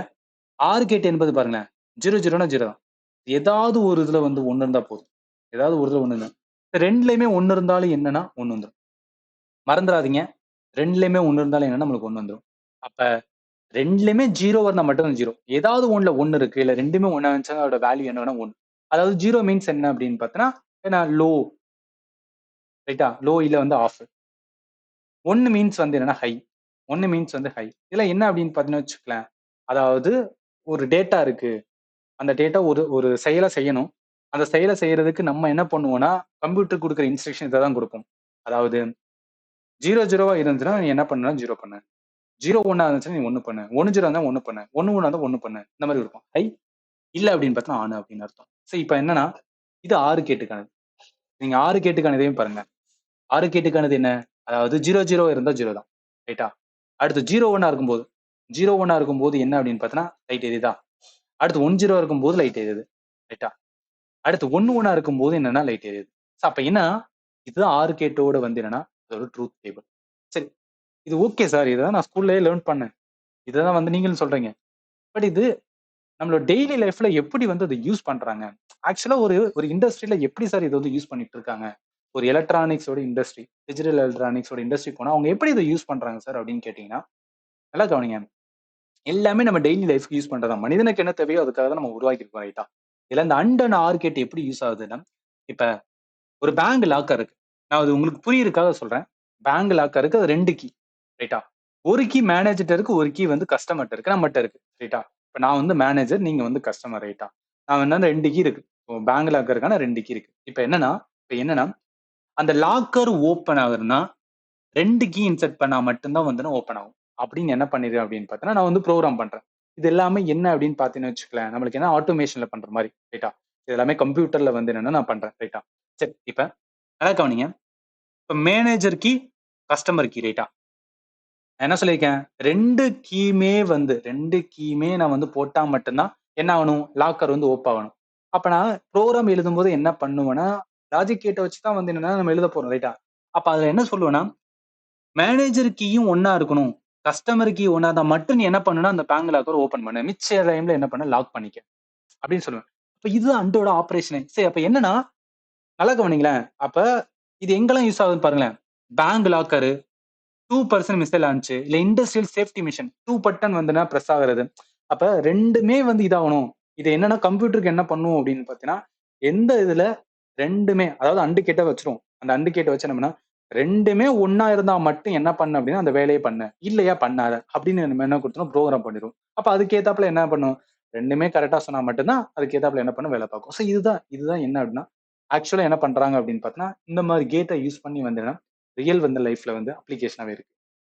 A: 6 கேட் என்பது பாருங்களேன். 0 0னா 0 தான். ஏதாவது ஒரு இதுல வந்து 1 இருந்தா போதும். ஏதாவது ஒரு இதுல 1 இருந்தா. 2லயுமே 1 இருந்தாலும் என்னன்னா 1 வந்துரும். மறந்துடாதீங்க. 2லயுமே 1 இருந்தாலும் என்னன்னா நம்மளுக்கு 1 வந்துரும். அப்ப 2லயுமே 0 இருந்தா மட்டும் தான் 0. ஏதாவது 1ல 1 இருக்கு. இல்ல 2மே 1ஆ இருந்துச்சுன்னா அதோட வேல்யூ என்னன்னா 1. அதாவது 0 மீன்ஸ் என்ன அப்படின்னு பார்த்தோன்னா, ஏன்னா லோ ரைட்டா? லோ இல்ல வந்து ஆஃப். 1 மீன்ஸ் வந்து என்னன்னா ஹை. 1 மீன்ஸ் வந்து ஹை. இதுல என்ன அப்படின்னு பார்த்தீங்கன்னு வச்சுக்கோங்களேன். அதாவது ஒரு டேட்டா இருக்கு. அந்த டேட்டா ஒரு செயலை செய்யணும். அந்த செயலை செய்யறதுக்கு நம்ம என்ன பண்ணுவோம்னா, கம்ப்யூட்டர் குடுக்குற இன்ஸ்ட்ரக்ஷன் இத தான் குடுப்போம். அதாவது 0 0வா இருந்துச்சுன்னா நீ என்ன பண்ணணும்னா 0 பண்ணு. 0 1ஆ இருந்துச்சுன்னா நீ 1 பண்ணு. 1 0 இருந்தா 1 பண்ணு. 1 1ஆ இருந்தா 1 பண்ணு. இந்த மாதிரி இருக்கும். ஹை இல்ல அப்படின்னு பார்த்தா ஆன் அப்படின்னு அர்த்தம். சோ இப்ப என்னன்னா, இது 6 கேட்டுக்கானது. நீங்க 6 கேட்டுக்கானதையும் பாருங்க. 6 கேட்டுக்கானது என்ன? அதாவது 0 0 இருந்தா 0 தான். ரைட்டா? அடுத்து 0 1ஆ இருக்கும்போது 0 1ஆ இருக்கும்போது என்ன அப்படின்னு பார்த்தோன்னா, லைட் எரியுதா? அடுத்து 1 0 இருக்கும்போது லைட் எரியுது. ரைட்டா? அடுத்து 1 1ஆ இருக்கும்போது என்னன்னா லைட் எரியுது. சோ அப்ப என்னன்னா, இதுதான் 6 கேட்டோட வந்து என்னன்னா, அதோட ட்ரூத் டேபிள். சரி. இது ஓகே சார். இததான் நான் ஸ்கூல்லயே லேர்ன் பண்ணேன். இததான் வந்து நீங்களும் சொல்றீங்க. பட் இது நம்மளோட டெய்லி லைஃப்ல எப்படி வந்து அத யூஸ் பண்றாங்க? ஆக்சுவலா ஒரு இண்டஸ்ட்ரியில எப்படி சார் இத வந்து யூஸ் பண்ணிட்டு இருக்காங்க? ஒரு எலக்ட்ரானிக்ஸோட இண்டஸ்ட்ரி, டிஜிட்டல் எலக்ட்ரானிக்ஸோட இண்டஸ்ட்ரி போனா அவங்க எப்படி இத யூஸ் பண்றாங்க சார் அப்படின்னு கேட்டீங்கன்னா, நல்லா கவனிங்க. எல்லாமே நம்ம டெய்லி லைஃப்க்கு யூஸ் பண்றதா. மனிதனுக்கு என்ன தேவையோ அதுக்காக தான் நம்ம உருவாக்கியிருக்கோம் ரைட்டா? இதுல இந்த அண்ட் அண்ட் ஆர் கேட் எப்படி யூஸ் ஆகுதுன்னா, இப்ப ஒரு பேங்க் லாக்கர் இருக்கு. நான் அது உங்களுக்கு புரியறதுக்காக சொல்றேன். பேங்க் லாக்கருக்கு அது 2 கீ. ரைட்டா? ஒரு கீ மேனேஜர்ட்ட இருக்கு. ஒரு கீ வந்து கஸ்டமர்ட்ட இருக்கு. நம்மட்ட இருக்கு. ரைட்டா? இப்ப நான் வந்து மேனேஜர். நீங்க வந்து கஸ்டமர். ரைட்டா? நான் என்ன 2 கீ இருக்கு. பேங்க் லாக்கருக்கான 2 கீ இருக்கு. இப்ப என்னன்னா அந்த லாக்கர் ஓப்பன் ஆகுதுன்னா 2 கீ இன்சர்ட் பண்ணா மட்டும் தான் வந்து ஓப்பன் ஆகும். அப்படின்னு என்ன பண்ணிருக்கேன் அப்படின்னு பார்த்தீங்கன்னா, நான் வந்து புரோகிராம் பண்றேன். இது எல்லாமே என்ன அப்படின்னு பார்த்தீங்கன்னு வச்சுக்கோங்களேன், நம்மளுக்கு என்ன ஆட்டோமேஷன்ல பண்ற மாரி. ரைட்டா? இது எல்லாமே கம்ப்யூட்டர்ல வந்து என்னன்னா நான் பண்றேன். ரைட்டா? சரி. இப்ப நல்லா கவனிங்க. இப்ப மேனேஜர் கீ, கஸ்டமர் கீ ரைட்டா? நான் என்ன சொல்லியிருக்கேன்? 2 கீயுமே நான் வந்து போட்டா மட்டும் தான் என்ன ஆகணும்? லாக்கர் வந்து ஆகணும். அப்ப நான் புரோகிராம் எழுதும்போது என்ன பண்ணுவேன்னா, லாஜிக் கேட்ட வச்சு தான் வந்து என்னன்னா நம்ம எழுத போறோம். ரைட்டா? அப்ப அதுல என்ன சொல்லுவேன்னா, மேனேஜர் கீயும் ஒண்ணா இருக்கணும். கஸ்டமர் கீ ஒண்ணா இருந்தா மட்டும் நீ என்ன பண்ணணும்னா, அந்த பேங்க் லாக்கர் ஓப்பன் பண்ணு. மிச்ச டைம்ல என்ன பண்ணு? லாக் பண்ணிக்க. அப்படின்னு சொல்லுவேன். அப்ப இதுதான் அண்டோட ஆப்பரேஷனே. சரி அப்ப என்னன்னா, நல்லா கவனிங்களேன். அப்ப இது எங்கெல்லாம் யூஸ் ஆகுதுன்னு பாருங்களேன். பேங்க் லாக்கரு 2% மிசைல் லான்ச் இல்ல இண்டஸ்ட்ரியல் சேஃப்டி மிஷன் 2 பட்டன் வந்துனா பிரஸ் ஆகுறது. அப்ப 2மே வந்து இதாகணும். இது என்னன்னா கம்ப்யூட்டருக்கு என்ன பண்ணும் அப்படின்னு பாத்தீங்கன்னா, எந்த இதுல 2மே அதாவது அண்டு கேட்ட வச்சுருவோம். அந்த அண்டு கேட்ட வச்சு என்ன பண்ணா, 2மே ஒண்ணா இருந்தா மட்டும் என்ன பண்ணு அப்படின்னா, அந்த வேலைய பண்ணு. இல்லையா பண்ணாத. அப்படின்னு நம்ம என்ன குடுத்துரும் ப்ரோகிராம் பண்ணிருவோம். அப்ப அதுக்கு ஏத்தாப்புல என்ன பண்ணும்? 2மே கரெக்ட்டா சொன்னா மட்டும் தான் அதுக்கு ஏத்தாப்புல என்ன பண்ணும் வேலை பார்க்கும். சோ இதுதான் என்ன அப்படின்னா, ஆக்சுவலா என்ன பண்றாங்க அப்படின்னு பார்த்தீங்கன்னா, இந்த மாரி கேட்ட யூஸ் பண்ணி வந்து ரியல் வந்து லைஃப்ல வந்து அப்ளிகேஷனாவே இருக்கு.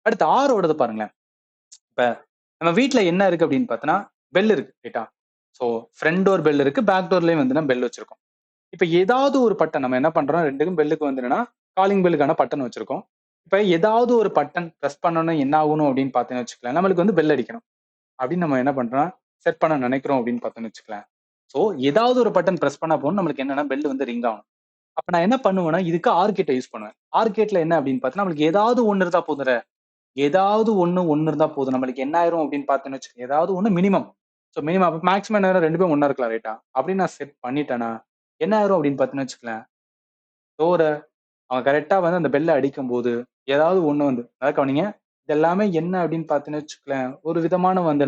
A: அடுத்து ஓடது பாருங்களேன். இப்ப நம்ம வீட்ல என்ன இருக்கு அப்படின்னு பார்த்தோன்னா, பெல் இருக்கு ரைட்டா? ஸோ ஃப்ரண்ட் டோர் பெல் இருக்கு. பேக் டோர்லயும் வந்து பெல் வச்சிருக்கோம். இப்ப ஏதாவது ஒரு பட்டன் நம்ம என்ன பண்றோம் 2க்கும் பெல்லுக்கு வந்து என்னன்னா, காலிங் பெல்லுக்கான பட்டன் வச்சிருக்கோம். இப்ப ஏதாவது ஒரு பட்டன் பிரஸ் பண்ணோம்னா என்ன ஆகணும் அப்படின்னு பார்த்தீங்கன்னு வச்சுக்கோங்களேன், நம்மளுக்கு வந்து பெல் அடிக்கணும். அப்படின்னு நம்ம என்ன பண்றோம், செட் பண்ண நினைக்கிறோம் அப்படின்னு பார்த்தோம்ன்னு வச்சுக்கோங்களேன். ஸோ ஏதாவது ஒரு பட்டன் பிரஸ் பண்ணா போதும் நம்மளுக்கு என்னன்னா பெல் வந்து ரிங் ஆகும். அப்ப நான் என்ன பண்ணுவேன்னா, இதுக்கு ஆர்கேட்ட யூஸ் பண்ணுவேன். ஆர்கேட்ல என்ன அப்படின்னு பார்த்தீங்கன்னா, நம்மளுக்கு ஏதாவது ஒண்ணு இருந்தா போதும்ல. ஏதாவது ஒண்ணு இருந்தா போதும். நம்மளுக்கு என்ன ஆயிரும் அப்படின்னு பார்த்தோம்ன்னு வச்சுக்கோங்க. ஏதாவது ஒண்ணு மினிமம். ஸோ மினிமம் அப்ப மேக்ஸிமம் என்ன ஆயிரும் 2 பேரும் ஒண்ணா இருக்கலாம் ரைட்டா? அப்படின்னு நான் செட் பண்ணிட்டேன்னா, என்ன ஆயிரும் அப்படின்னு பார்த்தீங்கன்னு வச்சுக்கோங்களேன், டோர அவன் கரெக்ட்டா வந்து அந்த பெல்ல அடிக்கும்போது, ஏதாவது ஒண்ணு வந்து நல்லா கவனிங்க. இது எல்லாமே என்ன அப்படின்னு பார்த்தீங்கன்னு வச்சுக்கோங்களேன், ஒரு விதமான வந்து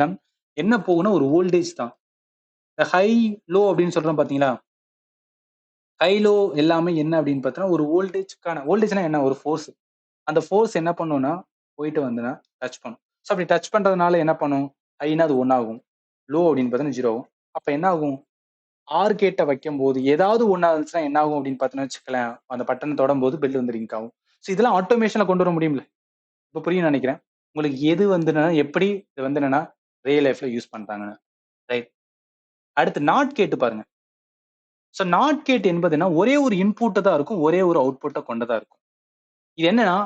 A: என்ன போகும்னா ஒரு வோல்டேஜ் தான். இந்த ஹை, லோ அப்படின்னு சொல்றோம் பார்த்தீங்களா? ஹை, லோ எல்லாமே என்ன அப்படின்னு பார்த்தீங்கன்னா, ஒரு வோல்டேஜ்னா என்ன? ஒரு ஃபோர்ஸ். அந்த ஃபோர்ஸ் என்ன பண்ணும்னா, போயிட்டு வந்துனா டச் பண்ணும். ஸோ அப்படி டச் பண்றதுனால என்ன பண்ணும்? ஹைன்னா அது 1 ஆகும். லோ அப்படின்னு பார்த்தீங்கன்னா 0 ஆகும். அப்ப என்ன ஆகும்? ஆர் கேட்ட வைக்கும்போது ஏதாவது ஒண்ணா இருந்துச்சுன்னா என்ன ஆகும் அப்படின்னு பார்த்தீங்கன்னு வச்சுக்கோங்களேன், அந்த பட்டன தொடும்போது பெல் வந்து ரிங் ஆகும். ஸோ இதெல்லாம் ஆட்டோமேஷன்ல கொண்டு வர முடியும்ல. இப்ப புரியும்னு நெனைக்கிறேன். உங்களுக்கு எது வந்து என்னன்னா, எப்படி இது வந்து என்னன்னா, ரியல் லைஃப்ல யூஸ் பண்றாங்கன்னு. ரைட். அடுத்து நாட் கேட் பாருங்க. ஸோ நாட் கேட் என்பதுன்னா, ஒரே ஒரு இன்புட்ட தான் இருக்கும். ஒரே ஒரு அவுட்புட்ட கொண்டதா இருக்கும். இது என்னன்னா,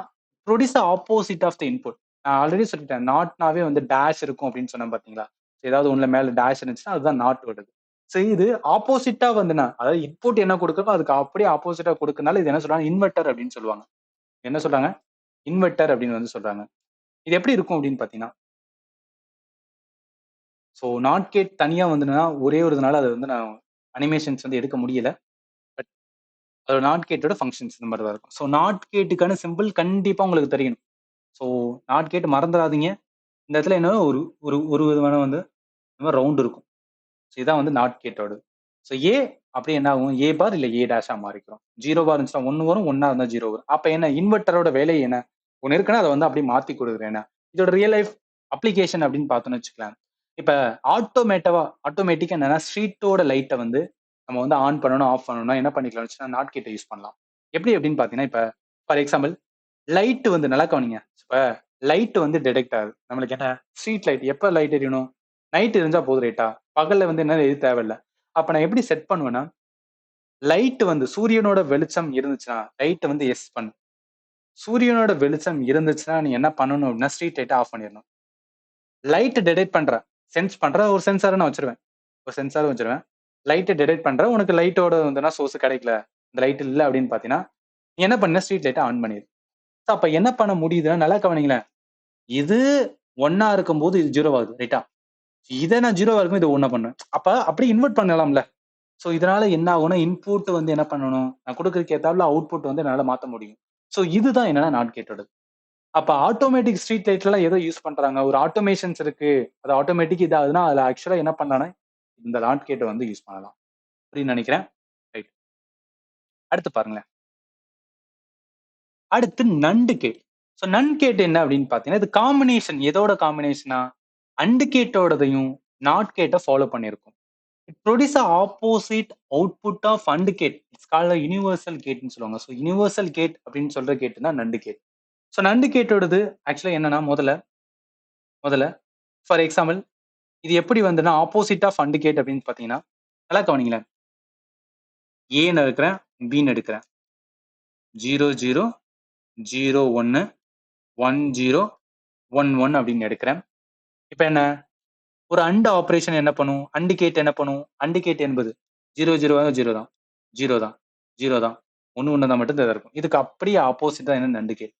A: produce the opposite of the input. நான் ஆல்ரெடி சொல்லிட்டேன். நாட்னாவே வந்து டேஷ் இருக்கும் அப்படின்னு சொன்னேன் பார்த்தீங்களா? ஏதாவது ஒண்ணுல மேல டேஷ் இருந்துச்சுன்னா, அதுதான் நாட் வருது. ஸோ இது ஆப்போசிட்டா வந்துனா, அதாவது இன்புட் என்ன குடுக்குறதோ அதுக்கு அப்படியே ஆப்போசிட்டா குடுக்கறனால இது என்ன சொல்றாங்க? இன்வெர்ட்டர் அப்படின்னு சொல்லுவாங்க. என்ன சொல்றாங்க? இன்வெர்ட்டர் அப்படின்னு வந்து சொல்றாங்க. இது எப்படி இருக்கும் அப்படின்னு பார்த்தீங்கன்னா, ஸோ நாட் கேட் தனியா வந்துனா, ஒரே ஒரு இதுனால அத வந்து நான் அனிமேஷன்ஸ் வந்து எடுக்க முடியல. பட் அதோட நாட் கேட்டோட ஃபங்ஷன்ஸ் இந்த மாரி தான் இருக்கும். ஸோ நாட் கேட்டுக்கான சிம்பல் கண்டிப்பா உங்களுக்கு தெரியணும். ஸோ நாட் கேட் மறந்துறாதீங்க. இந்த இடத்துல என்ன ஒரு ஒரு ஒரு விதமான வந்து இந்த மாரி ரவுண்ட் இருக்கும். ஸோ இதான் வந்து நாட் கேட்டோடது. ஸோ ஏ அப்படியே என்ன ஆகும்? ஏ பார் இல்ல ஏ டேஷா மாறிக்கிறோம். 0வா இருந்துச்சுன்னா 1 வரும். 1ஆ இருந்தா 0 வரும். அப்ப என்ன இன்வெர்ட்டரோட வேலை என்ன? ஒண்ணு இருக்குன்னா அத வந்து அப்படியே மாத்தி குடுக்குறேன் என்ன? இதோட ரியல் லைஃப் அப்ளிகேஷன் அப்படின்னு பார்த்தோம்னு வச்சுக்கலாம். இப்ப ஆட்டோமேட்டிக்கா என்னன்னா ஸ்ட்ரீட்டோட லைட்ட வந்து நம்ம வந்து ஆன் பண்ணணும், ஆஃப் பண்ணணும்னா என்ன பண்ணிக்கலாம்னு வச்சுக்கோங்க, நாட் கேட்ட யூஸ் பண்ணலாம். எப்படி அப்படின்னு பார்த்தீங்கன்னா, இப்ப ஃபார் எக்ஸாம்பிள் லைட் வந்து நல்லா கவனிங்க. இப்ப லைட் வந்து டிடெக்ட் ஆகுது. நம்மளுக்கு என்ன ஸ்ட்ரீட் லைட் எப்ப லைட் எரியணும்? நைட் எரிஞ்சா போதும் ரைட்டா? பகல்ல வந்து என்ன எரிய தேவையில்ல. அப்ப நான் எப்படி செட் பண்ணுவேன்னா, லைட் வந்து சூரியனோட வெளிச்சம் இருந்துச்சுன்னா, லைட் வந்து எஸ் பண்ணு. சூரியனோட வெளிச்சம் இருந்துச்சுன்னா, நீ என்ன பண்ணணும் அப்படின்னா, ஸ்ட்ரீட் லைட்ட ஆஃப் பண்ணிறணும். லைட் டிடெக்ட் பண்ற, சென்ஸ் பண்ற ஒரு சென்சார நான் வச்சுருவேன். ஒரு சென்சார் வச்சுருவேன். லைட்ட டிடெக்ட் பண்ற. உனக்கு லைட்டோட வந்துனா சோர்ஸ் கிடைக்கல. இந்த லைட் இல்ல அப்படின்னு பார்த்தீங்கன்னா, நீ என்ன பண்ணு ஸ்ட்ரீட் லைட்ட ஆன் பண்ணிரு. அப்ப என்ன பண்ண முடியுதுன்னா, நல்லா கவனிங்களேன். இது 1 இருக்கும்போது இது 0 ஆகுது. ரைட்டா? இத நான் 0 இருக்கும்போது இது 1 பண்ணேன். அப்ப அப்படியே இன்வெர்ட் பண்ணலாம்ல. சோ இதனால என்ன ஆகும்னா, இன்புட் வந்து என்ன பண்ணணும்? நான் குடுக்கறதுக்கு ஏத்தாப்புல அவுட்புட் வந்து என்னால மாத்த முடியும். சோ இதுதான் என்னன்னா நாட் கேட்டோடது. அப்ப ஆட்டோமேட்டிக் ஸ்ட்ரீட் லைட்லலாம் எத யூஸ் பண்றாங்க? ஒரு ஆட்டோமேஷன்ஸ் இருக்கு. அது ஆட்டோமேட்டிக் இதாகுதுன்னா, அதுல ஆக்சுவலா என்ன பண்ணலாம்னா, இந்த நாட் கேட்ட வந்து யூஸ் பண்ணலாம். அப்படின்னு நெனைக்கிறேன். ரைட். அடுத்து பாருங்களேன். அடுத்து நண்டு கேட். சோ நன் கேட் என்ன அப்படின்னு பார்த்தீங்கன்னா, இது காம்பினேஷன் எதோட காம்பினேஷனா? அண்ட் கேட்டோடதையும், நாட் கேட்ட ஃபாலோ பண்ணியிருக்கும். It produce a opposite output of AND gate. It's called a universal கேட்ன்னு சொல்லுவாங்க. ஸோ யுனிவர்சல் கேட் அப்படின்னு சொல்ற கேட் தான் நண்டு கேட். ஸோ நண்டு கேட்டோடது ஆக்சுவலா என்னன்னா முதல்ல ஃபார் எக்ஸாம்பிள் இது எப்படி வந்துன்னா ஆப்போசிட் ஆஃப் அண்ட் கேட் அப்படின்னு பார்த்தீங்கன்னா, நல்லா கவனிங்களேன். ஏன்னு எடுக்கிறேன், பின்னு எடுக்கிறேன். 0, 0, 0, 1, 1, 0, 1, 1 அப்படின்னு எடுக்கிறேன். இப்ப என்ன ஒரு அண்ட் ஆப்பரேஷன் என்ன பண்ணும்? அண்ட் கேட் என்ன பண்ணும்? அண்ட் கேட் என்பது 0, 0 0 தான். 0 தான். 0 தான். 1, 1 தான் மட்டும் தான் இருக்கும். இதுக்கு அப்படியே ஆப்போசிட் தான் என்ன நண்டு கேட்.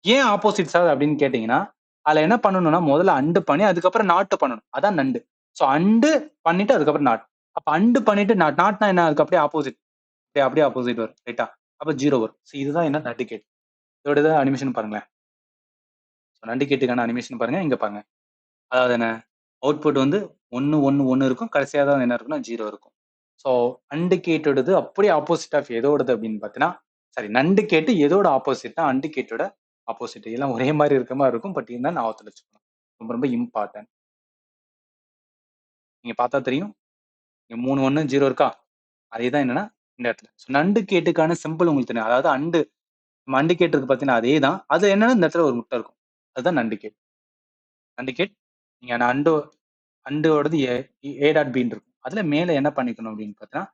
A: ஏன் ஆப்போசிட் சார் அப்படின்னு கேட்டீங்கன்னா, அதுல என்ன பண்ணணும்னா, முதல்ல அண்ட் பண்ணி அதுக்கப்புறம் நாட் பண்ணணும். அதான் நண்டு. சோ அண்ட் பண்ணிட்டு அதுக்கப்புறம் நாட். அப்ப அண்ட் பண்ணிட்டு நாட்னா என்ன? அதுக்கு அப்படியே ஆப்போசிட். அப்படியே ஆப்போசிட் வரும். ரைட்டா? அப்ப 0 வரும். சோ இதுதான் என்ன நண்டு கேட். இதோட இத அனிமேஷன் பாருங்களேன். சோ நண்டு கேட்டுக்கான அனிமேஷன் பாருங்க. இங்க பாருங்க. அதாவது என்ன? அவுட்புட் வந்து 1 1 1 இருக்கும். கடைசியா தான் என்ன இருக்கும்னா 0 இருக்கும். ஸோ அண்ட் கேட்டோடது அப்படியே ஆப்போசிட் ஆஃப் எதோடது அப்படின்னு பார்த்தீங்கன்னா, சாரி நண்டு கேட்டு எதோட ஆப்போசிட்னா அண்ட் கேட்டோட ஆப்போசிட். எல்லாம் ஒரே மாதிரி இருக்க மாதிரி இருக்கும். பட் இருந்தாலும் ஞாபகத்துல வச்சுக்கணும். ரொம்ப ரொம்ப இம்பார்ட்டன்ட். நீங்க பார்த்தா தெரியும். இங்க 3 1 0 இருக்கா? அதேதான் என்னன்னா இந்த இடத்துல. ஸோ நண்டு கேட்டுக்கான சிம்பிள் உங்களுக்கு தெரியும். அதாவது அண்டு நம்ம அண்டு கேட் இருக்கு பார்த்தீங்கன்னா, அதே தான். அது என்னன்னா இந்த இடத்துல ஒரு முட்டை இருக்கும். அதுதான் நண்டு கேட். நண்டு கேட் நீங்க அண்டோடது ஏ டாட் பின்னு இருக்கும். அதுல மேல என்ன பண்ணிக்கணும் அப்படின்னு பார்த்தீங்கன்னா,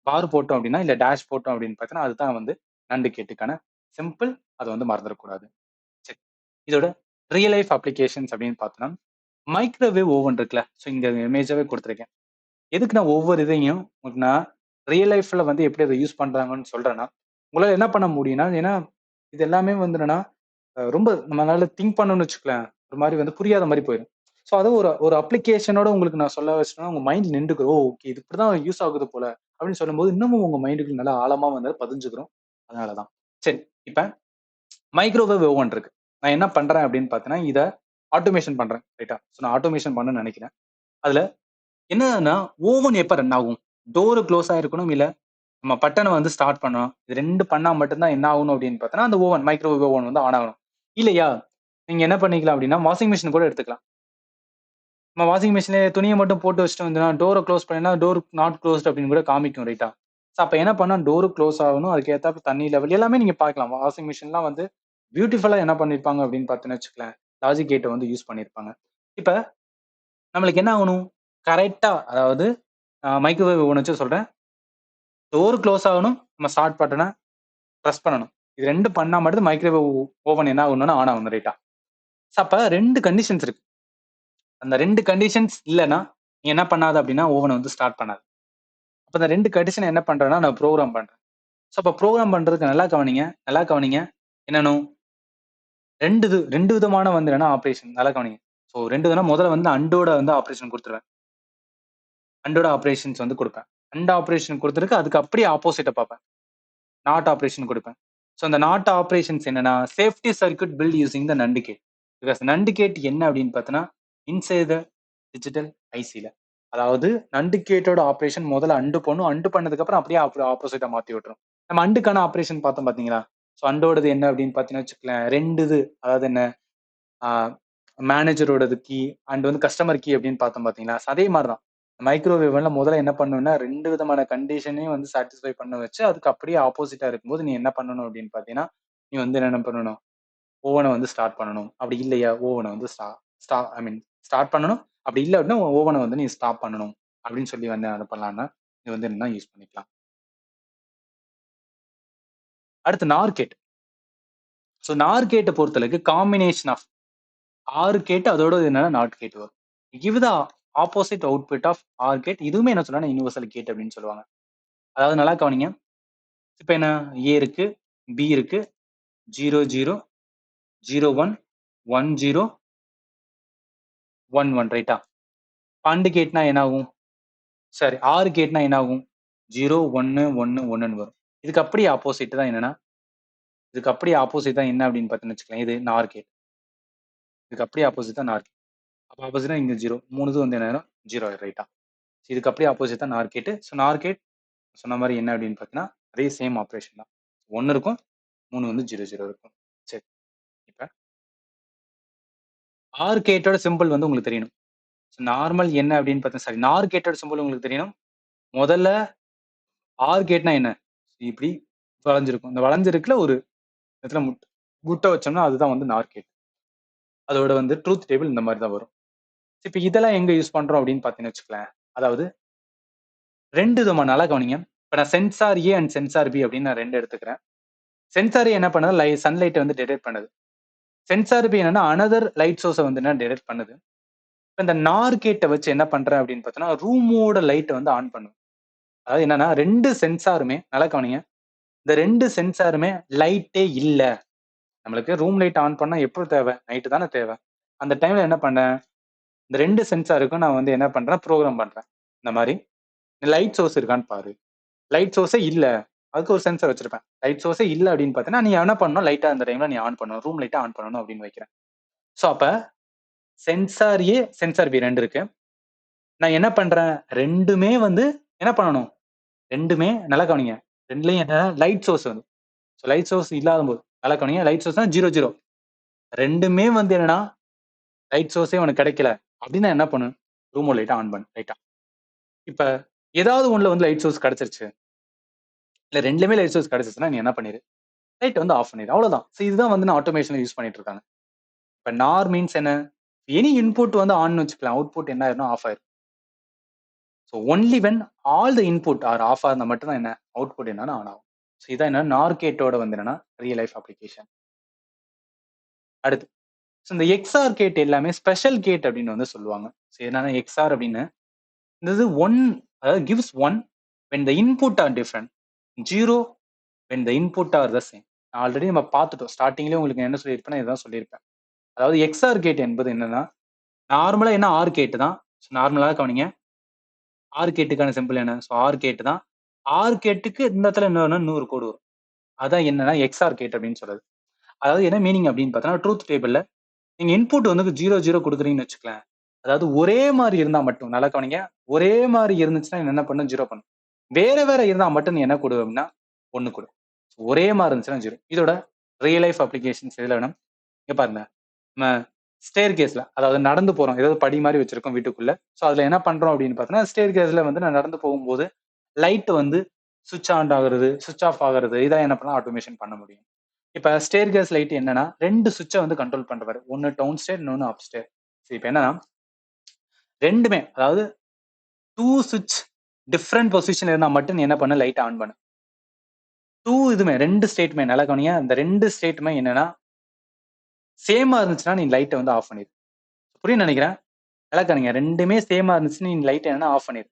A: பார் போட்டோம் அப்படின்னா, இல்ல டேஷ் போட்டோம் அப்படின்னு பார்த்தீங்கன்னா, அதுதான் வந்து நண்டு கேட்டுக்கான சிம்பிள். அத வந்து மறந்துடக்கூடாது. சரி. இதோட ரியல் லைஃப் அப்ளிகேஷன்ஸ் அப்படின்னு பார்த்தோம்னா, மைக்ரோவேவ் ஓவன் இருக்குல்ல. ஸோ இங்க இமேஜாவே குடுத்துருக்கேன். எதுக்கு நான் ஒவ்வொரு இதையும் உங்களுக்கு நான் ரியல் லைஃப்ல வந்து எப்படி அதை யூஸ் பண்றாங்கன்னு சொல்றேன்னா, உங்களால என்ன பண்ண முடியும்னா, ஏன்னா இது எல்லாமே வந்து என்னன்னா, ரொம்ப நம்மளால திங்க் பண்ணணும்னு வச்சுக்கோங்களேன். ஒரு மாரி வந்து புரியாத மாரி போயிரும். ஸோ அத ஒரு ஒரு அப்ளிகேஷனோட உங்களுக்கு நான் சொல்ல வச்சுட்டேன்னா, உங்க மைண்ட்ல நின்டுக்கும். ஓ! ஓகே. இது இப்படிதான் யூஸ் ஆகுது போல. அப்படின்னு சொல்லும்போது, இன்னமும் உங்க மைண்டுக்குள்ள நல்லா ஆழமா வந்து பதிஞ்சுக்கும். அதனால தான். சரி. இப்ப மைக்ரோவேவ் ஓவன் இருக்கு. நான் என்ன பண்றேன் அப்படின்னு பார்த்தீங்கன்னா, இத ஆட்டோமேஷன் பண்றேன். ரைட்டா? ஸோ நான் ஆட்டோமேஷன் பண்ணணும்னு நெனைக்கிறேன். அதுல என்னன்னா, ஓவன் எப்ப ரன் ஆகும்? டோர் குளோஸ் ஆயிருக்கணும். இல்ல நம்ம பட்டன வந்து ஸ்டார்ட் பண்ணணும். இது 2 பண்ணா மட்டும் தான் என்ன ஆகணும் அப்படின்னு பார்த்தோம்னா, அந்த ஓவன் மைக்ரோவேவ் ஓவன் வந்து ஆன் ஆகணும். இல்லையா, நீங்க என்ன பண்ணிக்கலாம் அப்படின்னா, வாஷிங் மெஷின் கூட எடுத்துக்கலாம். நம்ம வாஷிங் மெஷின்ல துணிய மட்டும் போட்டு வச்சுட்டு வந்தோம்னா, டோர குளோஸ் பண்ணினா, டோர் நாட் குளோஸ்ட் அப்படின்னு கூட காமிக்கும் ரைட்டா? ஸோ அப்ப என்ன பண்ணா டோர் குளோஸ் ஆகணும். அதுக்கு ஏத்தாப்புல தண்ணி லெவல் எல்லாமே நீங்க பார்க்கலாம். வாஷிங் மெஷின்லாம் வந்து பியூட்டிஃபுல்லா என்ன பண்ணியிருப்பாங்க அப்படின்னு பார்த்தீங்கன்னு வச்சுக்கோங்களேன், லாஜிக் கேட்ட வந்து யூஸ் பண்ணியிருப்பாங்க. இப்ப நம்மளுக்கு என்ன ஆகணும்? கரெக்ட்டா அதாவது மைக்ரோவேவ் ஓவன் வச்சு சொல்றேன். டோர் குளோஸ் ஆகணும். நம்ம ஸ்டார்ட் பட்டன பிரஸ் பண்ணணும். இது 2 பண்ணா மட்டும் மைக்ரோவேவ் ஓவன் என்ன ஆகும்னா ஆன் ஆகும் ரைட்டா? ஸோ அப்ப 2 கண்டிஷன்ஸ் இருக்கு. அந்த 2 கண்டிஷன்ஸ் இல்லன்னா, நீ என்ன பண்ணாத அப்படின்னா ஓவன வந்து ஸ்டார்ட் பண்ணாது. அப்ப அந்த 2 கண்டிஷன என்ன பண்றேன்னா, நான் புரோகிராம் பண்றேன். ஸோ அப்ப புரோகிராம் பண்றதுக்கு நல்லா கவனிங்க. நல்லா கவனிங்க. என்னணும் 2 விதமான வந்து என்னன்னா ஆப்பரேஷன். நல்லா கவனிங்க. ஸோ 2 விதம்னா முதல்ல வந்து அண்டோட வந்து ஆப்பரேஷன் குடுத்துருவேன். அண்டோட ஆப்பரேஷன்ஸ் வந்து குடுப்பேன். அண்ட் ஆப்பரேஷன் குடுத்துருக்கு. அதுக்கு அப்படியே ஆப்போசிட்ட பார்ப்பேன். நாட் ஆப்பரேஷன் குடுப்பேன். ஸோ அந்த நாட் ஆப்பரேஷன்ஸ் என்னன்னா, safety circuit build using the NAND gate. Because நண்டு கேட் என்ன அப்படின்னு பார்த்தோன்னா, இன்சைட் த டிஜிட்டல் ஐசில. அதாவது நண்டு கேட்டோட ஆப்பரேஷன் முதல்ல அண்டு பண்ணும். அண்டு பண்ணதுக்கு அப்புறம் அப்படியே ஆப்போசிட்டா மாத்தி விட்டுரும். நம்ம அண்டுக்கான ஆப்பரேஷன் பார்த்தோம் பார்த்தீங்களா? ஸோ அண்டோடது என்ன அப்படின்னு பார்த்தீங்கன்னு வச்சுக்கோங்களேன், 2 இது. அதாவது என்ன ஆ மேனேஜரோடது கீ அண்ட் வந்து கஸ்டமர் கீ அப்படின்னு பார்த்தோம் பார்த்தீங்களா? அதே மாரி தான். மைக்ரோவேவ்ல முதல்ல என்ன பண்ணணும்னா 2 விதமான கண்டிஷனையும் வந்து சாட்டிஸ்ஃபை பண்ண வச்சு, அதுக்கு அப்படியே ஆப்போசிட்டா இருக்கும்போது, நீ என்ன பண்ணணும் அப்படின்னு பார்த்தீங்கன்னா, நீ வந்து என்ன பண்ணணும்? ஓவன வந்து ஸ்டார்ட் பண்ணணும். அப்படி இல்லையா, ஓவன வந்து ஸ்டா ஸ்டா ஐ மீன் ஸ்டார்ட் பண்ணணும். அப்படி இல்ல அப்படின்னா, ஓவன வந்து நீ ஸ்டாப் பண்ணணும். அப்படின்னு சொல்லி வந்து என்ன பண்ணலாம்னா, இது வந்து என்ன யூஸ் பண்ணிக்கலாம். அடுத்து நார் கேட். ஸோ நார் கேட்ட பொறுத்தளவுக்கு காம்பினேஷன் ஆஃப் ஆர் கேட் அதோட என்னன்னா நாட் கேட் வரும். Give the opposite output of or gate. இதுவுமே என்ன சொல்லுவாங்கன்னா யுனிவர்சல் கேட் அப்படின்னு சொல்லுவாங்க. அதாவது நல்லா கவனிங்க. இப்ப என்ன ஏ இருக்கு, பி இருக்கு, 0 0 0 1 1 0 1 1 ரைட்டா? அண்ட் கேட்னா என்ன ஆகும்? சாரி ஆர் கேட்னா என்ன ஆகும்? 0 1 1 1ன்னு வரும். இதுக்கு அப்படியே ஆப்போசிட் தான் என்னன்னா, இதுக்கு அப்படியே ஆப்போசிட் தான் என்ன அப்படின்னு பார்த்தீங்கன்னு வச்சுக்கோங்களேன். இது நார் கேட். இதுக்கு அப்படியே ஆப்போசிட் தான் நார் கேட். அப்ப ஆப்போசிட்னா இங்க 0. 3 இது வந்து என்ன ஆயிரும்? 0 ஆயிரும் ரைட்டா? இதுக்கு அப்படியே ஆப்போசிட் தான் NOR gate. So NOR gate சொன்ன மாரி என்ன அப்படின்னு பார்த்தீங்கன்னா, அதே சேம் ஆப்பரேஷன் தான். 1 இருக்கும். 3 வந்து 0 0 இருக்கும். சரி. இப்ப ஆர் கேட்டோட சிம்பல் வந்து உங்களுக்கு தெரியணும். நார்மல் என்ன அப்படின்னு பார்த்தா சாரி நார் கேட்டோட சிம்பல் உங்களுக்கு தெரியணும். முதல்ல ஆர் கேட்னா என்ன? இப்படி வளைஞ்சிருக்கும். இந்த வளைஞ்சிருக்குல ஒரு இடத்துல முட்ட வச்சோம்னா அதுதான் வந்து நார் கேட். அதோட வந்து ட்ரூத் டேபிள் இந்த மாரி தான் வரும். இப்ப இதெல்லாம் எங்க யூஸ் பண்றோம் அப்படின்னு பார்த்தீங்கன்னு வச்சுக்கோங்களேன். அதாவது 2 விதமா நல்லா கவனிங்க. இப்ப நான் sensor A and sensor B அப்படின்னு நான் 2 எடுத்துக்கிறேன். சென்சார் ஏ என்ன பண்ணுது? சன்லைட்ட வந்து டிடெக்ட் பண்ணுது. சென்சார் பி என்னன்னா அனதர் லைட் சோர்ஸ வந்து என்ன டிடெக்ட் பண்ணுது. இப்ப இந்த நார் கேட்ட வச்சு என்ன பண்றேன் அப்படின்னு பார்த்தோம்னா, ரூமோட லைட்ட வந்து ஆன் பண்ணும். அதாவது என்னன்னா 2 சென்சாருமே நல்லா கவனிங்க. இந்த 2 சென்சாருமே லைட்டே இல்ல. நம்மளுக்கு ரூம் லைட் ஆன் பண்ணா எப்போ தேவை? நைட்டு தானே தேவை. அந்த டைம்ல என்ன பண்ணேன், இந்த 2 சென்சாருக்கும் நான் வந்து என்ன பண்றேன், புரோகிராம் பண்றேன். இந்த மாரி லைட் சோர்ஸ் இருக்கான்னு பாரு. லைட் சோர்ஸே இல்ல. அதுக்கு ஒரு சென்சார் வச்சிருப்பேன். லைட் சோர்ஸே இல்ல அப்படின்னு பார்த்தீங்கன்னா, நீ என்ன பண்ணணும், லைட்ட அந்த டைம்ல நீ ஆன் பண்ணணும். ரூம் லைட்ட ஆன் பண்ணணும் அப்படின்னு வைக்கிறேன். ஸோ அப்ப சென்சார் ஏ, சென்சார் பி 2 இருக்கு. நான் என்ன பண்றேன்? 2மே வந்து என்ன பண்ணணும்? 2மே நல்லா கவனிங்க. 2லயும் என்ன லைட் சோர்ஸ் வந்து. ஸோ லைட் சோர்ஸ் இல்லாதபோது நல்லா கவனிங்க. லைட் சோர்ஸ்னா 0, 0. 2மே வந்து என்னன்னா, லைட் சோர்ஸே உனக்கு கிடைக்கல. அப்டின்னா என்ன பண்ணும்? ரூமோட லைட்ட ஆன் பண்ணு லைட்டா. இப்ப ஏதாவது ஒண்ணுல வந்து லைட் சோர்ஸ் கிடைச்சிருச்சு. இல்ல 2லயுமே லைட் சோர்ஸ் கிடைச்சிருச்சுன்னா, நீ என்ன பண்ணிரு? லைட் வந்து ஆஃப் பண்ணிரு. அவ்வளவுதான். சோ இதுதான் வந்து நான் ஆட்டோமேஷன்ல யூஸ் பண்ணிட்டு இருக்காங்க. இப்ப நார் மீன்ஸ் என்ன? எனி இன்புட் வந்து ஆன்னு வச்சுக்கலாம். அவுட்புட் என்ன ஆயிரும்னா ஆஃப் ஆயிரும். So only when all the input are off இருந்தா மட்டும் தான் என்ன அவுட்புட் என்னன்னா ஆன் ஆகும். ஸோ இதான் என்ன நார் கேட்டோட வந்து என்னன்னா ரியல் லைஃப் அப்ளிகேஷன். அடுத்து ஸோ இந்த எக்ஸ்ஆர் கேட் எல்லாமே ஸ்பெஷல் கேட் அப்படின்னு வந்து சொல்லுவாங்க. ஸோ என்னன்னா எக்ஸ்ஆர் அப்படின்னு இந்த இது ஒன் அதாவது gives one when the input are different, 0 when the input R the same. Already நம்ம பார்த்துட்டோம். ஸ்டார்டிங்லேயே உங்களுக்கு என்ன சொல்லியிருப்பேன், இதான் சொல்லியிருப்பேன். அதாவது எக்ஸ்ஆர் கேட் என்பது என்னன்னா நார்மலா என்ன ஆர் கேட் தான். நார்மலா கவனிங்க. ஆர் கேட்டுக்கான சிம்பிள் என்ன? ஸோ ஆர் கேட் தான். ஆர் கேட்டுக்கு இந்த இடத்துல என்ன வரும்னா 100 கோடு வரும். அதான் என்னன்னா எக்ஸ்ஆர் கேட் அப்படின்னு சொல்றது. அதாவது என்ன மீனிங் அப்படின்னு பார்த்தோம்னா ட்ரூத் டேபிள்ல நீங்க இன்புட் வந்து 0, 0 கொடுக்குறீங்கன்னு வச்சுக்கலாம். அதாவது ஒரே மாதிரி இருந்தா மட்டும் நல்லா கவனிங்க. ஒரே மாதிரி இருந்துச்சுன்னா என்ன பண்ணும்? 0 பண்ணும். வேற வேற இருந்தா மட்டும் நீ என்ன கொடு அப்படின்னா 1 கொடு. ஒரே மாதிரி இருந்துச்சுன்னா 0. இதோட ரியல் லைஃப் அப்ளிகேஷன்ஸ் எதுல வேணும்? இங்க பாருங்க. நம்ம ஸ்டேர் கேஸ்ல அதாவது நடந்து போறோம். ஏதாவது படி மாதிரி வச்சிருக்கோம் வீட்டுக்குள்ள. ஸோ அதுல என்ன பண்றோம் அப்படின்னு பார்த்தோம்னா ஸ்டேர் கேஸ்ல வந்து நான் நடந்து போகும்போது லைட் வந்து சுவிட்ச் ஆன் ஆகுறது, சுவிட்ச் ஆஃப் ஆகுறது இதான் என்ன பண்ணலாம் ஆட்டோமேஷன் பண்ண முடியும். இப்ப ஸ்டேர் கேஸ் லைட் என்னன்னா 2 சுவிட்சை வந்து கண்ட்ரோல் பண்றவாரு. ஒன்னு டவுன் ஸ்டேர், இன்னொன்னு அப் ஸ்டேர். இப்ப என்னன்னா 2மே அதாவது 2 சுவிட்ச் டிஃப்ரெண்ட் பொசிஷன் இருந்தா மட்டும் நீ என்ன பண்ணு லைட் ஆன் பண்ணு. 2 இதுமே 2 ஸ்டேட்மே நல்லா கவனிங்க. இந்த 2 ஸ்டேட்மே என்னன்னா சேமா இருந்துச்சுன்னா நீ லைட்டை வந்து ஆஃப் பண்ணிடு. புரியும் நினைக்கிறேன். நல்லா கவனிங்க. 2மே சேமா இருந்துச்சுன்னா நீ லைட் என்னன்னா ஆஃப் பண்ணிடு.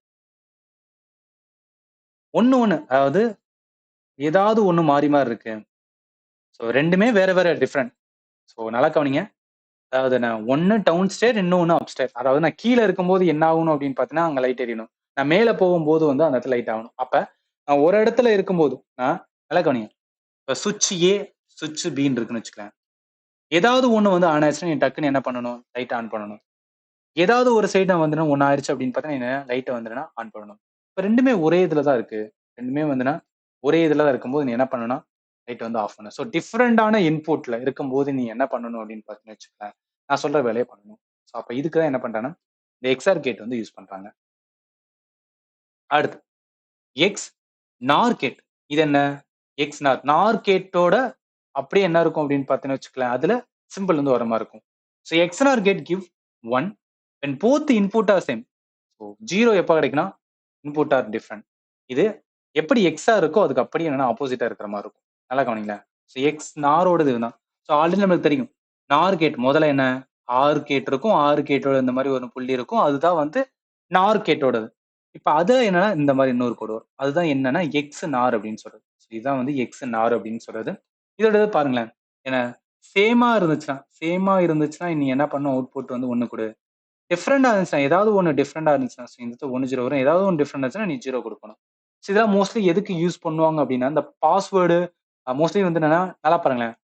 A: ஒண்ணு அதாவது ஏதாவது ஒண்ணு மாறி மாறி இருக்கு. ஸோ 2மே வேற வேற டிஃப்ரெண்ட். ஸோ நல்லா கவனிங்க. அதாவது நான் ஒன்னு டவுன் ஸ்டேர், இன்னொன்னு அப் ஸ்டேர். அதாவது நான் கீழ இருக்கும்போது என்ன ஆகணும் அப்படின்னு பார்த்தீங்கன்னா, அங்க லைட் எரியணும். நான் மேல போகும்போது வந்து அந்த இடத்துல லைட் ஆகணும். அப்ப நான் ஒரு இடத்துல இருக்கும்போது நல்லா கவனிங்க. இப்ப சுவிட்ச் ஏ, சுவிட்ச் பின்னு இருக்குன்னு வச்சுக்கலேன். ஏதாவது ஒண்ணு வந்து ஆன் ஆயிடுச்சுன்னா, நீ டக்குன்னு என்ன பண்ணணும்? லைட் ஆன் பண்ணணும். ஏதாவது ஒரு சைடு நான் வந்துனா ஒண்ணு ஆயிருச்சு அப்படின்னு பார்த்தீங்கன்னா, லைட்ட வந்துனா ஆன் பண்ணணும். இப்ப 2மே ஒரே இதுல தான் இருக்கு. 2மே வந்துனா ஒரே இதுல தான் இருக்கும்போது நீ என்ன பண்ணணும்னா, லைட் வந்து ஆஃப் பண்ணணும். ஸோ டிஃபரெண்டான இன்புட்ல இருக்கும்போது நீ என்ன பண்ணணும் அப்படின்னு பார்த்தீங்கன்னு வச்சுக்கோங்களேன், நான் சொல்ற வேலைய பண்ணணும். ஸோ அப்ப இதுக்கு தான் என்ன பண்றாங்கன்னா, இந்த எக்ஸ்ஆர் கேட் வந்து யூஸ் பண்றாங்க. அடுத்து எக்ஸ் நார் கேட். இது என்ன? எக்ஸ் நார். நார் கேட்டோட அப்படியே என்ன இருக்கும் அப்படின்னு பார்த்தீங்கன்னு வச்சுக்கோங்களேன், அதுல சிம்பிள் வந்து வர மாரி இருக்கும். So XNOR gate give 1 when both the input are same. So 0 எப்ப கிடைக்கும்னா, இன்புட் ஆர் டிஃபரெண்ட். இது எப்படி எக்ஸா இருக்கோ அதுக்கு அப்படியே என்னன்னா ஆப்போசிட்டா இருக்கிற மாரி இருக்கும். நல்லா கவனிங்களேன். ஸோ எக்ஸ் நாரோடது இதுதான். ஸோ ஆல்ரெடி நமக்கு தெரியும். நார் கேட் முதல்ல என்ன? ஆர் கேட் இருக்கும். ஆர் கேட்டோட இந்த மாரி ஒரு புள்ளி இருக்கும். அதுதான் வந்து நார் கேட்டோடது. இப்ப அது என்னன்னா இந்த மாரி இன்னொரு கோடு வரும். அதுதான் என்னன்னா எக்ஸ் நார் அப்படின்னு சொல்றது. ஸோ இதுதான் வந்து எக்ஸ் நார் அப்படின்னு சொல்றது. இதோட இது பாருங்களேன். என்ன சேமா இருந்துச்சுன்னா நீ என்ன பண்ணணும் அவுட்புட் வந்து 1 குடு. டிஃபரெண்டா இருந்துச்சுன்னா, ஏதாவது ஒண்ணு டிஃபரெண்டா இருந்துச்சுன்னா, இந்த இடத்துல 1, 0 வரும். ஏதாவது ஒண்ணு டிஃபரெண்ட் இருந்துச்சுன்னா, நீ 0 குடுக்கணும். ஸோ இதெல்லாம் மோஸ்ட்லி எதுக்கு யூஸ் பண்ணுவாங்க அப்டின்னா, இந்த பாஸ்வேர்டு மோஸ்ட்லி வந்து என்னன்னா, நல்லா பாருங்களேன்.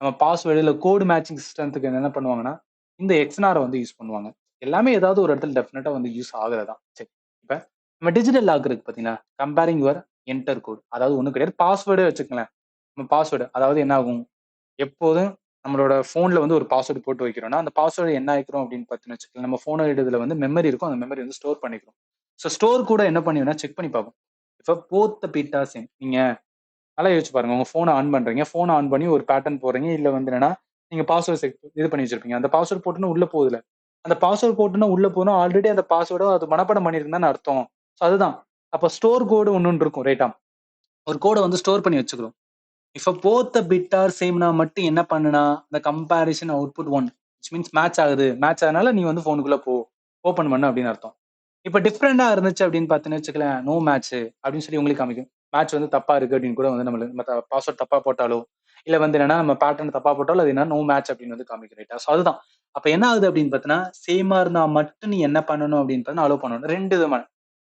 A: நம்ம பாஸ்வேர்டு இல்ல கோட் மேட்சிங் சிஸ்டம்த்துக்கு என்ன பண்ணுவாங்கன்னா, இந்த எக்ஸ்என்ஆர் வந்து யூஸ் பண்ணுவாங்க. எல்லாமே ஏதாவது ஒரு இடத்துல டெஃபினட்டா வந்து யூஸ் ஆகுறது தான். சரி. இப்ப நம்ம டிஜிட்டல் லாக் இருக்கு பார்த்தீங்களா? Comparing your enter code. அதாவது ஒண்ணும் கிடையாது. பாஸ்வேர்டே வச்சுக்கங்களேன். நம்ம பாஸ்வேர்டு அதாவது என்ன ஆகும்? எப்போதும் நம்மளோட ஃபோன்ல வந்து ஒரு பாஸ்வேர்ட் போட்டு வைக்கிறோம்னா, அந்த பாஸ்வேர்ட் என்ன ஆயிக்கிறோம் அப்படின்னு பார்த்தீங்கன்னு வச்சுக்கோங்க, நம்ம ஃபோனோட இதுல வந்து மெமரி இருக்கும். அந்த மெமரி வந்து ஸ்டோர் பண்ணிக்கிறோம். ஸோ ஸ்டோர் கூட என்ன பண்ணிடும்னா செக் பண்ணி பார்க்கும். இப்ப both the bit R same. நீங்க நல்லா யோசிச்சு பாருங்க. உங்க ஃபோன ஆன் பண்றீங்க. ஃபோன ஆன் பண்ணி ஒரு பேட்டர்ன் போடுறீங்க. இல்ல வந்து என்னன்னா, நீங்க பாஸ்வேர்ட் இது பண்ணி வச்சிருப்பீங்க. அந்த பாஸ்வேர்ட் போட்டோனே உள்ள போகுதுல்ல. அந்த பாஸ்வேர்ட் போட்டோனே உள்ள போனா ஆல்ரெடி அந்த பாஸ்வேர்ட அது மனப்பாடம் பண்ணியிருக்குன்னு அர்த்தம். ஸோ அதுதான். அப்ப ஸ்டோர் கோடு ஒண்ணு இருக்கும் ரைட்டா? ஒரு கோட வந்து ஸ்டோர் பண்ணி வச்சுக்கிறோம். If both the bit are சேம்னா மட்டும் என்ன பண்ணுனா, இந்த comparison output 1 which means match ஆகுது. மேட்ச் ஆகுதுனால நீ வந்து ஃபோனுக்குள்ள போ. ஓப்பன் பண்ணு அப்படின்னு அர்த்தம். இப்ப டிஃபரெண்டா இருந்துச்சு அப்படின்னு பார்த்தீங்கன்னு வச்சுக்கலேன், நோ மேட்ச் அப்படின்னு சொல்லி உங்களுக்கு காமிக்கும். மேட்ச் வந்து தப்பா இருக்கு அப்படின்னு கூட வந்து நம்ம பாஸ்வேர்ட் தப்பா போட்டாலோ, இல்ல வந்து என்னன்னா நம்ம பேட்டர்ன் தப்பா போட்டாலோ அது என்ன நோ மேட்ச் அப்படின்னு வந்து காமிக்கும் ரைட்டா? ஸோ அதுதான். அப்ப என்ன ஆகுது அப்படின்னு பார்த்தீங்கன்னா, சேமா இருந்தா மட்டும் நீ என்ன பண்ணணும் அப்படின்னு பார்த்தீங்கன்னா, அலோவ் பண்ணணும்.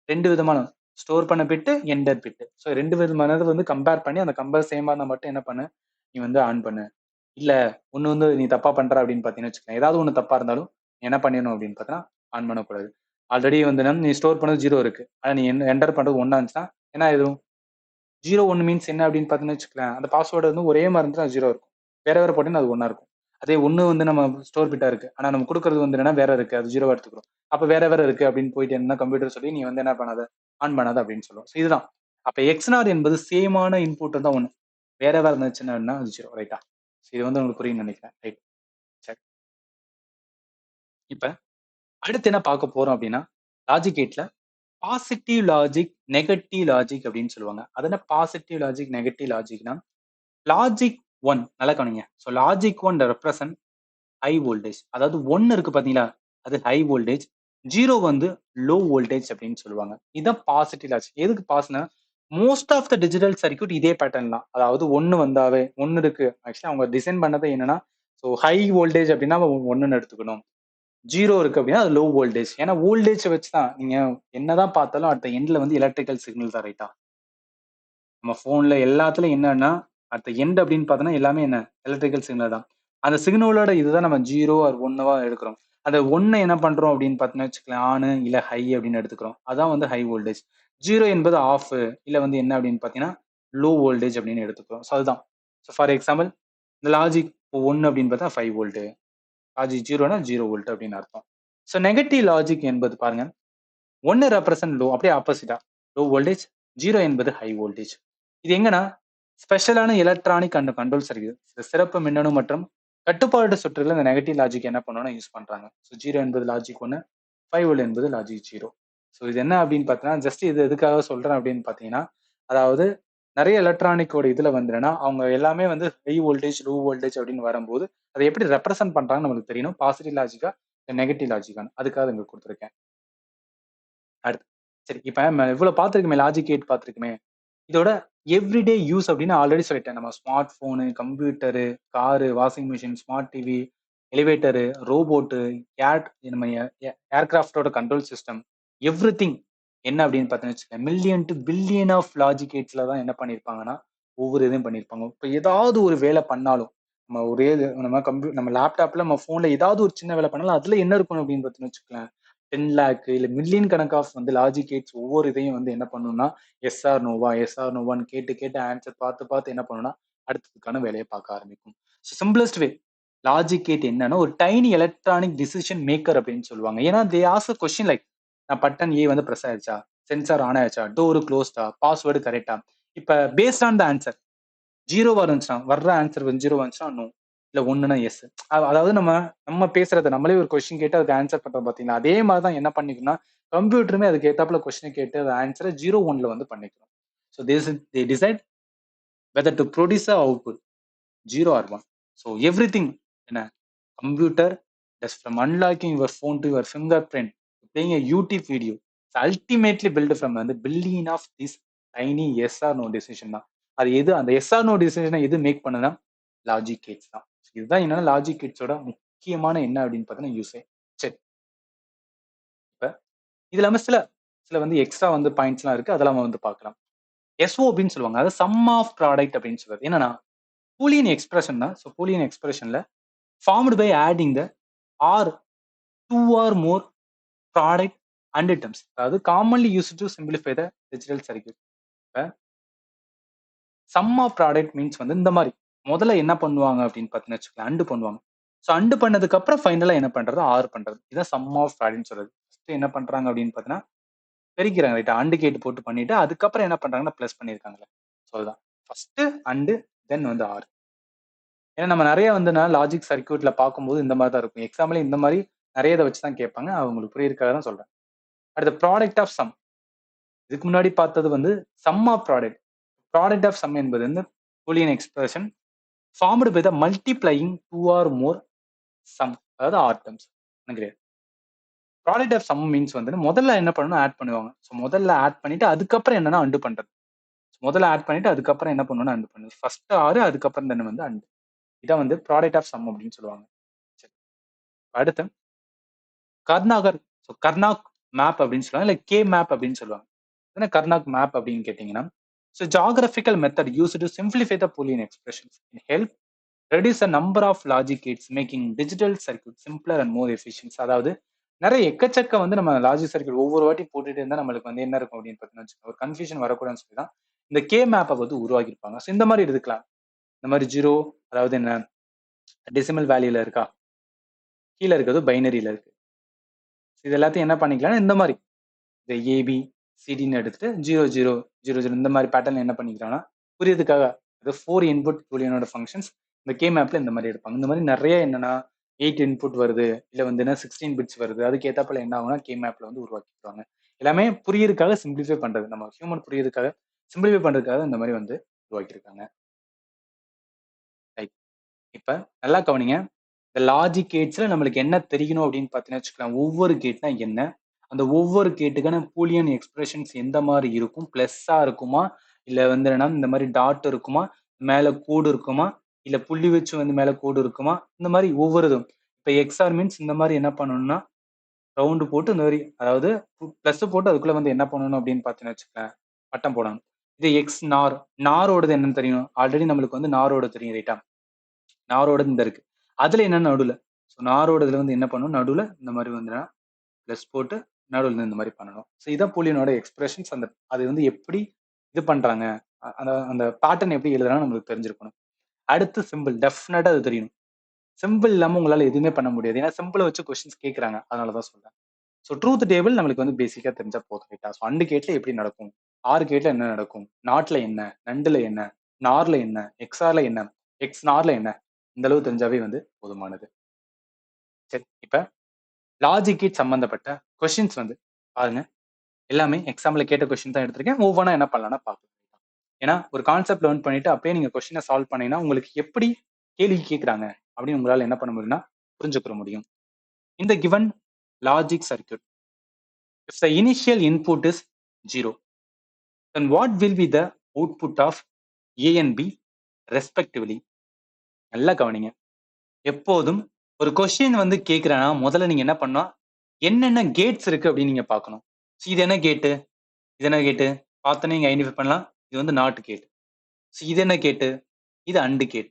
A: 2 விதமான ஸ்டோர் பண்ண பிட், என்டர் பிட். ஸோ 2 விதமானது வந்து கம்பேர் பண்ணி அந்த கம்பேர் சேமா இருந்தா மட்டும் என்ன பண்ணு, நீ வந்து ஆன் பண்ணு. இல்ல ஒண்ணு வந்து நீ தப்பா பண்ற அப்படின்னு பார்த்தீங்கன்னு வச்சுக்கோங்க. ஏதாவது ஒண்ணு தப்பா இருந்தாலும் என்ன பண்ணிடணும் அப்படின்னு பார்த்தா ஆன் பண்ணக்கூடாது. ஆல்ரெடி வந்து நீ ஸ்டோர் பண்ணது 0 இருக்கு. ஆனா நீ என்டர் பண்றது 1 இருந்துச்சுன்னா என்ன ஆயிடும்? 0 1 மீன்ஸ் என்ன அப்படின்னு பார்த்தீங்கன்னு வச்சுக்கலாம், அந்த பாஸ்வேர்டு வந்து ஒரே மாதிரி இருந்துச்சுன்னா 0 இருக்கும். வேற வேற போட்டீங்கன்னா அது 1 இருக்கும். அதே 1 வந்து நம்ம ஸ்டோர் பிட்டா இருக்கு. ஆனா நம்ம கொடுக்கறது வந்து என்னன்னா வேற இருக்கு. அது 0 எடுத்துக்கிறோம். அப்ப வேற வேற இருக்கு அப்படின்னு போயிட்டு என்ன கம்ப்யூட்டர் சொல்லி நீ வந்து என்ன பண்ணாத, ஆன் பண்ணாத அப்படின்னு சொல்லுவோம். ஸோ இதுதான். அப்ப எக்ஸ்னார் என்பது சேமான இன்புட் தான் ஒண்ணு. வேற வேற இருந்துச்சுன்னா அது 0 ரைட்டா? இது வந்து உங்களுக்கு புரியும்னு நினைக்கிறேன். ரைட். சரி. இப்ப அடுத்து என்ன பார்க்க போறோம் அப்படின்னா, லாஜிக் கேட்ல பாசிட்டிவ் லாஜிக், நெகட்டிவ் லாஜிக் அப்படின்னு சொல்லுவாங்க. அது என்ன பாசிட்டிவ் லாஜிக், நெகட்டிவ் லாஜிக்னா, லாஜிக் 1 நல்லா கவனிங்க. So logic 1 represent high voltage. அதாவது 1 இருக்கு பார்த்தீங்களா? அது ஹை வோல்டேஜ். 0 வந்து லோ வோல்டேஜ் அப்படின்னு சொல்லுவாங்க. இதான் பாசிட்டிவ் லாஜிக். எதுக்கு பாஸ்னா, most of the digital circuit இதே பேட்டர்ன் தான். அதாவது 1 வந்தாவே 1 இருக்கு. ஆக்சுவலா அவங்க டிசைன் பண்ணது என்னன்னா, ஸோ ஹை வோல்டேஜ் அப்படின்னா 1ன்னு எடுத்துக்கணும். 0 இருக்கு அப்படின்னா அது லோ வோல்டேஜ். ஏன்னா வோல்டேஜ் வச்சு தான் நீங்க என்னதான் பார்த்தாலும் அட் த எண்ட்ல வந்து எலக்ட்ரிக்கல் சிக்னல் தான் ரைட்டா? நம்ம ஃபோன்ல எல்லாத்துலயும் என்னன்னா, அட் த எண்ட் அப்படின்னு பார்த்தோம்னா எல்லாமே என்ன? எலக்ட்ரிக்கல் சிக்னல் தான். அந்த சிக்னலோட இதுதான் நம்ம 0 ஆர் 1வா எடுக்கிறோம். அந்த 1 என்ன பண்றோம் அப்படின்னு பார்த்தீங்கன்னா வச்சுக்கோங்களேன், ஆன் இல்ல ஹை அப்படின்னு எடுத்துக்கிறோம். அதான் வந்து ஹை வோல்டேஜ். 0 என்பது ஆஃப் இல்ல வந்து என்ன அப்படின்னு பார்த்தீங்கன்னா, லோ வோல்டேஜ் அப்படின்னு எடுத்துக்கிறோம். ஸோ அதுதான். ஸோ ஃபார் எக்ஸாம்பிள் இந்த லாஜிக் 1 அப்படின்னு பார்த்தா 5 வோல்ட். லாஜிக் 0னா 0 வோல்ட் அப்படின்னு அர்த்தம். ஸோ நெகட்டிவ் லாஜிக் என்பது பாருங்க, 1 ரெப்ரசன்ட் லோ அப்படியே ஆப்போசிட்டா. லோ வோல்டேஜ், 0 என்பது ஹை வோல்டேஜ். இது எங்கன்னா, ஸ்பெஷலான எலக்ட்ரானிக் அண்ட் கண்ட்ரோல் சர்க்யூட். சிறப்பு மின்னணு மற்றும் கட்டுப்பாடு சுற்றுல இந்த நெகட்டிவ் லாஜிக் என்ன பண்ணுவோம்னா யூஸ் பண்றாங்க. ஸோ 0 என்பது லாஜிக் 1, 5 வோல்ட் என்பது லாஜிக் 0. ஸோ இது என்ன அப்படின்னு பார்த்தீங்கன்னா, ஜஸ்ட் இது எதுக்காக சொல்றேன் அப்படின்னு பார்த்தீங்கன்னா, அதாவது நெறைய எலக்ட்ரானிக்கோட இதுல வந்து என்னன்னா, அவங்க எல்லாமே வந்து ஹை வோல்டேஜ், லோ வோல்டேஜ் அப்படின்னு வரும்போது, அத எப்படி ரெப்ரசென்ட் பண்றாங்கன்னு நமக்கு தெரியணும். பாசிட்டிவ் லாஜிக்கா, நெகட்டிவ் லாஜிக்கான்னு. அதுக்காக இங்க குடுத்துருக்கேன். அடுத்து. சரி, இப்ப நம்ம இவ்வளவு பார்த்திருக்கோமே, லாஜிக் கேட் பார்த்திருக்கோமே. இதோட எவ்ரிடே யூஸ் அப்படின்னு ஆல்ரெடி சொல்லிட்டேன். நம்ம smart phone, computer, car, washing machine, smart TV, elevator, robot, air நம்ம ஏர்கிராஃப்ட்டோட கண்ட்ரோல் சிஸ்டம், எவ்ரிதிங் என்ன அப்படின்னு பார்த்தீங்கன்னு வச்சுக்கோங்க, million to billion of logic கேட்ஸ்ல தான் என்ன பண்ணியிருப்பாங்கன்னா, ஒவ்வொரு இதையும் பண்ணியிருப்பாங்க. இப்ப ஏதாவது ஒரு வேலை பண்ணாலும், நம்ம ஒரே நம்ம லேப்டாப்ல, நம்ம போன்ல ஏதாவது ஒரு சின்ன வேலை பண்ணாலும், அதுல என்ன இருக்கும் அப்படின்னு பார்த்தீங்கன்னு வச்சுக்கோங்களேன், 10 லேக் இல்ல மில்லியன் கணக்காக வந்து லாஜிக் கேட்ஸ் ஒவ்வொரு இதையும் வந்து என்ன பண்ணும்னா, எஸ் ஆர் நோவா, எஸ் ஆர் நோவான்னு கேட்டு கேட்டு ஆன்சர் பார்த்து பார்த்து என்ன பண்ணும்னா, அடுத்ததுக்கான வேலையை பார்க்க ஆரம்பிக்கும். சிம்பிளஸ்ட் வே லாஜிக் கேட் என்னன்னா, ஒரு டைனி எலக்ட்ரானிக் டிசிஷன் மேக்கர் அப்படின்னு சொல்லுவாங்க. ஏன்னா they ask a question like, நான் பட்டன் ஏ வந்து பிரஸ் ஆயிடுச்சா? சென்சார் ஆன் ஆயிடுச்சா? டோர் க்ளோஸ்டா? பாஸ்வேர்டு கரெக்ட்டா? இப்ப பேஸ்ட் ஆன் த ஆன்சர் 0வா இருந்துச்சுன்னா, வர்ற ஆன்சர் வந்து 0வா இருந்துச்சுன்னா நோ. இல்ல 1ன்னா எஸ். அதாவது நம்ம நம்ம பேசுறத நம்மளே ஒரு கொஸ்டின் கேட்டு அதுக்கு ஆன்சர் பண்றோம் பார்த்தீங்களா? அதே மாரி தான் என்ன பண்ணிக்கும்னா, கம்ப்யூட்டருமே அதுக்கு ஏத்தாப்புல கொஸ்டின் கேட்டு அது ஆன்சர 0, 1ல வந்து பண்ணிக்கும். So they decide whether to produce a output 0 or 1. So everything என்ன computer just from unlocking your phone to your fingerprint to playing a YouTube video. It's ultimately built from the billion of this tiny yes or no decision தான். அது எது அந்த S R no டிசிஷனை எது make பண்ணுனா logic Gates தான். இதுதான் என்னன்னா logic கேட்ஸோட முக்கியமான என்ன அப்படின்னு பார்த்தீங்கன்னா யூஸே. சரி, இப்ப இது இல்லாம சில சில வந்து எக்ஸ்ட்ரா வந்து பாயிண்ட்ஸ்லாம் இருக்கு. அதெல்லாம் நம்ம வந்து பார்க்கலாம். எஸ்ஓபின்னு சொல்லுவாங்க. அதாவது சம் ஆஃப் ப்ராடக்ட் அப்படின்னு சொல்றது. என்னன்னா பூலியன் எக்ஸ்பிரஷன் தான். ஸோ பூலியன் எக்ஸ்பிரஷன்ல formed by adding the or two or more product and terms. அதாவது commonly used to simplify the digital circuit. இப்ப சம் ஆஃப் ப்ராடக்ட் மீன்ஸ் வந்து இந்த மாதிரி முதல்ல என்ன பண்ணுவாங்க அப்படின்னு பார்த்தீங்கன்னு வச்சுக்கோங்க, அண்டு பண்ணுவாங்க. ஸோ அண்டு பண்ணதுக்கு அப்புறம் ஃபைனலா என்ன பண்றது, ஆர் பண்றது. இதான் சம் ஆஃப் ப்ராடக்ட்னு சொல்றது. ஃபர்ஸ்ட் என்ன பண்றாங்க அப்படின்னு பார்த்தீங்கன்னா பெருக்கிறாங்க ரைட், அண்டு கேட் போட்டு பண்ணிட்டு அதுக்கப்புறம் என்ன பண்றாங்கன்னா பிளஸ் பண்ணியிருக்காங்களே. ஸோ அதுதான் ஃபர்ஸ்ட் அண்டு தென் வந்து ஆர். ஏன்னா நம்ம நிறைய வந்து லாஜிக் சர்க்யூட்ல பார்க்கும்போது இந்த மாதிரி தான் இருக்கும். எக்ஸாம்பிள் இந்த மாதிரி நிறைய இதை வச்சு தான் கேட்பாங்க. அவங்களுக்கு புரியிருக்காக தான் சொல்றேன். அடுத்த ப்ராடக்ட் ஆஃப் சம். இதுக்கு முன்னாடி பார்த்தது வந்து sum of product. Product of sum என்பது வந்து Boolean expression formed by the multiplying two or more sum, அதாவது ஆர் டெர்ம்ஸ் கிடையாது. ப்ராடக்ட் ஆஃப் சம் மீன்ஸ் வந்து முதல்ல என்ன பண்ணணும் ஆட் பண்ணுவாங்க. ஸோ முதல்ல ஆட் பண்ணிட்டு அதுக்கப்புறம் என்னன்னா அண்டு பண்றது. முதல்ல ஆட் பண்ணிட்டு அதுக்கப்புறம் என்ன பண்ணணும்னா அண்டு பண்ணுது. ஃபர்ஸ்ட் ஆறு அதுக்கப்புறம் தானே வந்து அண்டு. இதான் வந்து ப்ராடக்ட் ஆஃப் சம் அப்படின்னு சொல்லுவாங்க. சரி, அடுத்து கர்நாகர். ஸோ கர்னாக் மேப் அப்படின்னு சொல்லுவாங்க, இல்லை கே மேப் அப்படின்னு சொல்லுவாங்க. என்ன கர்னாக் மேப் அப்படின்னு கேட்டீங்கன்னா, so graphical method use to simplify the Boolean expressions in help reduce the number of logic gates making digital circuit simpler and more efficiency. அதாவது நிறைய எக்கச்சக்க வந்து நம்ம லாஜிக் சர்க்யூட் ஒவ்வொரு வாட்டி போட்டுட்டு இருந்தா நம்மளுக்கு வந்து என்ன இருக்கும் அப்படின்னு பார்த்தீங்கன்னா ஒரு கன்ஃபியூஷன் வரக்கூடாதுன்னு சொல்லி தான் இந்த கே மேப்பை வந்து உருவாக்கியிருப்பாங்க. ஸோ இந்த மாதிரி எடுத்துக்கலாம். இந்த மாதிரி ஜீரோ அதாவது என்ன டெசிமல் வேல்யூல இருக்கா, கீழே இருக்கிறது பைனரியில இருக்கு. இது எல்லாத்தையும் என்ன பண்ணிக்கலாம் இந்த மாதிரி இந்த ஏபி சிடின்னு எடுத்துட்டு 0 0 0 0 இந்த மாதிரி பேட்டர்ன் என்ன பண்ணிக்கிறோம்னா புரியதுக்காக அது 4 இன்புட் பூலியனோட ஃபங்க்ஷன்ஸ் இந்த கே மேப்ல இந்த மாதிரி எடுப்பாங்க. இந்த மாதிரி நிறைய என்னன்னா 8 இன்புட் வருது இல்ல வந்து என்ன 16 பிட்ஸ் வருது, அதுக்கு ஏத்தாப்புல என்ன ஆகும்னா கே மேப்ல வந்து உருவாக்கிடுவாங்க. எல்லாமே புரியறதுக்காக சிம்பிளிஃபை பண்றது, நம்ம ஹியூமன் புரியறதுக்காக சிம்பிளிஃபை பண்றதுக்காக இந்த மாதிரி வந்து உருவாக்கியிருக்காங்க. ரைட். இப்ப நல்லா கவனிங்க. இந்த லாஜிக் கேட்ஸ்ல நம்மளுக்கு என்ன தெரியணும் அப்படின்னு பார்த்தீங்கன்னா வச்சுக்கலாம், ஒவ்வொரு கேட்னா என்ன, அந்த ஒவ்வொரு கேட்டுக்கான பூலியன் எக்ஸ்பிரஷன்ஸ் எந்த மாதிரி இருக்கும், பிளஸ்ஸா இருக்குமா இல்ல வந்து என்னன்னா இந்த மாதிரி டாட் இருக்குமா, மேல கோடு இருக்குமா இல்ல புள்ளி வச்சு வந்து மேல கோடு இருக்குமா, இந்த மாதிரி ஒவ்வொரு இதுவும். இப்ப எக்ஸ்ஆர் மீன்ஸ் இந்த மாதிரி என்ன பண்ணணும்னா ரவுண்டு போட்டு இந்த மாதிரி அதாவது பிளஸ் போட்டு அதுக்குள்ள வந்து என்ன பண்ணணும் அப்படின்னு பார்த்தீங்கன்னா வச்சுக்கலாம் பட்டம் போடணும். இது எக்ஸ் நார், நாரோடது என்னன்னு தெரியும் ஆல்ரெடி நம்மளுக்கு வந்து நாரோட தெரியும் ரைட்டா, நாரோட இந்த இருக்கு. அதுல என்ன நடுவுல, ஸோ நாரோட இதுல வந்து என்ன பண்ணணும் நடுவுல இந்த மாதிரி வந்து பிளஸ் போட்டு நடுவுல இந்த மாதிரி பண்ணணும். ஸோ இதான் பூலியனோட எக்ஸ்பிரஷன்ஸ். அந்த அது வந்து எப்படி இது பண்றாங்க, அந்த அந்த பேட்டர்ன் எப்படி எழுதுறாங்க நம்மளுக்கு தெரிஞ்சிருக்கணும். அடுத்து சிம்பிள், டெஃபினட்டா அது தெரியணும். சிம்பிள் இல்லாம உங்களால எதுவுமே பண்ண முடியாது. ஏன்னா சிம்பிளை வச்சு கொஸ்டின்ஸ் கேட்கறாங்க, அதனாலதான் சொல்றேன். ஸோ ட்ரூத் டேபிள் நம்மளுக்கு வந்து பேசிக்கா தெரிஞ்சா போதும் ரைட்டா. ஸோ அண்டு கேட்ல எப்படி நடக்கும், ஆறு கேட்ல என்ன நடக்கும், நாட்ல என்ன, நண்டுல என்ன, நார்ல என்ன, எக்ஸ்ஆர்ல என்ன, எக்ஸ் நார்ல என்ன, இந்த அளவு தெரிஞ்சாவே வந்து போதுமானது. சரி, இப்ப லாஜிக் கேட் சம்பந்தப்பட்ட கொஸ்டின்ஸ் வந்து பாருங்க. எல்லாமே எக்ஸாம்ல கேட்ட கொஸ்டின் தான் எடுத்திருக்கேன். ஒவ்வொன்றா என்ன பண்ணலாம்னா பார்க்கலாம். ஏன்னா ஒரு கான்செப்ட் லேர்ன் பண்ணிட்டு அப்படியே நீங்க கொஸ்டினை சால்வ் பண்ணீங்கன்னா உங்களுக்கு எப்படி கேள்வி கேட்கறாங்க அப்படின்னு உங்களால என்ன பண்ண முடியும்னா புரிஞ்சுக்கிற முடியும். இந்த given logic circuit, if the initial input is 0, then what will be the output of A and B respectively? நல்லா கவனிங்க. எப்போதும் ஒரு கொஸ்டின் வந்து கேட்கிறேன்னா முதல்ல நீங்க என்ன பண்ணணும், என்னென்ன கேட்ஸ் இருக்கு அப்படின்னு நீங்க பார்க்கணும். இது என்ன கேட்டு, இது என்ன கேட்டு பார்த்தோன்னே நீங்க ஐடென்டிஃபை பண்ணலாம். இது வந்து நாட் கேட். இது என்ன கேட்டு, இது அண்டு கேட்.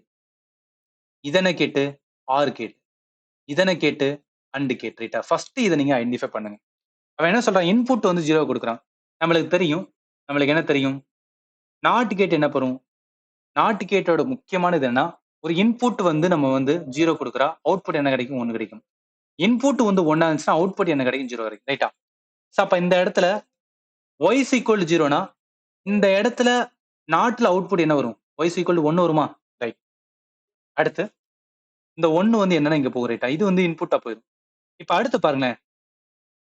A: இது என்ன கேட்டு, ஆர் கேட். இது என்ன கேட்டு, அண்டு கேட். ரைட்டா, ஃபர்ஸ்ட் இதை நீங்க ஐடென்டிஃபை பண்ணுங்க. அவன் என்ன சொல்றான், இன்புட் வந்து 0 கொடுக்குறான். நம்மளுக்கு தெரியும், நம்மளுக்கு என்ன தெரியும், நாட் கேட் என்ன பண்ணும், நாட் கேட்டோட முக்கியமானது என்ன, ஒரு இன்புட் வந்து நம்ம வந்து 0 கொடுக்குறா, அவுட்புட் என்ன கிடைக்கும், 1 கிடைக்கும். இன்புட் வந்து 1 இருந்துச்சுன்னா அவுட்புட் என்ன கிடைக்கும், 0 கிடைக்கும். ரைட்டா. சோ அப்ப இந்த இடத்துல y is equal to 0னா இந்த இடத்துல நாட்ல அவுட்புட் என்ன வரும், y is equal to 1 வருமா. ரைட். அடுத்து இந்த 1 வந்து என்னன்னா இங்க போகும். ரைட்டா, இது வந்து இன்புட்டா போயிடும். இப்ப அடுத்து பாருங்களேன்,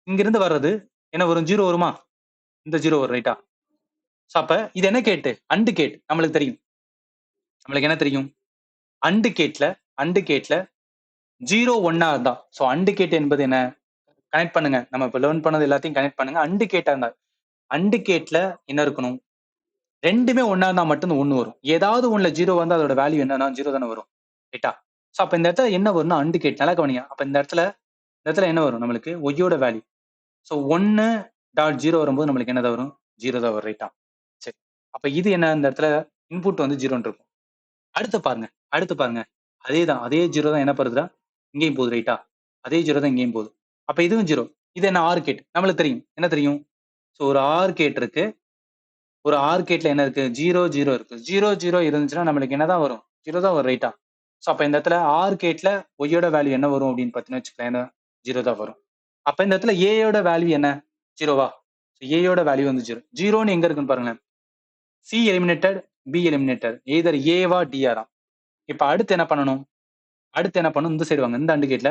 A: இங்க இருந்து வர்றது என்ன வரும், 0 வருமா, இந்த 0 வரும். ரைட்டா. சோ அப்ப இது என்ன கேட்டு, அண்டு கேட். நம்மளுக்கு தெரியும், நம்மளுக்கு என்ன தெரியும், அண்டு கேட்ல 0 1 இருந்தா, சோ அண்டு கேட் என்பது என்ன, கனெக்ட் பண்ணுங்க. நம்ம இப்ப லேர்ன் பண்ணது எல்லாத்தையும் கனெக்ட் பண்ணுங்க. அண்டு கேட்டா இருந்தா, அண்டு கேட்ல என்ன இருக்கணும், ரெண்டுமே 1 இருந்தா மட்டும் 1 வரும். ஏதாவது ஒண்ணுல 0 வந்தா அதோட வேல்யூ என்னன்னா 0 தானே வரும். ரைட்டா. சோ அப்ப இந்த இடத்துல என்ன வரும்னா அண்டு கேட். நல்லா கவனிங்க. அப்ப இந்த இடத்துல என்ன வரும் நம்மளுக்கு, ஒய்யோட வேல்யூ. சோ 1.0 வரும்போது நம்மளுக்கு என்னதான் வரும், 0 தான் வரும். ரைட்டா. சரி, அப்ப இது என்ன, இந்த இடத்துல இன்புட் வந்து 0 இருக்கும். அடுத்து பாருங்க அதேதான், அதே 0 தான் என்ன பண்ணுதுடா இங்கேயும் போகுது. ரைட்டா, அதே 0 தான் இங்கேயும் போகுது. அப்ப இதுவும் 0. இது என்ன, ஆர் கேட். நம்மளுக்கு தெரியும், என்ன தெரியும், சோ ஒரு ஆர் கேட் இருக்கு, ஒரு ஆர் கேட்ல என்ன இருக்கு, 0 0 இருக்கு. 0 0 இருந்துச்சுன்னா நம்மளுக்கு என்னதான் வரும், 0 தான் வரும். ரைட்டா. சோ அப்ப இந்த இடத்துல ஆர் கேட்ல ஒய்யோட வேல்யூ என்ன வரும் அப்படின்னு பார்த்தீங்கன்னா வச்சுக்கலாம், என்ன 0 தான் வரும். அப்ப இந்த இடத்துல ஏயோட வேல்யூ என்ன, 0வா. ஏயோட வேல்யூ வந்து 0. 0ன்னு எங்க இருக்குன்னு பாருங்களேன், C eliminated, B eliminated, either ஏவா டிஆரா. இப்ப அடுத்து என்ன பண்ணணும், இந்த சைடு வாங்க, இந்த அண்டு கேட்ல.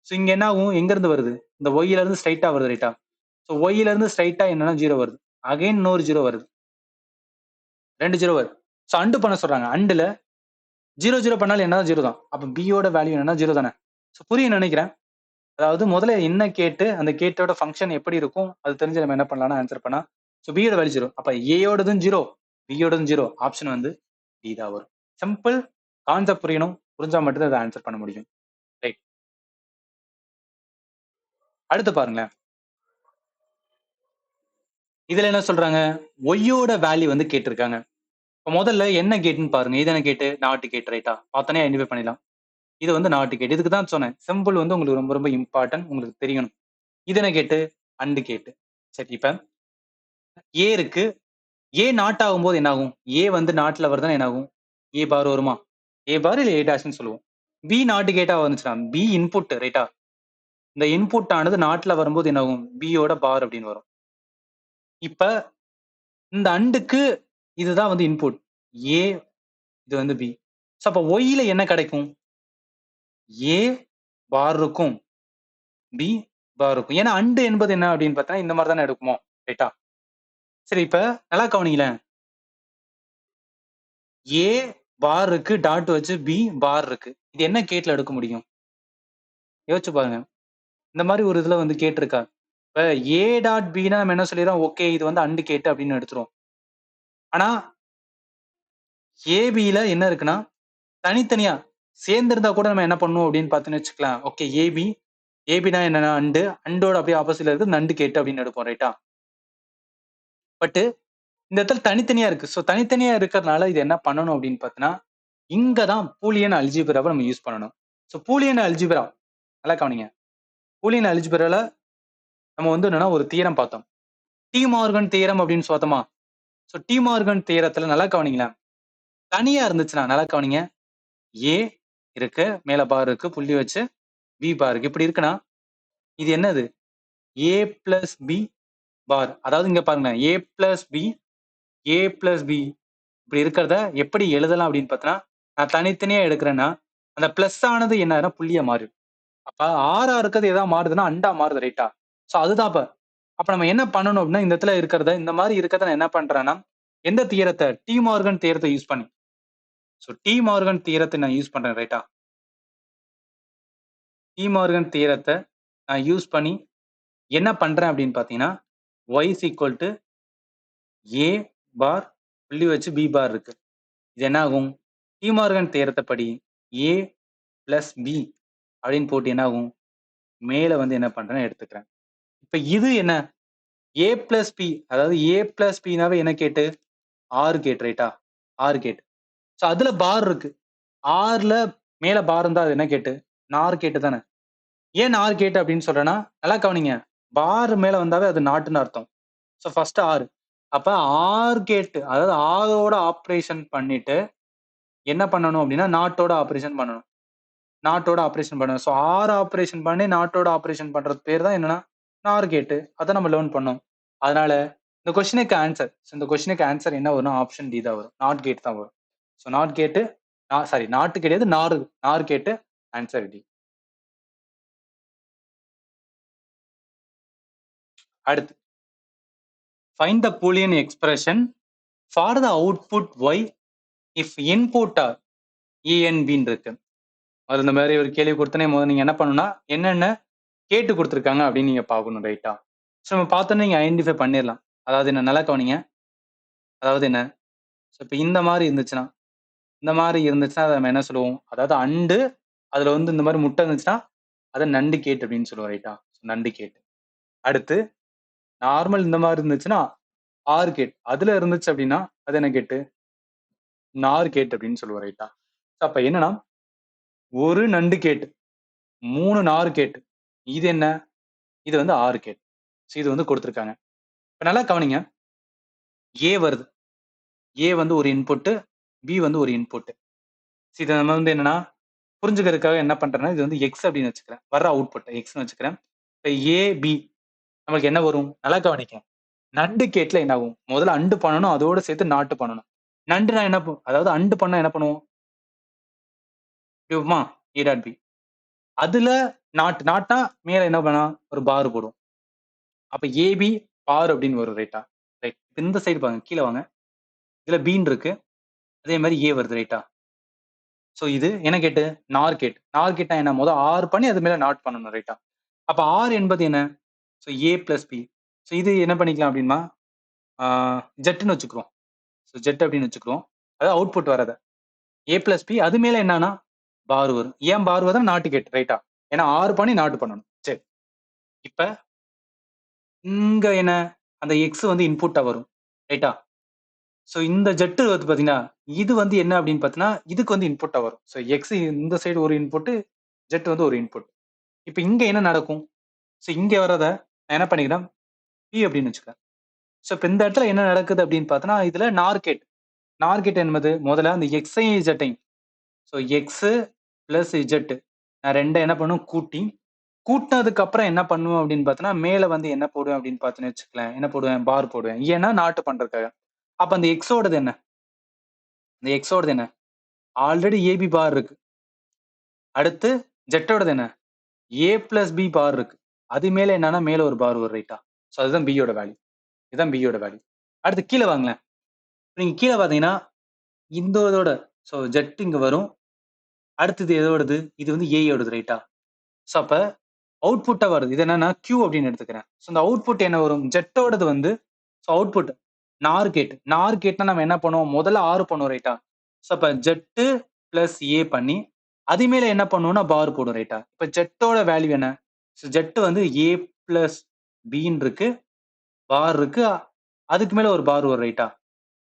A: சோ இங்க என்ன ஆகும், எங்க இருந்து வருது, இந்த ஒய்ல இருந்து ஸ்ட்ரைட்டா வருது. ரைட்டா. சோ ஒய்ல இருந்து ஸ்ட்ரைட்டா என்னன்னா 0 வருது. அகைன் இன்னொரு 0 வருது, 2 0 வருது. சோ அண்டு பண்ண சொல்றாங்க. அண்டுல 0 0 பண்ணாலும் என்ன 0 தான். அப்ப பியோட வேல்யூ என்னன்னா 0 தானே. சோ புரியும் நினைக்கிறேன். அதாவது முதல்ல என்ன கேட்டு, அந்த கேட்டோட ஃபங்க்ஷன் எப்படி இருக்கும் அது தெரிஞ்சு நம்ம என்ன பண்ணலாம்னா ஆன்சர் பண்ணா. சோ பியோட வேல்யூ 0. அப்ப ஏயோடதும் 0, பியோடதும் 0. ஆப்ஷன் வந்து டி தான் வரும். சிம்பிள். கான்செப்ட் புரியணும், புரிஞ்சா மட்டும் தான் அதை ஆன்சர் பண்ண முடியும். ரைட். அடுத்து பாருங்களேன், இதுல என்ன சொல்றாங்க, ஒய்யோட வேல்யூ வந்து கேட்டிருக்காங்க. இப்ப முதல்ல என்ன கேட்ன்னு பாருங்க. இது என்ன கேட்டு? நாட் கேட் ரைட்டா? பார்த்தோனே ஐடென்டிஃபை பண்ணிடலாம். இது வந்து நாட் கேட். இதுக்கு தான் சொன்னேன். சிம்பிள் வந்து உங்களுக்கு ரொம்ப ரொம்ப இம்பார்ட்டன்ட். உங்களுக்கு தெரியணும். இது என்ன கேட்டு? And gate. சரி இப்ப ஏ இருக்கு. ஏ நாட் ஆகும்போது என்ன ஆகும்? ஏ வந்து நாட்ல வருதுன்னா என்ன ஆகும்? ஏ பார் வருமா? ஏ பார் இல்ல ஏ டாஷ்ன்னு சொல்லுவோம். பி நாட் கேட்டா வந்துச்சுன்னா, பி இன்புட் ரைட்டா? இந்த இன்புட் ஆனது நாட்ல வரும்போது என்ன ஆகும்? பி யோட பார் அப்படின்னு வரும். இப்ப இந்த அண்டுக்கு இதுதான் வந்து இன்புட். ஏ இது வந்து பி. சோ அப்ப ஒய்ல என்ன கிடைக்கும்? ஏ பார் இருக்கும். பி பார் இருக்கும். ஏன்னா அண்டு என்பது என்ன அப்படின்னு பார்த்தா இந்த மாதிரி தானே எடுக்குமோ? ரைட்டா? சரி இப்ப நல்லா கவனிங்களேன். ஏ பார் இருக்கு, டாட் வச்சு பி பார் இருக்கு. இது என்ன கேட்ல எடுக்க முடியும்? யோசிச்சு பாருங்க. இந்த மாதிரி ஒரு இதுல வந்து கேட்டிருக்கா? இப்ப ஏ டாட் பின்னா நம்ம என்ன சொல்லிடுறோம்? ஓகே இது வந்து அண்டு கேட் அப்படின்னு எடுத்துருவோம். ஆனா ஏபில என்ன இருக்குன்னா, தனித்தனியா சேர்ந்திருந்தா கூட நம்ம என்ன பண்ணுவோம் அப்படின்னு பார்த்தோம்னு வச்சுக்கலாம். ஓகே ஏபி, ஏபினா என்னன்னா அண்டு, அண்டோட அப்படியே ஆப்போசிட்ல இருக்கு நண்டு கேட் அப்படின்னு எடுப்போம் ரைட்டா? பட் இந்த இடத்துல தனித்தனியா இருக்கு. சோ தனித்தனியா இருக்கிறதுனால இது என்ன பண்ணணும் அப்படின்னு பார்த்தீங்கன்னா, இங்க தான் பூலியன் அல்ஜீப்ராவ நம்ம யூஸ் பண்ணணும். சோ பூலியன் அல்ஜீப்ரா நல்லா கவனிங்க. பூலியன் அல்ஜீப்ரால நம்ம வந்து என்னன்னா ஒரு தியரம் பார்த்தோம். டி மார்கன் தியரம் அப்படின்னு பார்த்தோமா? சோ டி மார்கன் தியரத்துல நல்லா கவனிங்களேன். தனியா இருந்துச்சுன்னா நல்லா கவனிங்க. ஏ இருக்கு, மேல பார் இருக்கு, புள்ளி வச்சு பி பார் இருக்கு. இப்படி இருக்குன்னா, இது என்னது? ஏ பிளஸ் பி பார். அதாவது இங்க பாருங்க. ஏ பிளஸ் பி, ஏ பிளஸ் பி இப்படி இருக்கிறத எப்படி எழுதலாம் அப்படின்னு பார்த்தோன்னா, நான் தனித்தனியா எடுக்கிறேன்னா, அந்த பிளஸ் ஆனது என்ன ஆகுதுன்னா புள்ளியா மாறும். அப்ப ஆறா இருக்கிறது எதா மாறுதுன்னா, அண்டா மாறுது ரைட்டா? சோ அதுதான் அப்ப. அப்ப நம்ம என்ன பண்ணணும் அப்படின்னா, இந்த இடத்துல இருக்கிறத இந்த மாதிரி இருக்கிறத நான் என்ன பண்றேன்னா, எந்த தியரத்த? டி மார்கன் தியரத்த யூஸ் பண்ணி. சோ டி மார்கன் தியரத்த நான் யூஸ் பண்றேன் ரைட்டா? டி மார்கன் தியரத்த நான் யூஸ் பண்ணி என்ன பண்றேன் அப்படின்னு பார்த்தீங்கன்னா, y இஸ் ஈக்குவல் டூ ஏ பார் புள்ளி வச்சு பி பார் இருக்கு. இது என்ன ஆகும்? டி மார்கன் தியரத்த படி ஏ பிளஸ் பி அப்படின்னு போட்டு என்ன ஆகும்? மேல வந்து என்ன பண்றேன்னு எடுத்துக்கிறேன். இப்ப இது என்ன? ஏ பிளஸ் பி அதாவது ஏ பிளஸ் பினாவே என்ன கேட்டு? ஆர் கேட் ரைட்டா? Or gate. சோ அதுல பார் இருக்கு. ஆர்ல மேல பார் இருந்தா அது என்ன கேட்டு? நார் கேட்டு தானே. ஏன் நார் கேட் அப்படின்னு சொல்றேன்னா, நல்லா கவனிங்க. பார் மேல வந்தாவே அது நாட்ன்னு அர்த்தம். So first or. அப்ப ஆர் கேட் அதாவது ஆரோட ஆப்பரேஷன் பண்ணிட்டு என்ன பண்ணணும் அப்படின்னா, நாட்டோட ஆப்பரேஷன் பண்ணணும். நாட்டோட ஆப்பரேஷன் பண்ணணும். சோ ஆர் ஆப்பரேஷன் பண்ணி நாட்டோட ஆப்பரேஷன் பண்றது பேர் தான் என்னன்னா, நார் கேட். அத நம்ம லேர்ன் பண்ணோம். அதனால இந்த கொஸ்டினுக்கு ஆன்சர் இந்த கொஸ்டினுக்கு ஆன்சர் என்ன வரும்னா, ஆப்ஷன் டி தான் வரும். நாட் கேட் தான் வரும். So not gate sorry not கிடையாது NOR NOR gate answer D. அடுத்து find the Boolean expression for the output y if input are A and பின்னு இருக்கு. அது இந்த மாதிரி ஒரு கேள்வி கொடுத்தனே முதல்ல நீங்க என்ன பண்ணணும்னா, என்னென்ன கேட்டு குடுத்துருக்காங்க அப்படின்னு நீங்க பார்க்கணும் ரைட்டா? சோ நம்ம பார்த்தோனே நீங்க ஐடென்டிஃபை பண்ணிரலாம். அதாவது என்ன நல்லா கவனிங்க. அதாவது என்ன? சோ இப்ப இந்த மாரி இருந்துச்சுன்னா, இந்த மாரி இருந்துச்சுன்னா அத நம்ம என்ன சொல்லுவோம்? அதாவது அண்டு அதுல வந்து இந்த மாரி முட்டை இருந்துச்சுன்னா, அத நண்டு கேட் அப்படின்னு சொல்லுவோம் ரைட்டா? நண்டு கேட். அடுத்து நார்மல் இந்த மாரி இருந்துச்சுன்னா, ஆர் கேட். அதுல இருந்துச்சு அப்படின்னா, அது என்ன கேட்டு? நார் கேட் அப்படின்னு சொல்லுவோம் ரைட்டா? அப்ப என்னன்னா, 1 நண்டு கேட், 3 நார் கேட். இது என்ன? இது வந்து ஆர் கேட். சோ இது வந்து குடுத்துருக்காங்க. இப்ப நல்லா கவனிங்க. ஏ வருது. ஏ வந்து ஒரு இன்புட், பி வந்து ஒரு இன்புட். இத நம்ம வந்து என்னன்னா, புரிஞ்சுக்கிறதுக்காக என்ன பண்றேன்னா, இது வந்து எக்ஸ் அப்படின்னு வச்சுக்கிறேன். வர்ற அவுட்புட் எக்ஸ்ன்னு வச்சுக்கிறேன். இப்ப ஏ, பி நமக்கு என்ன வரும்? நல்லா கவனிக்க. நண்டு கேட்ல என்ன ஆகும்? முதல்ல அண்டு பண்ணணும். அதோட சேர்த்து நாட் பண்ணணும். நண்டுனா என்ன அதாவது அண்டு பண்ணா என்ன பண்ணுவோம்? இப்படி வருமா? A dot B. அதுல நாட்னா மேல என்ன பண்ணலாம்? ஒரு பார் போடுவோம். அப்ப ஏபி பார் அப்படின்னு வரும் ரைட்டா? ரைட். இந்த சைடு பாருங்க. கீழ வாங்க. இதுல பின்னு இருக்கு. அதே மாரி ஏ வருது ரைட்டா? சோ இது என்ன கேட்டு? NOR gate. நார் கேட்னா என்ன? ஆர் பண்ணி அது மேல நாட் பண்ணணும் ரைட்டா? அப்ப ஆர் என்பது என்ன? சோ ஏ பிளஸ் பி. சோ இது என்ன பண்ணிக்கலாம் அப்படின்னா, ஆ ஜெட்ன்னு வச்சுக்குறோம். சோ ஜெட் அப்படின்னு வச்சுக்குறோம். அதாவது அவுட்புட் வரத. ஏ பிளஸ் பி அது மேல என்னன்னா, பார் வரும். ஏன் பார் வருதுன்னா நாட் கேட் ரைட்டா? ஏன்னா ஆர் பண்ணி நாட் பண்ணணும். சரி. இப்ப இங்க என்ன? அந்த எக்ஸ் வந்து இன்புட்டா வரும். ரைட்டா? ஸோ இந்த ஜெட் வந்து பார்த்தீங்கன்னா, இது வந்து என்ன அப்படின்னு பார்த்தீங்கன்னா, இதுக்கு வந்து இன்புட்டா வரும். ஸோ எக்ஸ் இந்த சைடு ஒரு இன்புட், ஜெட் வந்து ஒரு இன்புட். இப்ப இங்க என்ன நடக்கும்? ஸோ இங்க வர்றத நான் என்ன பண்ணிக்கிறேன், பி அப்படின்னு வச்சுக்கிறேன். ஸோ இப்ப இந்த இடத்துல என்ன நடக்குது அப்படின்னு பார்த்தோன்னா, இதுல நார் கேட். நார் கேட் என்பது முதல்ல அந்த எக்ஸையும் இசட்டையும். ஸோ எக்ஸ் பிளஸ் இசட் நான் 2 என்ன பண்ணும் கூட்டி, கூட்டினதுக்கு அப்புறம் என்ன பண்ணுவேன் அப்படின்னு பார்த்தோன்னா, மேல வந்து என்ன போடுவேன் அப்படின்னு பார்த்தோன்னு வச்சுக்கலேன், என்ன போடுவேன்? பார் போடுவேன். ஏன்னா நாட் பண்றதுக்காக. அப்ப அந்த எக்ஸோடது என்ன? இந்த எக்ஸோடது என்ன? ஆல்ரெடி ஏபி பார் இருக்கு. அடுத்து ஜெட்டோடது என்ன? ஏ பிளஸ் பி பார் இருக்கு. அது மேல என்னன்னா, மேல ஒரு பார் வரும் ரைட்டா? ஸோ அதுதான் B யோட வேல்யூ. இதுதான் B யோட வேல்யூ. அடுத்து கீழ வாங்களேன். நீங்க கீழ பார்த்தீங்கன்னா, இந்த இதோட ஸோ ஜெட் இங்க வரும். அடுத்தது எதோடது? இது வந்து A யோடது ரைட்டா? ஸோ அப்ப அவுட்புட்டா வருது. இது என்னன்னா Q அப்படின்னு எடுத்துக்கிறேன். ஸோ இந்த அவுட்புட் என்ன வரும்? ஜெட்டோடது வந்து ஸோ அவுட்புட் நார் கேட். நார் கேட்னா நம்ம என்ன பண்ணுவோம்? முதல்ல ஆர் பண்ணுவோம் ரைட்டா? ஸோ அப்ப ஜெட் பிளஸ் A பண்ணி, அது மேல என்ன பண்ணுவோம்னா பார் போடும் ரைட்டா? இப்ப ஜெட்டோட வேல்யூ என்ன? ஸோ ஜெட் வந்து A பிளஸ் Bன்னு இருக்கு. பார் இருக்கு. அதுக்கு மேல ஒரு பார் வரும் ரைட்டா?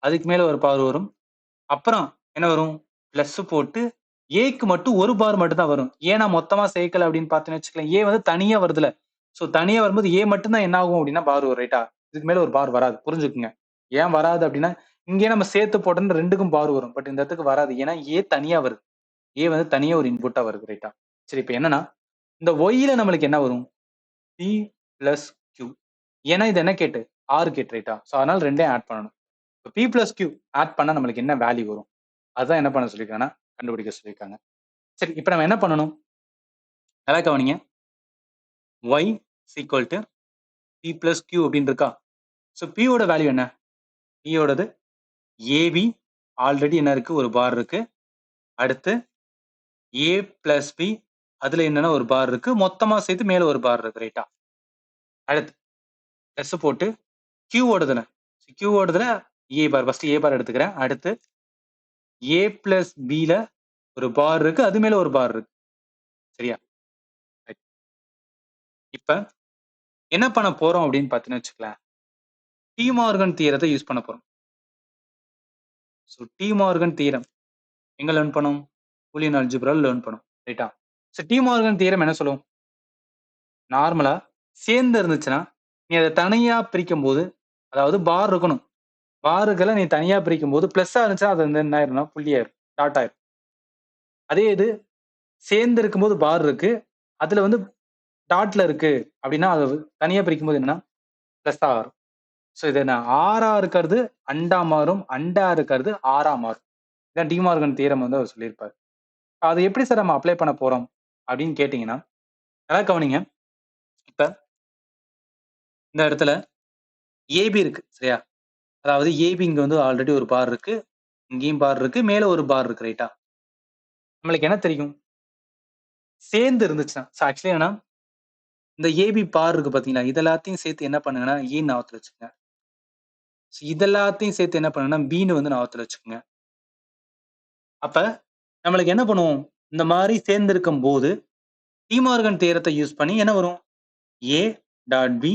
A: அதுக்கு மேல ஒரு பார் வரும். அப்புறம் என்ன வரும்? பிளஸ் போட்டு ஏக்கு மட்டும் ஒரு பார் மட்டும் தான் வரும். ஏன் நான் மொத்தமா சேர்க்கல அப்படின்னு பார்த்தீங்கன்னு வச்சுக்கோங்களேன். ஏ வந்து தனியா வருதுல்ல. ஸோ தனியா வரும்போது ஏ மட்டும் தான் என்ன ஆகும் அப்படின்னா பார் வரும் ரைட்டா? இதுக்கு மேல ஒரு பார் வராது. புரிஞ்சுக்குங்க. ஏன் வராது அப்படின்னா, இங்கேயே நம்ம சேர்த்து போட்டோம்னா 2க்கும் பார் வரும். பட் இந்த இடத்துக்கு வராது. ஏன்னா ஏ தனியா வருது. ஏ வந்து தனியா ஒரு இன்புட்டா வருது ரைட்டா? சரி இப்ப என்னன்னா, இந்த ஒய்ல நம்மளுக்கு என்ன வரும்? B plus Q. ஏன்னா இது என்ன கேட்டு? ஆர் கேட் ரைட்டா? ஸோ அதனால 2யும் ஆட் பண்ணணும். இப்ப பி பிளஸ் கியூ ஆட் பண்ணா நம்மளுக்கு என்ன வேல்யூ வரும்? அதான் என்ன பண்ண சொல்லியிருக்காங்கன்னா, கண்டுபிடிக்க சொல்லியிருக்காங்க. சரி, இப்ப நம்ம என்ன பண்ணணும்? நல்லா கவனிங்க. y equal to p plus q அப்படின்னு இருக்கா? ஸோ p யோட வேல்யூ என்ன? p யோடது ab ஆல்ரெடி என்ன இருக்கு? ஒரு பார் இருக்கு. அடுத்து a பிளஸ் b அதுல என்னன்னா ஒரு பார் இருக்கு. மொத்தமா சேர்த்து மேல ஒரு பார் இருக்கு ரைட்டா? அடுத்து பிளஸ் போட்டு q ஓடதுல q ஓடதுல a bar first a bar எடுத்துக்கிறேன். அடுத்து a பிளஸ் b ல ஒரு பார் இருக்கு. அது மேல ஒரு பார் இருக்கு. சரியா? ரைட். இப்ப என்ன பண்ண போறோம் அப்படின்னு பார்த்தீங்கன்னு வச்சுக்கலேன். டி மார்கன் தியரத்தை யூஸ் பண்ண போறோம். ஸோ டி மார்கன் தியரம் எங்க லேர்ன் பண்ணோம்? பூலியன் அல்ஜிப்ரால லேர்ன் பண்ணோம். ரைட்டா? ஸோ டி மார்கன் தியரம் என்ன சொல்லும்? நார்மலா சேர்ந்து இருந்துச்சுன்னா, நீ அத தனியா பிரிக்கும்போது, அதாவது பார் இருக்கணும். பாருக்கெல்லாம் நீ தனியா பிரிக்கும்போது பிளஸ்ஸா இருந்துச்சுன்னா, அது வந்து என்ன ஆயிரும்னா புள்ளி ஆயிரும். டாட் ஆயிரும். அதே இது சேர்ந்து இருக்கும்போது பார் இருக்கு. அதுல வந்து டாட்ல இருக்கு அப்படின்னா, அது தனியா பிரிக்கும்போது என்னன்னா, பிளஸ்ஸா வரும். ஸோ இது என்ன ஆரா இருக்கிறது அண்டா மாறும். அண்டா இருக்கிறது ஆரா மாறும். இதான் டிமார்கன் தியரம் வந்து அவர் சொல்லியிருப்பாரு. அது எப்படி சார் நம்ம அப்ளை பண்ண போறோம் அப்படின்னு கேட்டீங்கன்னா, நல்லா கவனிங்க. இப்ப இந்த இடத்துல ஏபி இருக்கு சரியா? அதாவது ஏபி இங்க வந்து ஆல்ரெடி ஒரு பார் இருக்கு. இங்கேயும் பார் இருக்கு. மேல ஒரு பார் இருக்கு ரைட்டா? நம்மளுக்கு என்ன தெரியும்? சேர்ந்து இருந்துச்சுன்னா ஆக்சுவலி என்னன்னா, இந்த ஏபி பார் இருக்கு பார்த்தீங்களா? இது எல்லாத்தையும் சேர்த்து என்ன பண்ணுங்கன்னா, ஏன்னு ஞாபகத்துல வச்சுக்கங்க. இது எல்லாத்தையும் சேர்த்து என்ன பண்ணுங்கன்னா, பின்னு வந்து ஞாபகத்துல வச்சுக்கங்க. அப்ப நம்மளுக்கு என்ன பண்ணுவோம்? இந்த மாரி சேர்ந்திருக்கும்போது, டிமார்கன் தியரத்த யூஸ் பண்ணி என்ன வரும்? ஏ டாட் பி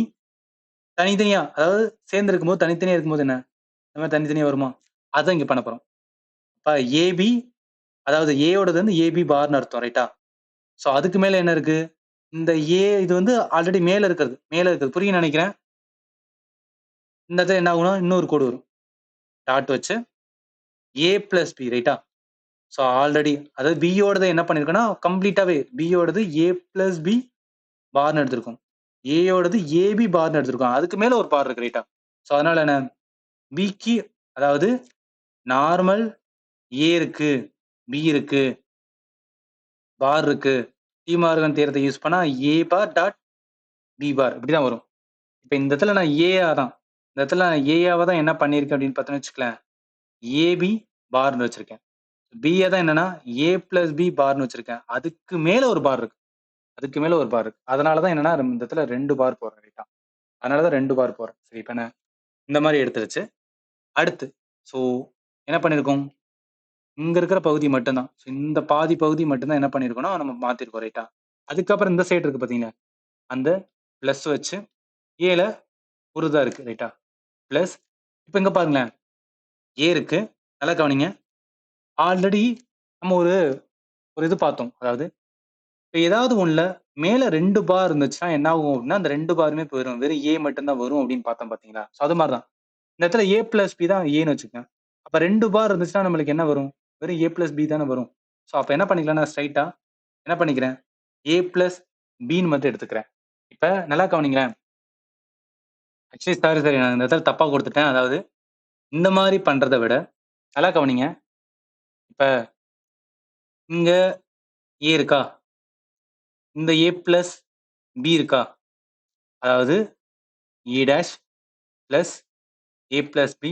A: தனித்தனியா அதாவது சேர்ந்திருக்கும்போது தனித்தனியா இருக்கும்போது என்ன? இந்த மாரி தனித்தனியா வருமா? அதான் இங்க பண்ண போறோம். இப்ப ஏபி அதாவது ஏ யோடது வந்து ஏபி பார்ன்னு அர்த்தம் ரைட்டா? ஸோ அதுக்கு மேல என்ன இருக்கு? இந்த ஏ இது வந்து ஆல்ரெடி மேல இருக்கிறது. மேல இருக்கிறது. புரியும்னு நெனைக்கிறேன். இந்த இடத்துல என்ன ஆகும்னா, இன்னொரு கோடு வரும். டாட் வச்சு ஏ பிளஸ் பி ரைட்டா? ஸோ ஆல்ரெடி அதாவது பி யோடத என்ன பண்ணியிருக்கோம்னா, கம்ப்ளீட்டாவே பி யோடது ஏ பிளஸ் பி பார்ன்னு எடுத்திருக்கோம். ஏ யோடது ஏபி பார்ன்னு எடுத்திருக்கோம். அதுக்கு மேல ஒரு பார் இருக்கு ரைட்டா? ஸோ அதனால என்ன? பிக்கு அதாவது நார்மல் ஏ இருக்கு, பி இருக்கு, பார் இருக்கு. டி மார்கன் தியரத்த யூஸ் பண்ணா ஏ பார் டாட் பி பார் இப்படிதான் வரும். இப்ப இந்த இடத்துல நான் ஏஆ தான். இந்த இடத்துல நான் ஏஆவ தான் என்ன பண்ணியிருக்கேன் அப்படின்னு பார்த்தோம்னு வச்சுக்கலேன். ஏபி பார்ன்னு வச்சிருக்கேன். பிய தான் என்னன்னா ஏ பிளஸ் பி பார்ன்னு வச்சிருக்கேன். அதுக்கு மேல ஒரு பார் இருக்கு. அதுக்கு மேல ஒரு பார் இருக்கு. அதனால தான் என்னன்னா இந்த இடத்துல 2 பார் போடுறேன் ரைட்டா? அதனால தான் 2 பார் போடுறேன். சரி இப்ப என்ன இந்த மாரி எடுத்துருச்சு. அடுத்து ஸோ என்ன பண்ணியிருக்கோம்? இங்க இருக்கிற பகுதி மட்டும் தான். ஸோ இந்த பாதி பகுதி மட்டும் தான் என்ன பண்ணியிருக்கோம்னா, நம்ம மாத்திருக்கோம் ரைட்டா? அதுக்கப்புறம் இந்த சைடு இருக்கு பார்த்தீங்களா? அந்த பிளஸ் வச்சு ஏல ஒரு இதா இருக்கு ரைட்டா? பிளஸ் இப்ப இங்க பாருங்களேன். ஏ இருக்கு. நல்லா கவனிங்க. ஆல்ரெடி நம்ம ஒரு ஒரு இது பார்த்தோம். அதாவது இப்ப ஏதாவது ஒண்ணுல மேல 2 பார் இருந்துச்சுன்னா என்ன ஆகும் அப்டின்னா, அந்த 2 பாருமே போயிரும். வெறும் ஏ மட்டும் தான் வரும் அப்டின்னு பார்த்தோம் பார்த்தீங்களா? சோ அது மாரி தான். இந்த இடத்துல ஏ பிளஸ் பி தான் ஏன்னு வச்சுக்கங்க. அப்ப 2 பார் இருந்துச்சுன்னா நம்மளுக்கு என்ன வரும்? வெறும் ஏ பிளஸ் பி தானே வரும். சோ அப்ப என்ன பண்ணிக்கலாம் நான் ஸ்ட்ரெய்ட்டா என்ன பண்ணிக்கிறேன்? ஏ பிளஸ் பின்னு மட்டும் எடுத்துக்கிறேன். இப்ப நல்லா கவனிங்களேன். ஆக்சுவலி சாரி நான் இந்த இடத்துல தப்பா குடுத்துட்டேன். அதாவது இந்த மாரி பண்றத விட நல்லா கவனிங்க. இப்ப இங்க ஏ இருக்கா? இந்த ஏ பிளஸ் பி இருக்கா? அதாவது A dash plus A plus B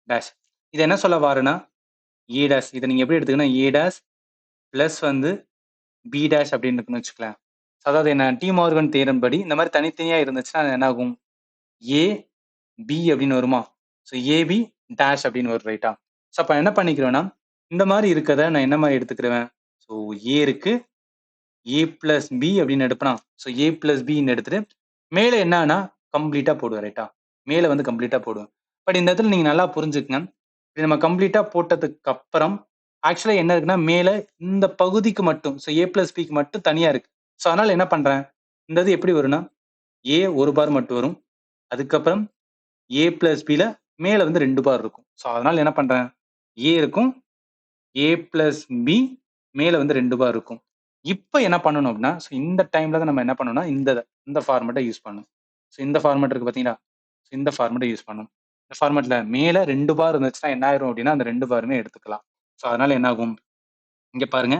A: dash. இது என்ன சொல்ல வாரேன்னா, ஏ டாஷ் இத நீங்க எப்படி எடுத்துக்கன்னா, ஏ டாஷ் பிளஸ் வந்து பி டாஷ் அப்படின்னு இருக்குன்னு வச்சுக்கலாம். அதாவது என்ன டி மார்கன் தியரம் படி இந்த மாரி தனித்தனியா இருந்துச்சுன்னா அது என்ன ஆகும்? ஏ, பி அப்படின்னு வருமா? ஸோ ஏபி டாஷ் அப்படின்னு வரும் ரைட்டா? ஸோ அப்ப என்ன பண்ணிக்கிறோம்னா, இந்த மாரி இருக்கத நான் என்ன மாரி எடுத்துக்கிருவேன்? ஸோ ஏ இருக்கு. ஏ பிளஸ் பி அப்படின்னு எடுப்பனா, ஸோ ஏ பிளஸ் பின்னு எடுத்துட்டு, மேல என்னன்னா கம்ப்ளீட்டா போடுவேன் ரைட்டா? மேல வந்து கம்ப்ளீட்டா போடுவேன். பட் இந்த இடத்துல நீங்க நல்லா புரிஞ்சுக்கங்க. இது நம்ம கம்ப்ளீட்டா போட்டதுக்கு அப்புறம், ஆக்சுவலா என்ன இருக்குன்னா, மேல இந்த பகுதிக்கு மட்டும், ஸோ ஏ பிளஸ் பிக்கு மட்டும் தனியா இருக்கு. ஸோ அதனால என்ன பண்றேன், இந்த இது எப்படி வரும்னா, ஏ 1 பார் மட்டும் வரும். அதுக்கப்புறம் ஏ பிளஸ் பில மேல வந்து 2 பார் இருக்கும். ஸோ அதனால என்ன பண்றேன், ஏ இருக்கும். ஏ பிளஸ் பி மேல வந்து 2 பார் இருக்கும். இப்ப என்ன பண்ணணும் அப்படின்னா, ஸோ இந்த டைம்ல தான் நம்ம என்ன பண்ணணும்னா, இந்த ஃபார்மேட்ட யூஸ் பண்ணணும். ஸோ இந்த ஃபார்மேட் இருக்கு பார்த்தீங்களா? ஸோ இந்த ஃபார்மேட்ட யூஸ் பண்ணணும். இந்த ஃபார்மேட்ல மேல 2 பார் இருந்துச்சுன்னா என்ன ஆயிரும் அப்படின்னா, அந்த 2 பாருமே எடுத்துக்கலாம். ஸோ அதனால என்ன ஆகும், இங்க பாருங்க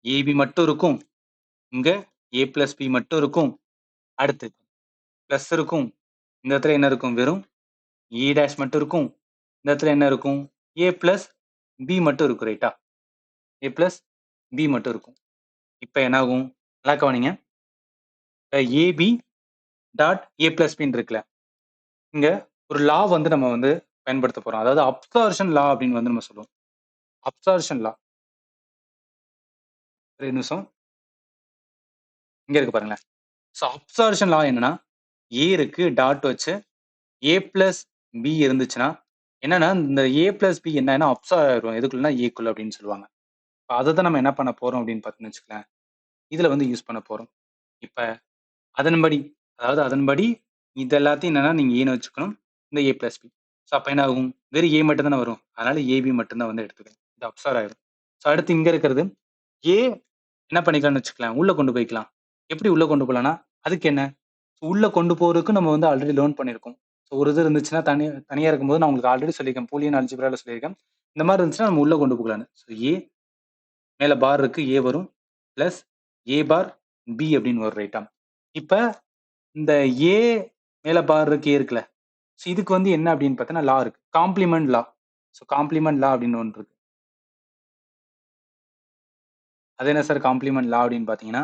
A: ஏபி மட்டும் இருக்கும். இங்க ஏ பிளஸ் பி மட்டும் இருக்கும். அடுத்து பிளஸ் இருக்கும். இந்த இடத்துல என்ன இருக்கும்? வெறும் ஏ டாஷ் மட்டும் இருக்கும். இந்த இடத்துல என்ன இருக்கும்? ஏ பிளஸ் பி மட்டும் இருக்கும் ரைட்டா? ஏ பிளஸ் பி மட்டும் இருக்கும். இப்ப என்ன ஆகும்? நல்லா கவனிங்க. ஏபி டாட் ஏ பிளஸ் பின்னு இருக்குல்ல. இங்க ஒரு லா வந்து நம்ம வந்து பயன்படுத்த போறோம். அதாவது அப்சார்ப்ஷன் லா அப்படின்னு வந்து நம்ம சொல்லுவோம். அப்சார்ப்ஷன் லா. ஒரு நிமிஷம். இங்க இருக்கு பாருங்களேன். ஸோ அப்சார்ப்ஷன் லா என்னன்னா, ஏ இருக்கு டாட் வச்சு ஏ பிளஸ் பி இருந்துச்சுன்னா, என்னன்னா இந்த ஏ பிளஸ் பி என்னன்னா அப்சார்ப் ஆயிரும். எதுக்குள்ளனா ஏக்குள்ள அப்படின்னு சொல்லுவாங்க. அததான் நம்ம என்ன பண்ண போறோம் அப்படின்னு பார்த்தீங்கன்னு வச்சுக்கோங்களேன். இதுல வந்து யூஸ் பண்ண போறோம். இப்ப அதன்படி அதாவது அதன்படி இது எல்லாத்தையும் என்னன்னா நீங்க ஏன்னு வச்சுக்கணும். இந்த ஏ பிளஸ் பி. ஸோ அப்ப என்ன ஆகும்? வெறும் ஏ மட்டும் தானே வரும். அதனால ஏபி மட்டும் தான் வந்து எடுத்துக்கணும். இது அப்சர்வ் ஆயிரும். ஸோ அடுத்து இங்க இருக்கிறது ஏ என்ன பண்ணிக்கலாம்னு வச்சுக்கலாம். உள்ள கொண்டு போய்க்கலாம். எப்படி உள்ள கொண்டு போலாம்னா, அதுக்கு என்ன? உள்ள கொண்டு போறதுக்கு நம்ம வந்து ஆல்ரெடி லேர்ன் பண்ணியிருக்கோம். ஸோ ஒரு இது இருந்துச்சுன்னா தனியா இருக்கும்போது நான் உங்களுக்கு ஆல்ரெடி சொல்லியிருக்கேன். பூலியன் அல்ஜிப்ரால சொல்லியிருக்கேன். இந்த மாரி இருந்துச்சுன்னா நம்ம உள்ள கொண்டு போகலான்னு. ஸோ ஏ மேல பார் இருக்கு. ஏ வரும். பிளஸ் ஏ பார் பி அப்படின்னு வரும் ரைட்டா? இப்ப இந்த ஏ மேல பார் இருக்கு, ஏ இருக்குல்ல. ஸோ இதுக்கு வந்து என்ன அப்படின்னு பார்த்தீங்கன்னா, லா இருக்கு. காம்ப்ளிமென்ட் லா. ஸோ காம்ப்ளிமென்ட் லா அப்படின்னு ஒண்ணு இருக்கு. அது என்ன சார் காம்ப்ளிமென்ட் லா அப்படின்னு பார்த்தீங்கன்னா,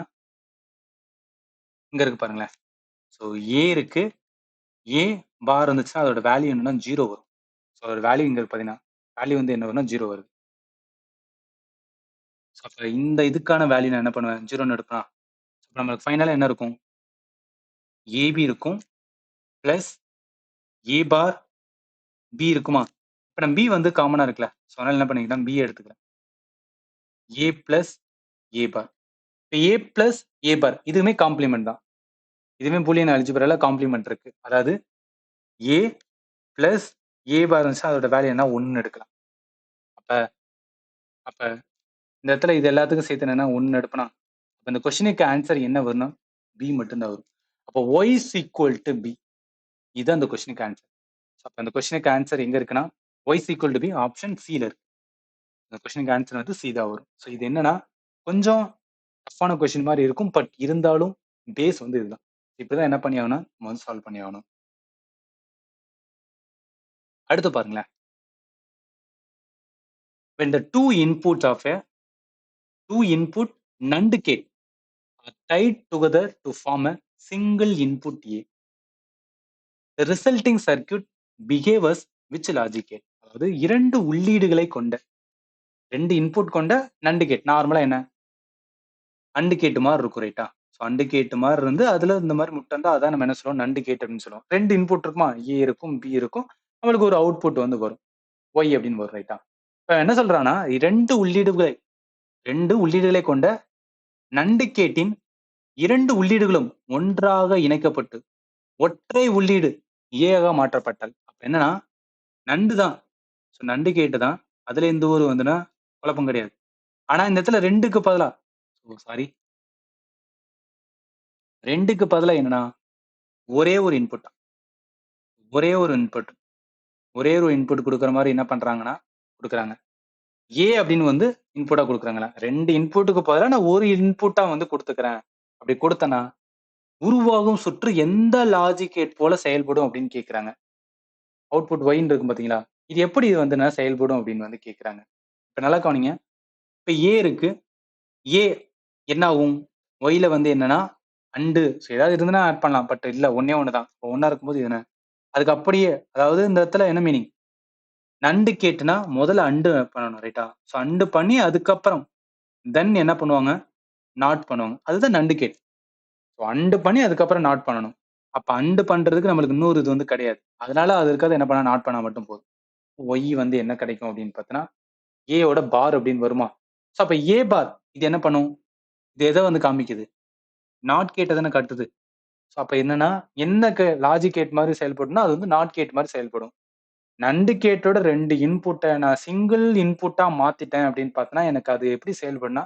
A: இங்க இருக்கு பாருங்களேன். ஸோ ஏ இருக்கு. ஏ பார் இருந்துச்சுன்னா அதோட வேல்யூ என்னன்னா 0 வரும். ஸோ அதோட வேல்யூ இங்க பார்த்தீங்கன்னா, வேல்யூ வந்து என்ன வரும்னா 0 வருது. ஸோ அப்ப இந்த இதுக்கான வேல்யூ நான் என்ன பண்ணுவேன்? 0ன்னு எடுப்பேனா? அப்ப நம்மளுக்கு ஃபைனலா என்ன இருக்கும்? ஏபி இருக்கும். பிளஸ் ஏ பார் பி இருக்குமா? இப்ப நம்ம பி வந்து காமனா இருக்குல்ல. ஸோ அதனால என்ன பண்ணிக்கலாம்? பி எடுத்துக்கலாம். ஏ பிளஸ் ஏ பார். இப்ப ஏ பிளஸ் ஏ பார் இதுவுமே காம்ப்ளிமென்ட் தான். இதுவுமே பூலியன் அல்ஜிப்ரால காம்ப்ளிமென்ட் இருக்கு. அதாவது ஏ பிளஸ் ஏ பார் இருந்துச்சுன்னா அதோட வேல்யூ என்ன 1ன்னு எடுக்கலாம். அப்ப அப்ப இந்த இடத்துல இது எல்லாத்துக்கும் சேர்த்து என்னன்னா 1 எடுப்பனா, அப்ப இந்த கொஸ்டினுக்கு ஆன்சர் என்ன வரும்னா, பி மட்டும் தான் வரும். அப்ப y is equal to B. இதுதான் அந்த கொஸ்டினுக்கு ஆன்சர். அப்ப அந்த கொஸ்டினுக்கு ஆன்சர் எங்க இருக்குன்னா, y is equal to B option சில இருக்கு. இந்த கொஸ்டினுக்கு ஆன்சர் வந்து சி தான் வரும். ஸோ இது என்னன்னா, கொஞ்சம் டஃப்பான கொஸ்டின் மாரி இருக்கும். பட் இருந்தாலும் பேஸ் வந்து இதுதான். இப்படிதான் என்ன பண்ணி ஆகணும், நம்ம வந்து சால்வ் பண்ணி ஆகணும். அடுத்து பாருங்களேன். When the two input NAND gate are tied together to form a single input A, the resulting circuit behaves as which logic gate? அதாவது 2 உள்ளீடுகளை கொண்ட 2 இன்புட் கொண்ட NAND கேட். நார்மலா என்ன? AND கேட் மாரி இருக்கும் ரைட்டா? ஸோ AND கேட் மாரி இருந்து அதுல இந்த மாரி முட்டை இருந்தா அதான் நம்ம என்ன சொல்லுவோம்? NAND கேட் அப்படின்னு சொல்லுவோம். 2 இன்புட் இருக்குமா? A இருக்கும், B இருக்கும். நம்மளுக்கு ஒரு அவுட்புட் வந்து வரும். ஒய் அப்படின்னு வரும் ரைட்டா. இப்ப என்ன சொல்றான்னா, 2 உள்ளீடுகளை கொண்ட நண்டு கேட்டின் 2 உள்ளீடுகளும் ஒன்றாக இணைக்கப்பட்டு ஒற்றை உள்ளீடு ஏ-ஆக மாற்றப்பட்டால், அப்ப என்னன்னா நண்டு தான். ஸோ நண்டு கேட்டு தான். அதுல எந்த ஒரு வந்துன்னா குழப்பம் கிடையாது. ஆனா இந்த இடத்துல 2க்கு பதிலா சாரி 2க்கு பதிலா என்னன்னா, ஒரே ஒரு இன்புட் ஒரே ஒரு இன்புட் ஒரே ஒரு இன்புட் குடுக்குற மாரி என்ன பண்றாங்கன்னா, குடுக்குறாங்க. ஏ அப்படின்னு வந்து இன்புட்டா குடுக்குறாங்களா? 2 இன்புட்டுக்கு பதிலா நான் ஒரு இன்புட்டா வந்து குடுத்துக்கிறேன். அப்படி குடுத்தேன்னா, உருவாகும் சுற்று எந்த லாஜிக் கேட் போல செயல்படும் அப்படின்னு கேட்கிறாங்க. அவுட்புட் ஒய்ன்னு இருக்கும் பார்த்தீங்களா? இது எப்படி வந்துன்னா செயல்படும் அப்படின்னு வந்து கேட்கிறாங்க. இப்ப நல்லா கவனிங்க. இப்ப ஏ இருக்கு. ஏ என்ன ஆகும்? ஒய்ல வந்து என்னன்னா, அண்டு ஏதாவது இருந்ததுன்னா ஆட் பண்ணலாம். பட் இல்ல ஒண்ணே ஒண்ணு தான். ஒண்ணா இருக்கும்போது இது என்ன? அதுக்கு அப்படியே அதாவது இந்த இடத்துல என்ன மீனிங்? நண்டு கேட்னா முதல்ல அண்டு பண்ணணும் ரைட்டா? ஸோ அண்டு பண்ணி அதுக்கப்புறம் தென் என்ன பண்ணுவாங்க? நாட் பண்ணுவாங்க. அதுதான் நண்டு கேட். ஸோ அண்டு பண்ணி அதுக்கப்புறம் நாட் பண்ணணும். அப்ப அண்டு பண்றதுக்கு நம்மளுக்கு இன்னொரு இது வந்து கிடையாது. அதனால அது இருக்காது என்ன பண்ணா நாட் பண்ணா மட்டும் போதும். ஒய் வந்து என்ன கிடைக்கும் அப்படின்னு பார்த்தோன்னா, ஏயோட பார் அப்படின்னு வருமா? ஸோ அப்ப ஏ பார் இது என்ன பண்ணும்? இது எத வந்து காமிக்குது? நாட் கேட்ட தானே காட்டுது. ஸோ அப்ப என்னன்னா, என்ன லாஜிக் கேட் மாரி செயல்படும்னா, அது வந்து நாட் கேட் மாரி செயல்படும். நண்டு கேட்டோட 2 இன்புட்ட நான் சிங்கிள் இன்புட்டா மாத்திட்டேன் அப்படின்னு பார்த்தன்னா, எனக்கு அது எப்படி செயல்படும்னா,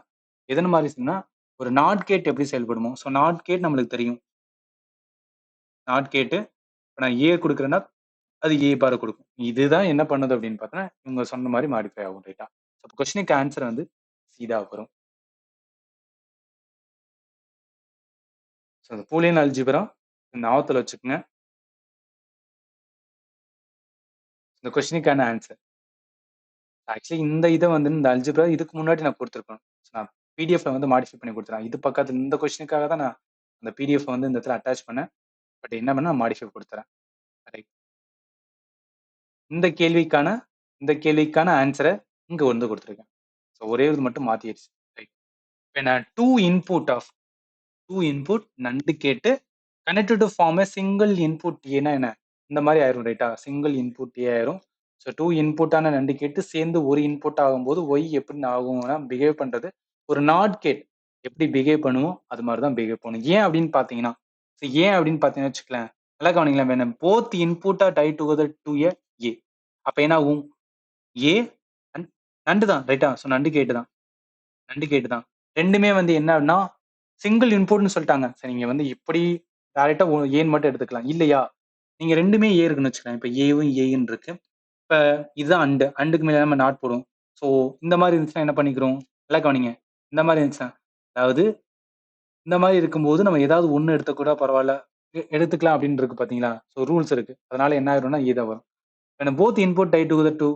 A: எதன் மாரி சொன்னா, ஒரு நாட் கேட் எப்படி செயல்படுமோ, ஸோ நாட் கேட் நம்மளுக்கு தெரியும். நாட் கேட்டு இப்ப நான் ஏ குடுக்குறேன்னா, அது ஏ பார குடுக்கும். இதுதான் என்ன பண்ணுது அப்படின்னு பார்த்தோன்னா, இவங்க சொன்ன மாரி மாடிஃபை ஆகும் ரைட்டா. ஸோ கொஸ்டினுக்கு ஆன்ஸர் வந்து சி தான் வரும். ஸோ அந்த பூலியன் அல்ஜிப்ரா ஞாபகத்துல வச்சுக்கங்க. இந்த கொஸ்டினுக்கான ஆன்ஸர். ஆக்சுவலி இந்த இத வந்து இந்த அல்ஜிப்ரா இதுக்கு முன்னாடி நான் குடுத்துருக்கணும். நான் பிடிஎஃப்ல வந்து மாடிஃபை பண்ணி குடுத்துறேன். இது பக்கத்துல இந்த கொஸ்டினுக்காக தான் நான் அந்த பிடிஎஃப் வந்து இந்த இடத்துல அட்டாச் பண்ணேன். பட் என்ன பண்ணேன் மாடிஃபை குடுத்துறேன். ரைட். இந்த கேள்விக்கான இந்த கேள்விக்கான ஆன்ஸர இங்க வந்து குடுத்துருக்கேன். ஸோ ஒரே இது மட்டும் மாத்திருச்சு. ரைட். இப்ப நான் 2 input NAND gate connected to form a single input ஏன்னா என்ன? இந்த மாரி ஆயிரும் ரைட்டா? சிங்கிள் இன்புட் ஏ ஆயிரும். ஸோ 2 இன்புட்டான நண்டு கேட்டு சேர்ந்து ஒரு இன்புட் ஆகும்போது ஒய் எப்படி ஆகும்னா பிஹேவ் பண்றது ஒரு நாட் கேட் எப்படி பிஹேவ் பண்ணுமோ அது மாதிரி தான் பிஹேவ் பண்ணும். ஏன் அப்படின்னு பார்த்தீங்கன்னா, ஸோ ஏன் அப்படின்னு பார்த்தீங்கன்னு வச்சுக்கலேன், நல்லா கவனிங்களேன் வேணும் both input are tie together to a A. அப்ப என்ன ஆகும்? ஏ அண்ட் நண்டு தான் ரைட்டா? ஸோ நண்டு கேட்டு தான். நண்டு கேட்டு தான். 2மே வந்து என்ன அப்படின்னா, சிங்கிள் இன்புட்ன்னு சொல்ட்டாங்க. சரி நீங்க வந்து இப்படி டைரக்ட்டா ஏன்னு மட்டும் எடுத்துக்கலாம். இல்லையா? நீங்க 2மே ஏ இருக்குன்னு வச்சுக்கோங்க. இப்ப ஏவும் ஏன்னு இருக்கு. இப்ப இதுதான் அண்டு. அண்டுக்கு மேல நம்ம நாட் போடுவோம். ஸோ இந்த மாரி இருந்துச்சுன்னா என்ன பண்ணிக்கிறோம்? நல்லா கவனிங்க. இந்த மாரி இருந்துச்சுன்னா, அதாவது இந்த மாரி இருக்கும்போது நம்ம ஏதாவது ஒண்ணு எடுத்தா கூட பரவால்ல. எடுத்துக்கலாம் அப்படின்னு இருக்கு பார்த்தீங்களா? ஸோ ரூல்ஸ் இருக்கு. அதனால என்ன ஆயிரும்னா ஏ தான் வரும். when both input die together to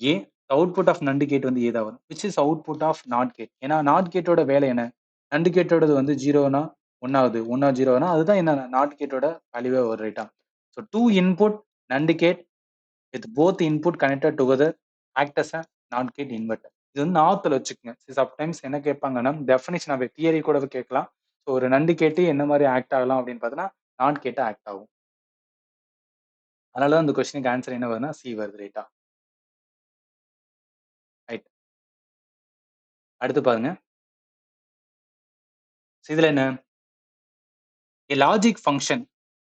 A: A, the output of NAND gate வந்து A தான் வரும். which is output of NOT gate. ஏன்னா நாட் கேட்டோட வேலை என்ன? NAND கேட்டோடது வந்து 0னா 1 ஆகுது. 1 0னா அதுதான் என்ன நாட் கேட்டோட வேல்யூவா வரும் ரைட்டா? So 2 input NAND gate with both input connected together act as a NOT gate inverter. இது வந்து ஞாபகத்துல வச்சுக்கங்க. சம்டைம்ஸ் என்ன கேட்பாங்கன்னா, டெஃபினிஷன் ஆஃப் தியரி கூட கேட்கலாம். ஸோ ஒரு நண்டு கேட்டு என்ன மாரி ஆக்ட் ஆகலாம் அப்படின்னு பார்த்தோன்னா, நாட் கேட்டா ஆக்ட் ஆகும். அதனால தான் இந்த கொஸ்டினுக்கு ஆன்சர் என்ன வருதுன்னா, சி வருது ரைட்டா? ரைட். அடுத்து பாருங்க. இதுல என்ன? A logic function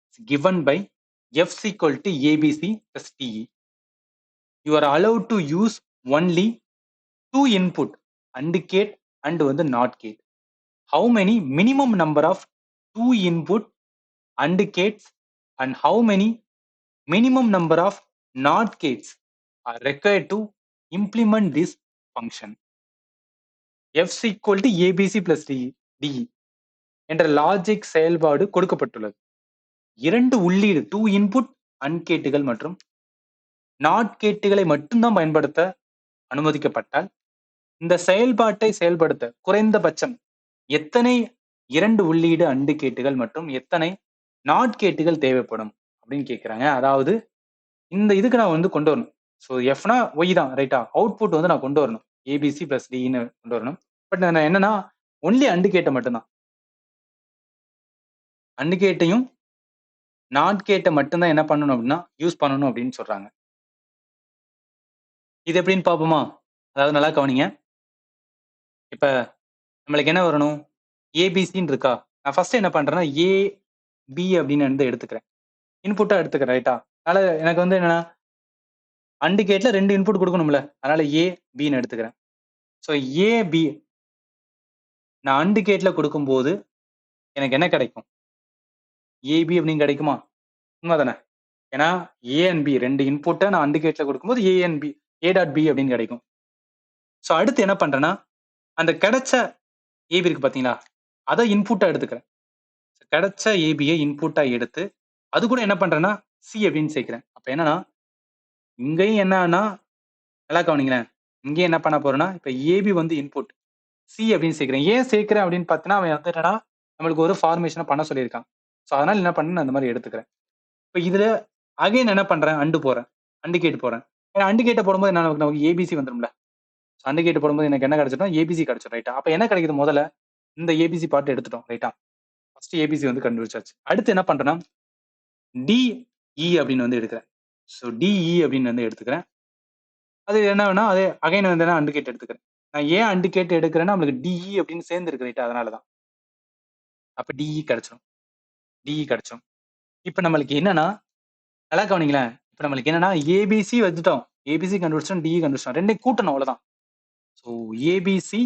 A: is given by f is equal to abc plus te. You are allowed to use only two input AND gate and வந்து NOT gate. How many minimum number of two input AND gates and how many minimum number of NOT gates are required to implement this function? f is equal to abc plus de என்ற logic செயல்பாடு கொடுக்கப்பட்டுள்ளது. 2 உள்ளீடு 2 input AND கேட்டுகள் மற்றும் not கேட்டுகளை மட்டும்தான் பயன்படுத்த அனுமதிக்கப்பட்டால், இந்த செயல்பாட்டை செயல்படுத்த குறைந்தபட்சம் எத்தனை 2 உள்ளீடு AND கேட்டுகள் மற்றும் எத்தனை நாட் கேட்டுகள் தேவைப்படும் அப்படின்னு கேட்கிறாங்க. அதாவது இந்த இதுக்கு நான் வந்து கொண்டு வரணும். ஸோ எஃப்னா ஒய் தான் ரைட்டா? அவுட்புட் வந்து நான் கொண்டு வரணும். ஏபிசி பிளஸ் டின்னு கொண்டு வரணும். பட் நான் என்னன்னா ஒன்லி AND கேட்ட மட்டும்தான். AND கேட்டையும் நாட் கேட்ட மட்டும் தான் என்ன பண்ணணும் அப்படின்னா யூஸ் பண்ணணும் அப்படின்னு சொல்றாங்க. இது எப்படின்னு பார்ப்போமா? அதாவது நல்லா கவனிங்க. இப்ப நம்மளுக்கு என்ன வரணும்? ஏபிசின்னு இருக்கா? நான் ஃபர்ஸ்ட் என்ன பண்றேன்னா, ஏ, பி அப்படின்னு வந்து எடுத்துக்கிறேன். இன்புட்டா எடுத்துக்கிறேன். ரைட்டா? அதனால எனக்கு வந்து என்னன்னா, AND கேட்ல 2 இன்புட் குடுக்கணும்ல. அதனால ஏ, பின்னு எடுத்துக்கிறேன். ஸோ ஏ, பி நான் AND கேட்ல குடுக்கும்போது எனக்கு என்ன கிடைக்கும்? ஏபி அப்படின்னு கிடைக்குமா? உண்மதானே? ஏன்னா ஏ அண்ட் பி 2 இன்புட்ட நான் AND கேட்ல குடுக்கும்போது A and B, A dot B அப்படின்னு கிடைக்கும். ஸோ அடுத்து என்ன பண்றேன்னா, அந்த கிடைச்ச ஏபி இருக்கு பார்த்தீங்களா? அத இன்புட்டா எடுத்துக்கிறேன். கிடைச்ச ஏபிய இன்புட்டா எடுத்து, அது கூட என்ன பண்றேன்னா, சி அப்படின்னு சேர்க்கிறேன். அப்ப என்னன்னா, இங்கேயும் என்னன்னா நல்லா கவனிங்களேன். இங்கேயும் என்ன பண்ண போறேன்னா, இப்ப ஏபி வந்து இன்புட். சி அப்படின்னு சேர்க்கிறேன். ஏன் சேர்க்கிறேன் அப்படின்னு பார்த்தீங்கன்னா, அவன் வந்து என்னன்னா, நம்மளுக்கு ஒரு ஃபார்மேஷன பண்ண சொல்லியிருக்கான். ஸோ அதனால என்ன பண்ணேன், நான் இந்த மாரி எடுத்துக்கிறேன். இப்ப இதுல அகைன் என்ன பண்றேன், அண்டு போறேன். அண்டு கேட் போறேன். ஏன்னா அண்டு கேட்ட போடும்போது என்ன நமக்கு ஏபிசி வந்துரும்ல. அண்டு கேட் போடும்போது எனக்கு என்ன கிடைச்சிடும், ஏபிசி கிடைச்சிடும். ரைட்டா? அப்ப என்ன கிடைக்குது முதல்ல, இந்த ஏபிசி பார்ட் எடுத்துட்டோம். ரைட்டா? ஃபர்ஸ்ட் ஏபிசி வந்து கண்டுபிடிச்சாச்சு. அடுத்து என்ன பண்றேன்னா, டிஇ அப்படின்னு வந்து எடுக்கிறேன். ஸோ டிஇ அப்படின்னு வந்து எடுத்துக்கிறேன். அது என்ன வேணா அதே அகைன் வந்து நான் அண்டு கேட் எடுத்துக்கிறேன். நான் ஏன் அண்டு கேட் எடுக்கிறேன்னா, நம்மளுக்கு டிஇ அப்படின்னு சேர்ந்து இருக்கு. ரைட்டா? அதனால தான். அப்ப டிஇ கிடைச்சிடும். டிஇ கிடைச்சிடும். இப்ப நம்மளுக்கு என்னன்னா, நல்லா கவனிங்களேன். இப்ப நம்மளுக்கு என்னன்னா, ஏபிசி வச்சுட்டோம். ஏபிசி கண்டுபிடிச்சிட்டோம், டிஇ கண்டுபிடிச்சிட்டோம். 2யும் கூட்டணும் அவ்வளவுதான். So ABC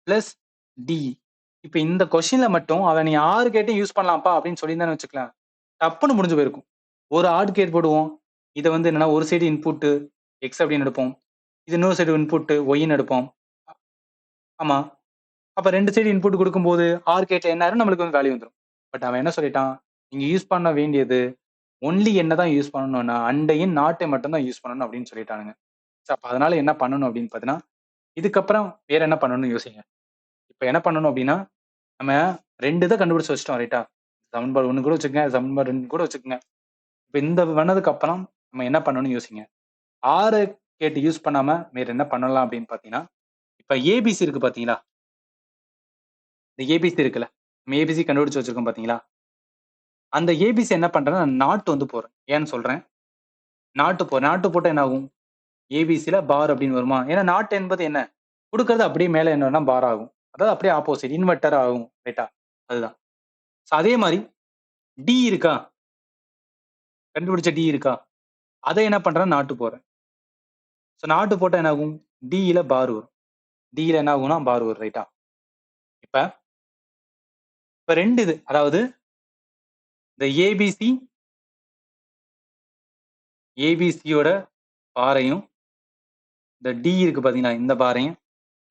A: plus DE. இப்ப இந்த கொஸ்டின்ல மட்டும் அத நீ 6 கேட்டையும் யூஸ் பண்ணலாம்ப்பா அப்படின்னு சொல்லியிருந்தான்னு வச்சுக்கலாம். டப்புன்னு முடிஞ்சு போயிருக்கும். ஒரு ஆட் கேட் போடுவோம். இத வந்து என்னன்னா, ஒரு சைடு இன்புட் எக்ஸ் அப்படின்னு எடுப்போம். இது இன்னொரு சைடு இன்புட் ஒய்ன்னு எடுப்போம். ஆமா. அப்ப 2 சைடு இன்புட் குடுக்கும்போது, ஆர் கேட்ல என்ன ஆயிரும், நம்மளுக்கு வந்து வேல்யூ வந்துரும். பட் அவன் என்ன சொல்லிட்டான், நீங்க யூஸ் பண்ண வேண்டியது ஒன்லி என்ன தான் யூஸ் பண்ணணும்னா, அண்டையும் நாட்டையும் மட்டும் தான் யூஸ் பண்ணணும் அப்படின்னு சொல்லிட்டானுங்க. சோ அப்ப அதனால என்ன பண்ணணும் அப்படின்னு பார்த்தீங்கன்னா, இதுக்கப்புறம் வேற என்ன பண்ணணும்னு யோசிங்க. இப்ப என்ன பண்ணணும் அப்படின்னா, நம்ம 2 இத கண்டுபிடிச்சு வச்சுட்டோம். ரைட்டா? சமன்பாடு 1 கூட வச்சுக்கங்க, சமன்பாடு 2 கூட வச்சுக்கங்க. இப்ப இந்த பண்ணதுக்கு அப்புறம் நம்ம என்ன பண்ணணும்னு யோசிங்க. 6 கேட் யூஸ் பண்ணாம வேற என்ன பண்ணலாம் அப்படின்னு பார்த்தீங்கன்னா, இப்ப ஏபிசி இருக்கு பார்த்தீங்களா? இந்த ஏபிசி இருக்குல்ல. நம்ம ஏபிசி கண்டுபிடிச்சு வச்சிருக்கோம் பார்த்தீங்களா? அந்த ஏபிசி என்ன பண்றேன்னா, நான் நாட் வந்து போடுறேன். ஏன்னு சொல்றேன். நாட் போட்டா என்ன ஆகும்? ஏபிசில பார் அப்படின்னு வருமா? ஏன்னா நாட் என்பது என்ன? குடுக்கறது அப்படியே மேல என்ன வரும்னா பார் ஆகும். அதாவது அப்படியே ஆப்போசிட் இன்வெர்டர் ஆகும். ரைட்டா? அதுதான். சோ அதே மாரி டி இருக்கா? கண்டுபிடிச்ச டி இருக்கா? அத என்ன பண்றேன் நாட்டு போடுறேன். சோ நாட்டு போட்டா என்ன ஆகும்? டில பார் வரும். டில என்ன ஆகும்னா பார் வரும். ரைட்டா? இப்ப இப்ப 2 இது. அதாவது இந்த ஏபிசி ஏபிசியோட பாரையும், இந்த டி இருக்கு பாத்தீங்களா? இந்த பாரையும்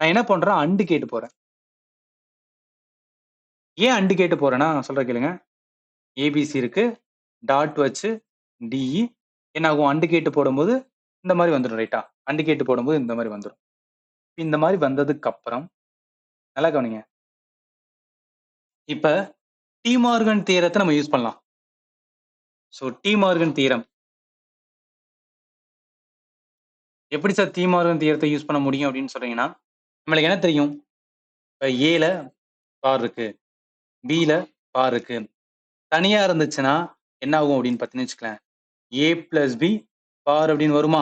A: நான் என்ன பண்றேன்? அண்டு கேட்டு போறேன். ஏன் அண்டு கேட்டு போறேன்னா, நான் சொல்றேன் கேளுங்க. ஏபிசி இருக்கு. டாட் வச்சு டிஇ என்ன ஆகும்? அண்டு கேட்டு போடும்போது இந்த மாரி வந்துரும். ரைட்டா? அண்டு கேட்டு போடும்போது இந்த மாரி வந்துரும். இந்த மாரி வந்ததுக்கு அப்புறம் நல்லா கவனிங்க. இப்ப டி மார்கன் தியரத்த நம்ம யூஸ் பண்ணலாம். So De Morgan theorem. எப்படி சார் டி மார்கன் தியரத்த யூஸ் பண்ண முடியும் அப்படின்னு சொல்றீங்கன்னா, நம்மளுக்கு என்ன தெரியும்? இப்ப ஏல பார் இருக்கு. பில பார் இருக்கு. தனியா இருந்துச்சுன்னா என்ன ஆகும் அப்படின்னு பார்த்தீங்கன்னு வச்சுக்கலேன். ஏ பிளஸ் பி பார் அப்படின்னு வருமா?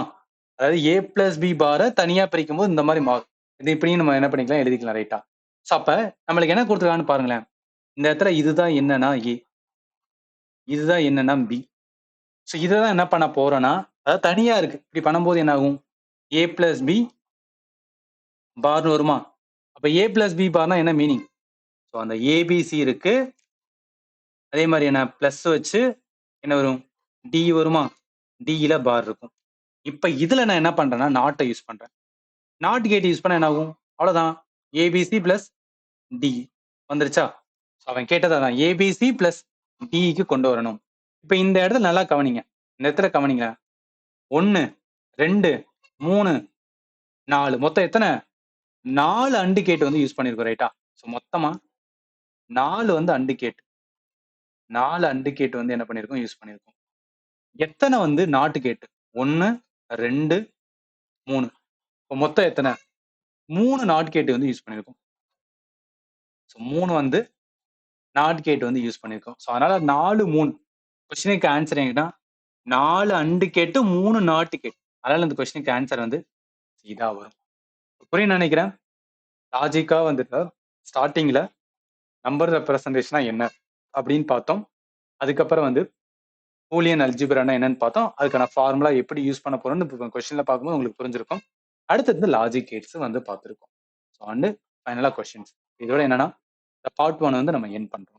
A: அதாவது ஏ பிளஸ் பி பார தனியா பிரிக்கும்போது இந்த மாரி மாறும். இது இப்படியும் நம்ம என்ன பண்ணிக்கலாம், எழுதிக்கலாம். ரைட்டா? சோ அப்ப நம்மளுக்கு என்ன குடுத்துருக்காங்கன்னு பாருங்களேன். இந்த இடத்துல இதுதான் என்னன்னா ஏ. இதுதான் என்னன்னா பி. சோ இததான் என்ன பண்ண போறோம்னா, அதாவது தனியா இருக்கு. இப்படி பண்ணும்போது என்ன ஆகும்? ஏ பிளஸ் பி பார்ன்னு வருமா? அப்ப ஏ பிளஸ் பி பார்னா என்ன மீனிங்? சோ அந்த ஏபிசி இருக்கு. அதே மாரி என்ன பிளஸ் வச்சு என்ன வரும்? டி வருமா? டில பார் இருக்கும். இப்ப இதுல நான் என்ன பண்றேன்னா, நாட்ட யூஸ் பண்றேன். நாட் கேட் யூஸ் பண்ணா என்ன ஆகும்? அவ்வளவுதான். ஏபிசி பிளஸ் டி வந்துருச்சா? அவன் கேட்டது அதான். ஏபிசி பிளஸ் டிக்கு கொண்டு வரணும். இப்ப இந்த இடத்துல நல்லா கவனிங்க. இந்த இடத்துல கவனிங்க. 1, 2, 3, 4 மொத்தம் எத்தன? 4 அண்டு கேட் வந்து யூஸ் பண்ணியிருக்கோம். ரைட்டா? சோ மொத்தமா 4 வந்து அண்டு கேட். 4 அண்டு கேட் வந்து என்ன பண்ணியிருக்கோம்? யூஸ் பண்ணியிருக்கோம். எத்தன வந்து நாட் கேட்? 1, 2, 3. இப்ப மொத்தம் எத்தன? 3 நாட் கேட் வந்து யூஸ் பண்ணியிருக்கோம். சோ 3 வந்து நாட் கேட் வந்து யூஸ் பண்ணியிருக்கோம். சோ அதனால 4, 3 கொஸ்டினுக்கு ஆன்சர் எங்கன்னா 4 அண்டு கேட் 3 நாட் கேட். அதனால இந்த கொஸ்டினுக்கு ஆன்சர் வந்து இதா வரும். புரியும் நினைக்கிறேன். லாஜிக்கா வந்துட்டு ஸ்டார்டிங்ல நம்பர் ரெப்ரசன்டேஷனா என்ன அப்படின்னு பார்த்தோம். அதுக்கப்புறம் வந்து பூலியன் அல்ஜிப்ரானா என்னன்னு பார்த்தோம். அதுக்கான ஃபார்முலா எப்படி யூஸ் பண்ண போறோம்னு கொஸ்டின்ல பார்க்கும்போது உங்களுக்கு புரிஞ்சிருக்கும். அடுத்தது லாஜிக் கேட்ஸ் வந்து பார்த்துருக்கோம். ஸோ அண்டு ஃபைனலா கொஸ்டின்ஸ். இதோட என்னன்னா இந்த பார்ட் 1 வந்து நம்ம என் பண்றோம்.